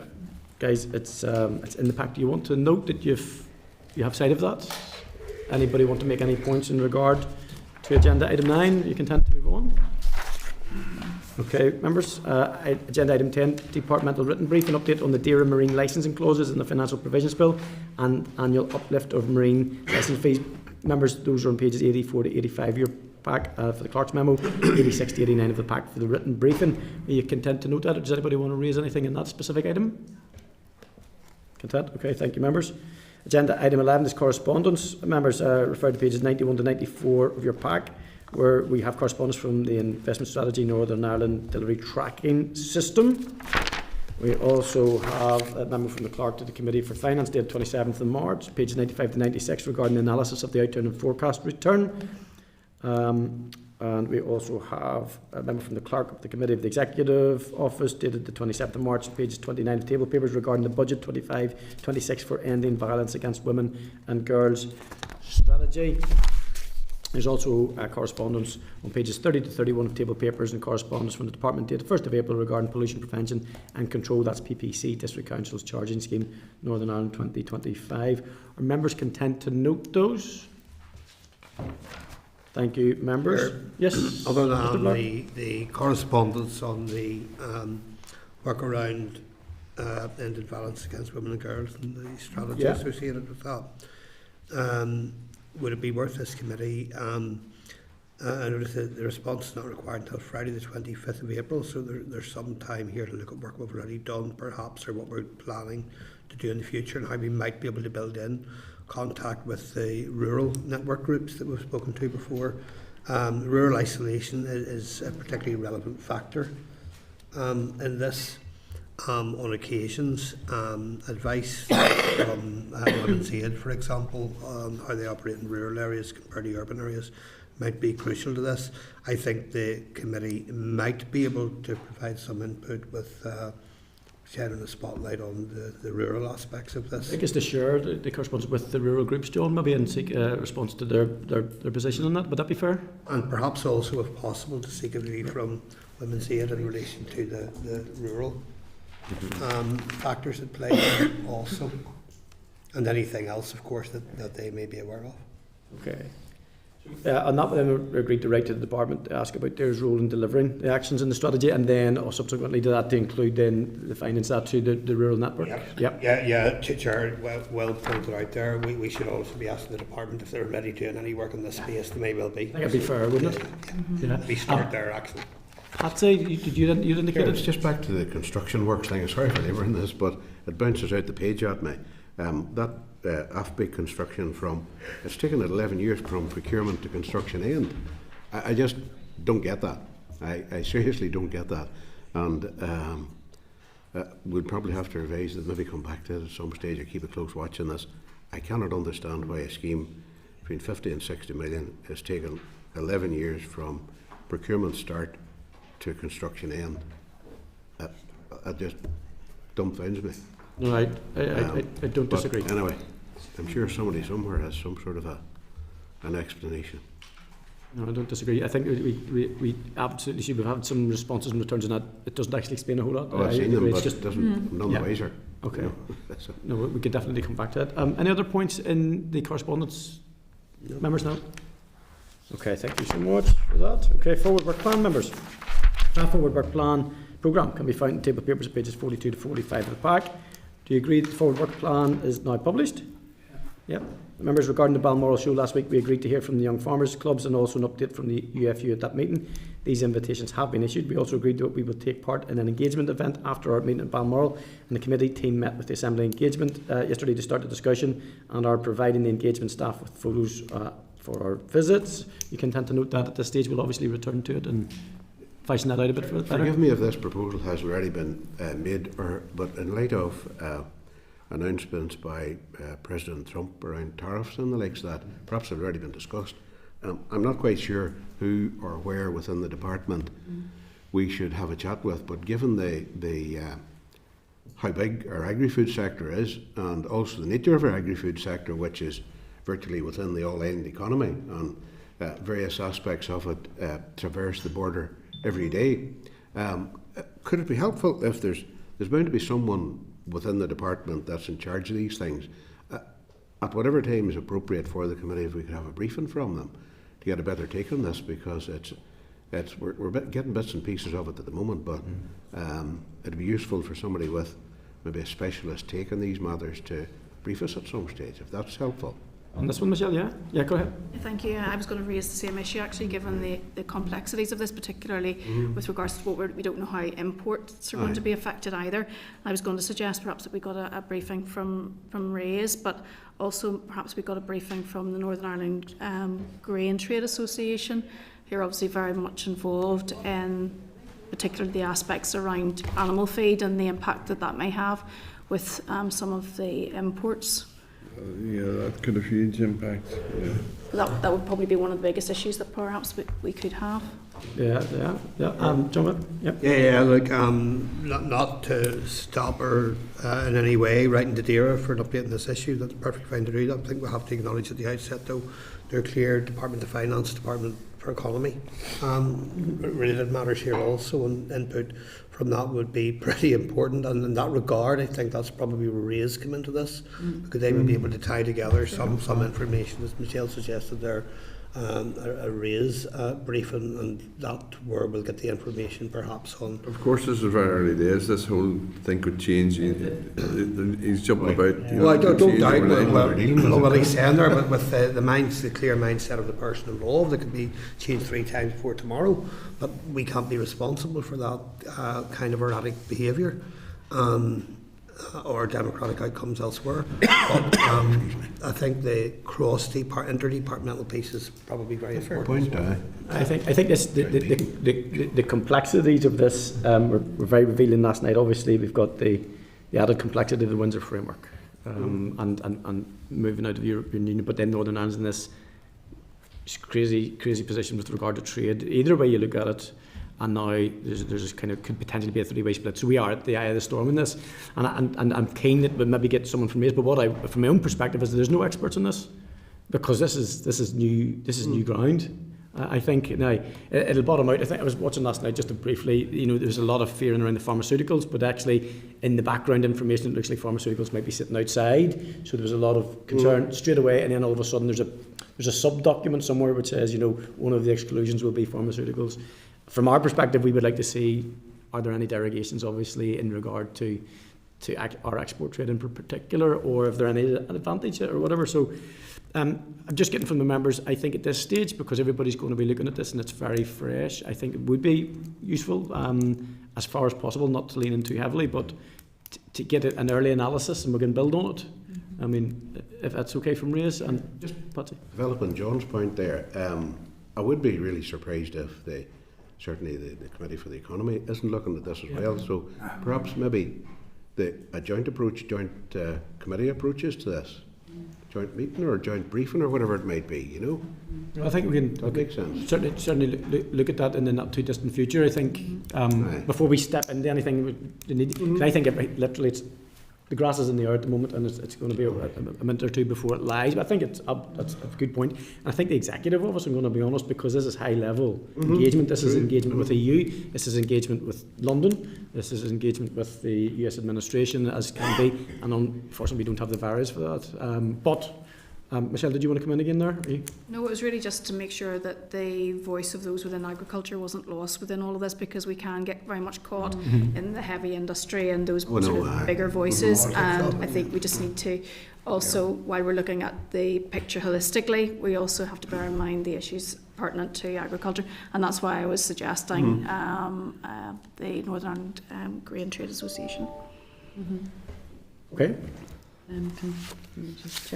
guys, it's in the pack. Do you want to note that you have sight of that? Anybody want to make any points in regard to agenda item 9? Are you content to move on? Okay, members, agenda item 10, Departmental Written Briefing update on the DERA marine licensing clauses in the Financial Provisions Bill and annual uplift of marine licence fees. Members, those are on pages 84 to 85 of your pack for the Clerk's memo, 86 to 89 of the pack for the written briefing. Are you content to note that, or does anybody want to raise anything in that specific item? Content? Okay, thank you, members. Agenda item 11 is correspondence. Members, refer to pages 91 to 94 of your pack, where we have correspondence from the Investment Strategy Northern Ireland Delivery Tracking System. We also have a memo from the Clerk to the Committee for Finance dated 27th of March, pages 95 to 96, regarding the analysis of the outturn and forecast return. And we also have a memo from the Clerk of the Committee of the Executive Office dated the 27th of March, pages 29 of table papers, regarding the budget 25-26 for ending violence against women and girls strategy. There's also correspondence on pages 30 to 31 of table papers and correspondence from the Department dated 1st of April regarding pollution prevention and control, that's PPC, District Council's charging scheme, Northern Ireland 2025. Are members content to note those? Thank you, members. Yes. Other than the correspondence on the work around ended violence against women and girls and the strategy associated with that, would it be worth this committee? I noticed that the response is not required until Friday the 25th of April, so there's some time here to look at work we've already done, perhaps, or what we're planning to do in the future, and how we might be able to build in contact with the rural network groups that we've spoken to before. Rural isolation is a particularly relevant factor in this. On occasions, advice from Women's Aid, for example, on how they operate in rural areas compared to urban areas might be crucial to this. I think the committee might be able to provide some input with shedding a spotlight on the rural aspects of this. I guess to share the correspondence with the rural groups, John, maybe, and seek a response to their position on that. Would that be fair? And perhaps also, if possible, to seek a view from Women's Aid in relation to the rural factors at play also, and anything else, of course, that they may be aware of. Okay. On that, then we agreed to write to the department to ask about their role in delivering the actions in the strategy, and then subsequently to that to include then the findings that to the rural network. Yeah, Chair, well pointed out there. We should also be asking the department if they're already doing any work in this space. They may well be. I think it'd be fair, wouldn't it? Yeah. We start their action. Patsy, you indicated it's just back to the construction works thing. Sorry for labouring this, but it bounces out the page at me. That AFB construction it's taken 11 years from procurement to construction end. I just don't get that. I seriously don't get that. And we'll probably have to revise it, maybe come back to it at some stage or keep a close watch on this. I cannot understand why a scheme between 50 and 60 million has taken 11 years from procurement start to construction end. That just dumbfounds me. No, I don't disagree. Anyway, I'm sure somebody somewhere has some sort of an explanation. No, I don't disagree. I think we absolutely should have had some responses and returns on that. It doesn't actually explain a whole lot. Oh, I've seen them, but it doesn't, none the wiser. Okay. You know, no, we could definitely come back to that. Any other points in the correspondence? No. Members now? Okay, thank you so much for that. Okay, forward work plan, members. Our forward work plan programme can be found in table papers at pages 42 to 45 of the pack. Do you agree that the forward work plan is now published? Yep. Members, regarding the Balmoral show last week, we agreed to hear from the Young Farmers Clubs and also an update from the UFU at that meeting. These invitations have been issued. We also agreed that we would take part in an engagement event after our meeting at Balmoral, and the committee team met with the Assembly engagement yesterday to start the discussion and are providing the engagement staff with photos for our visits. You can tend to note that at this stage. We'll obviously return to it and fashion that out a bit better. Forgive me if this proposal has already been made, but in light of announcements by President Trump around tariffs and the likes of that, perhaps have already been discussed. I'm not quite sure who or where within the department we should have a chat with, but given the how big our agri-food sector is, and also the nature of our agri-food sector, which is virtually within the all-island economy, and various aspects of it traverse the border every day, could it be helpful if there's bound to be someone within the department that's in charge of these things, at whatever time is appropriate for the committee, if we could have a briefing from them to get a better take on this, because we're getting bits and pieces of it at the moment, but it'd be useful for somebody with maybe a specialist take on these matters to brief us at some stage, if that's helpful. On this one, Michelle, yeah? Yeah, go ahead. Thank you. I was going to raise the same issue, actually, given the complexities of this, particularly with regards to what we don't know how imports are going to be affected either. I was going to suggest perhaps that we got a briefing from Ray's, but also perhaps we got a briefing from the Northern Ireland Grain Trade Association, who are obviously very much involved in particularly the aspects around animal feed and the impact that may have with some of the imports. Yeah, that could have huge impact. Yeah. That would probably be one of the biggest issues that perhaps we could have. Yeah. John? Yep. Yeah. Like not to stop her in any way writing to DAERA for an update on this issue. That's perfectly fine to do. I think we have to acknowledge at the outset, though, they're clear Department of Finance, Department for Economy. Related matters here also, and input from that would be pretty important. And in that regard, I think that's probably where Ray's come into this, because they would be able to tie together some information, as Michelle suggested there, a Ray's briefing, and that where we'll get the information perhaps on. Of course, this is very early days. This whole thing could change. He's jumping about. Well, I don't doubt what he's saying there, but with the clear mindset of the person involved, it could be changed 3 times before tomorrow. But we can't be responsible for that kind of erratic behaviour. Or democratic outcomes elsewhere. But I think the interdepartmental piece is probably very important. I think this, the complexities of this were very revealing last night. Obviously, we've got the added complexity of the Windsor framework and moving out of the European Union, but then Northern Ireland's in this crazy position with regard to trade. Either way you look at it, and now there's kind of could potentially be a 3-way split. So we are at the eye of the storm in this, and I'm keen that we'll maybe get someone from Ray's. But from my own perspective, is there's no experts in this, because this is new ground. I think now it'll bottom out. I think I was watching last night just briefly. There's a lot of fearing around the pharmaceuticals, but actually in the background information, it looks like pharmaceuticals might be sitting outside. So there was a lot of concern straight away, and then all of a sudden there's a sub document somewhere which says one of the exclusions will be pharmaceuticals. From our perspective, we would like to see, are there any derogations, obviously, in regard to our export trade in particular, or if there any advantage or whatever. So I'm just getting from the members, I think at this stage, because everybody's going to be looking at this and it's very fresh, I think it would be useful, as far as possible, not to lean in too heavily, but to get an early analysis and we can build on it. I mean, if that's okay from Ray's. And just Patsy. Developing John's point there, I would be really surprised if certainly the Committee for the Economy isn't looking at this as well. So perhaps maybe a joint committee approaches to this, joint meeting or joint briefing or whatever it might be. I think we can. That makes sense. Certainly look at that in the not too distant future. I think before we step into anything, I think literally it's. The grass is in the air at the moment, and it's going to be a minute or two before it lies. But I think that's a good point. And I think the executive office, I'm going to be honest, because this is high-level engagement. This is engagement with the EU. This is engagement with London. This is engagement with the US administration, as can be. And unfortunately, we don't have the virus for that. But Michelle, did you want to come in again there? Are you? No, it was really just to make sure that the voice of those within agriculture wasn't lost within all of this, because we can get very much caught in the heavy industry and those sort of bigger voices. And I think we just need to also, while we're looking at the picture holistically, we also have to bear in mind the issues pertinent to agriculture, and that's why I was suggesting the Northern Ireland Grain Trade Association. Okay. Can you just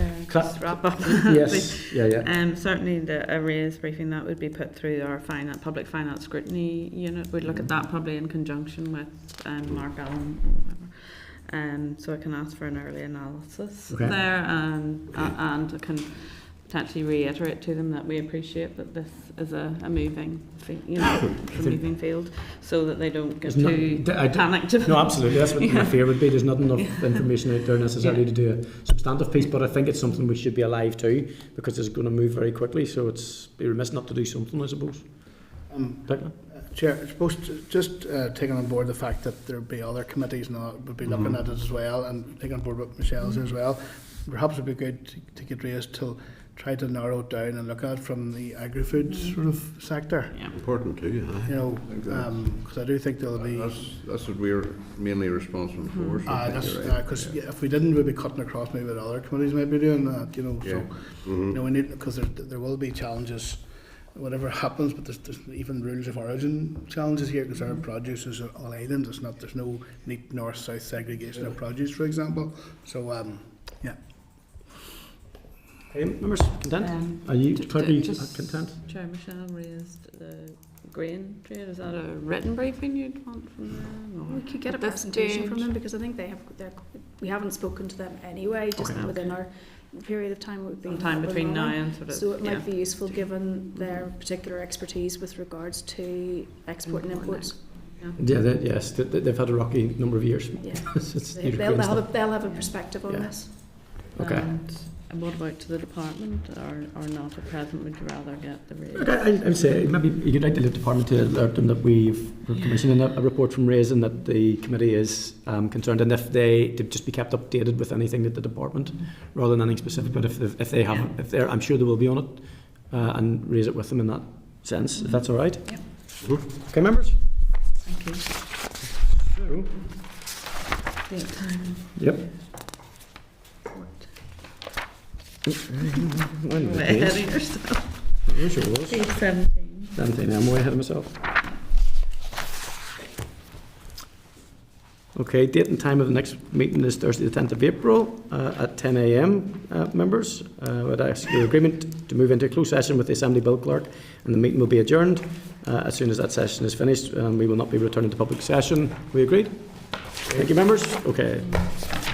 wrap up? Yes, yeah. Certainly the arrays briefing, that would be put through our public finance scrutiny unit. We'd look at that probably in conjunction with Mark Allen or whatever. So I can ask for an early analysis there, and I can potentially reiterate to them that we appreciate that this is a moving, moving field, so that they don't get too panicked. No, absolutely. That's what my fear would be. There's not enough information out there necessarily to do a substantive piece, but I think it's something we should be alive to, because it's going to move very quickly. So it's be remiss not to do something, I suppose. Chair, I suppose just taking on board the fact that there will be other committees now would be looking at it as well, and taking on board what Michelle's as well. Perhaps it would be good to get raised to try to narrow it down and look at it from the agri-food sort of sector. Yeah. Important too, because I do think there'll be. That's what we're mainly responsible for. Because if we didn't, we'd be cutting across maybe what other committees might be doing that. We need, because there will be challenges, whatever happens. But there's even rules of origin challenges here, because our produce is all island. There's no neat north-south segregation of produce, for example. So Okay, members, content? Are you content? Chair, Michelle raised the grain trade. Is that a written briefing you'd want from them? We could get a presentation from them, because I think we haven't spoken to them anyway, just within our period of time. Would be time between now and sort of. So it might be useful, given their particular expertise with regards to export and imports. Yes, they've had a rocky number of years. Yeah. They'll have a perspective on this. Okay. And what about to the department, or not at present? Would you rather get the raise? I would say maybe you'd like the department to alert them that we're commissioning a report from Raise, and that the committee is concerned, and if they to just be kept updated with anything at the department, rather than anything specific. But if they have, if they're, I'm sure they will be on it, and raise it with them in that sense. If that's all right. Yep. Okay, members. Thank you. So. Time. Yep. Way ahead of yourself. I'm sure it was. Page 17. 17, I'm way ahead of myself. Okay, date and time of the next meeting is Thursday the 10th of April at 10 a.m. Members, I would ask your agreement to move into a closed session with the Assembly Bill Clerk, and the meeting will be adjourned as soon as that session is finished. We will not be returning to public session. We agreed? Thank you, members. Okay.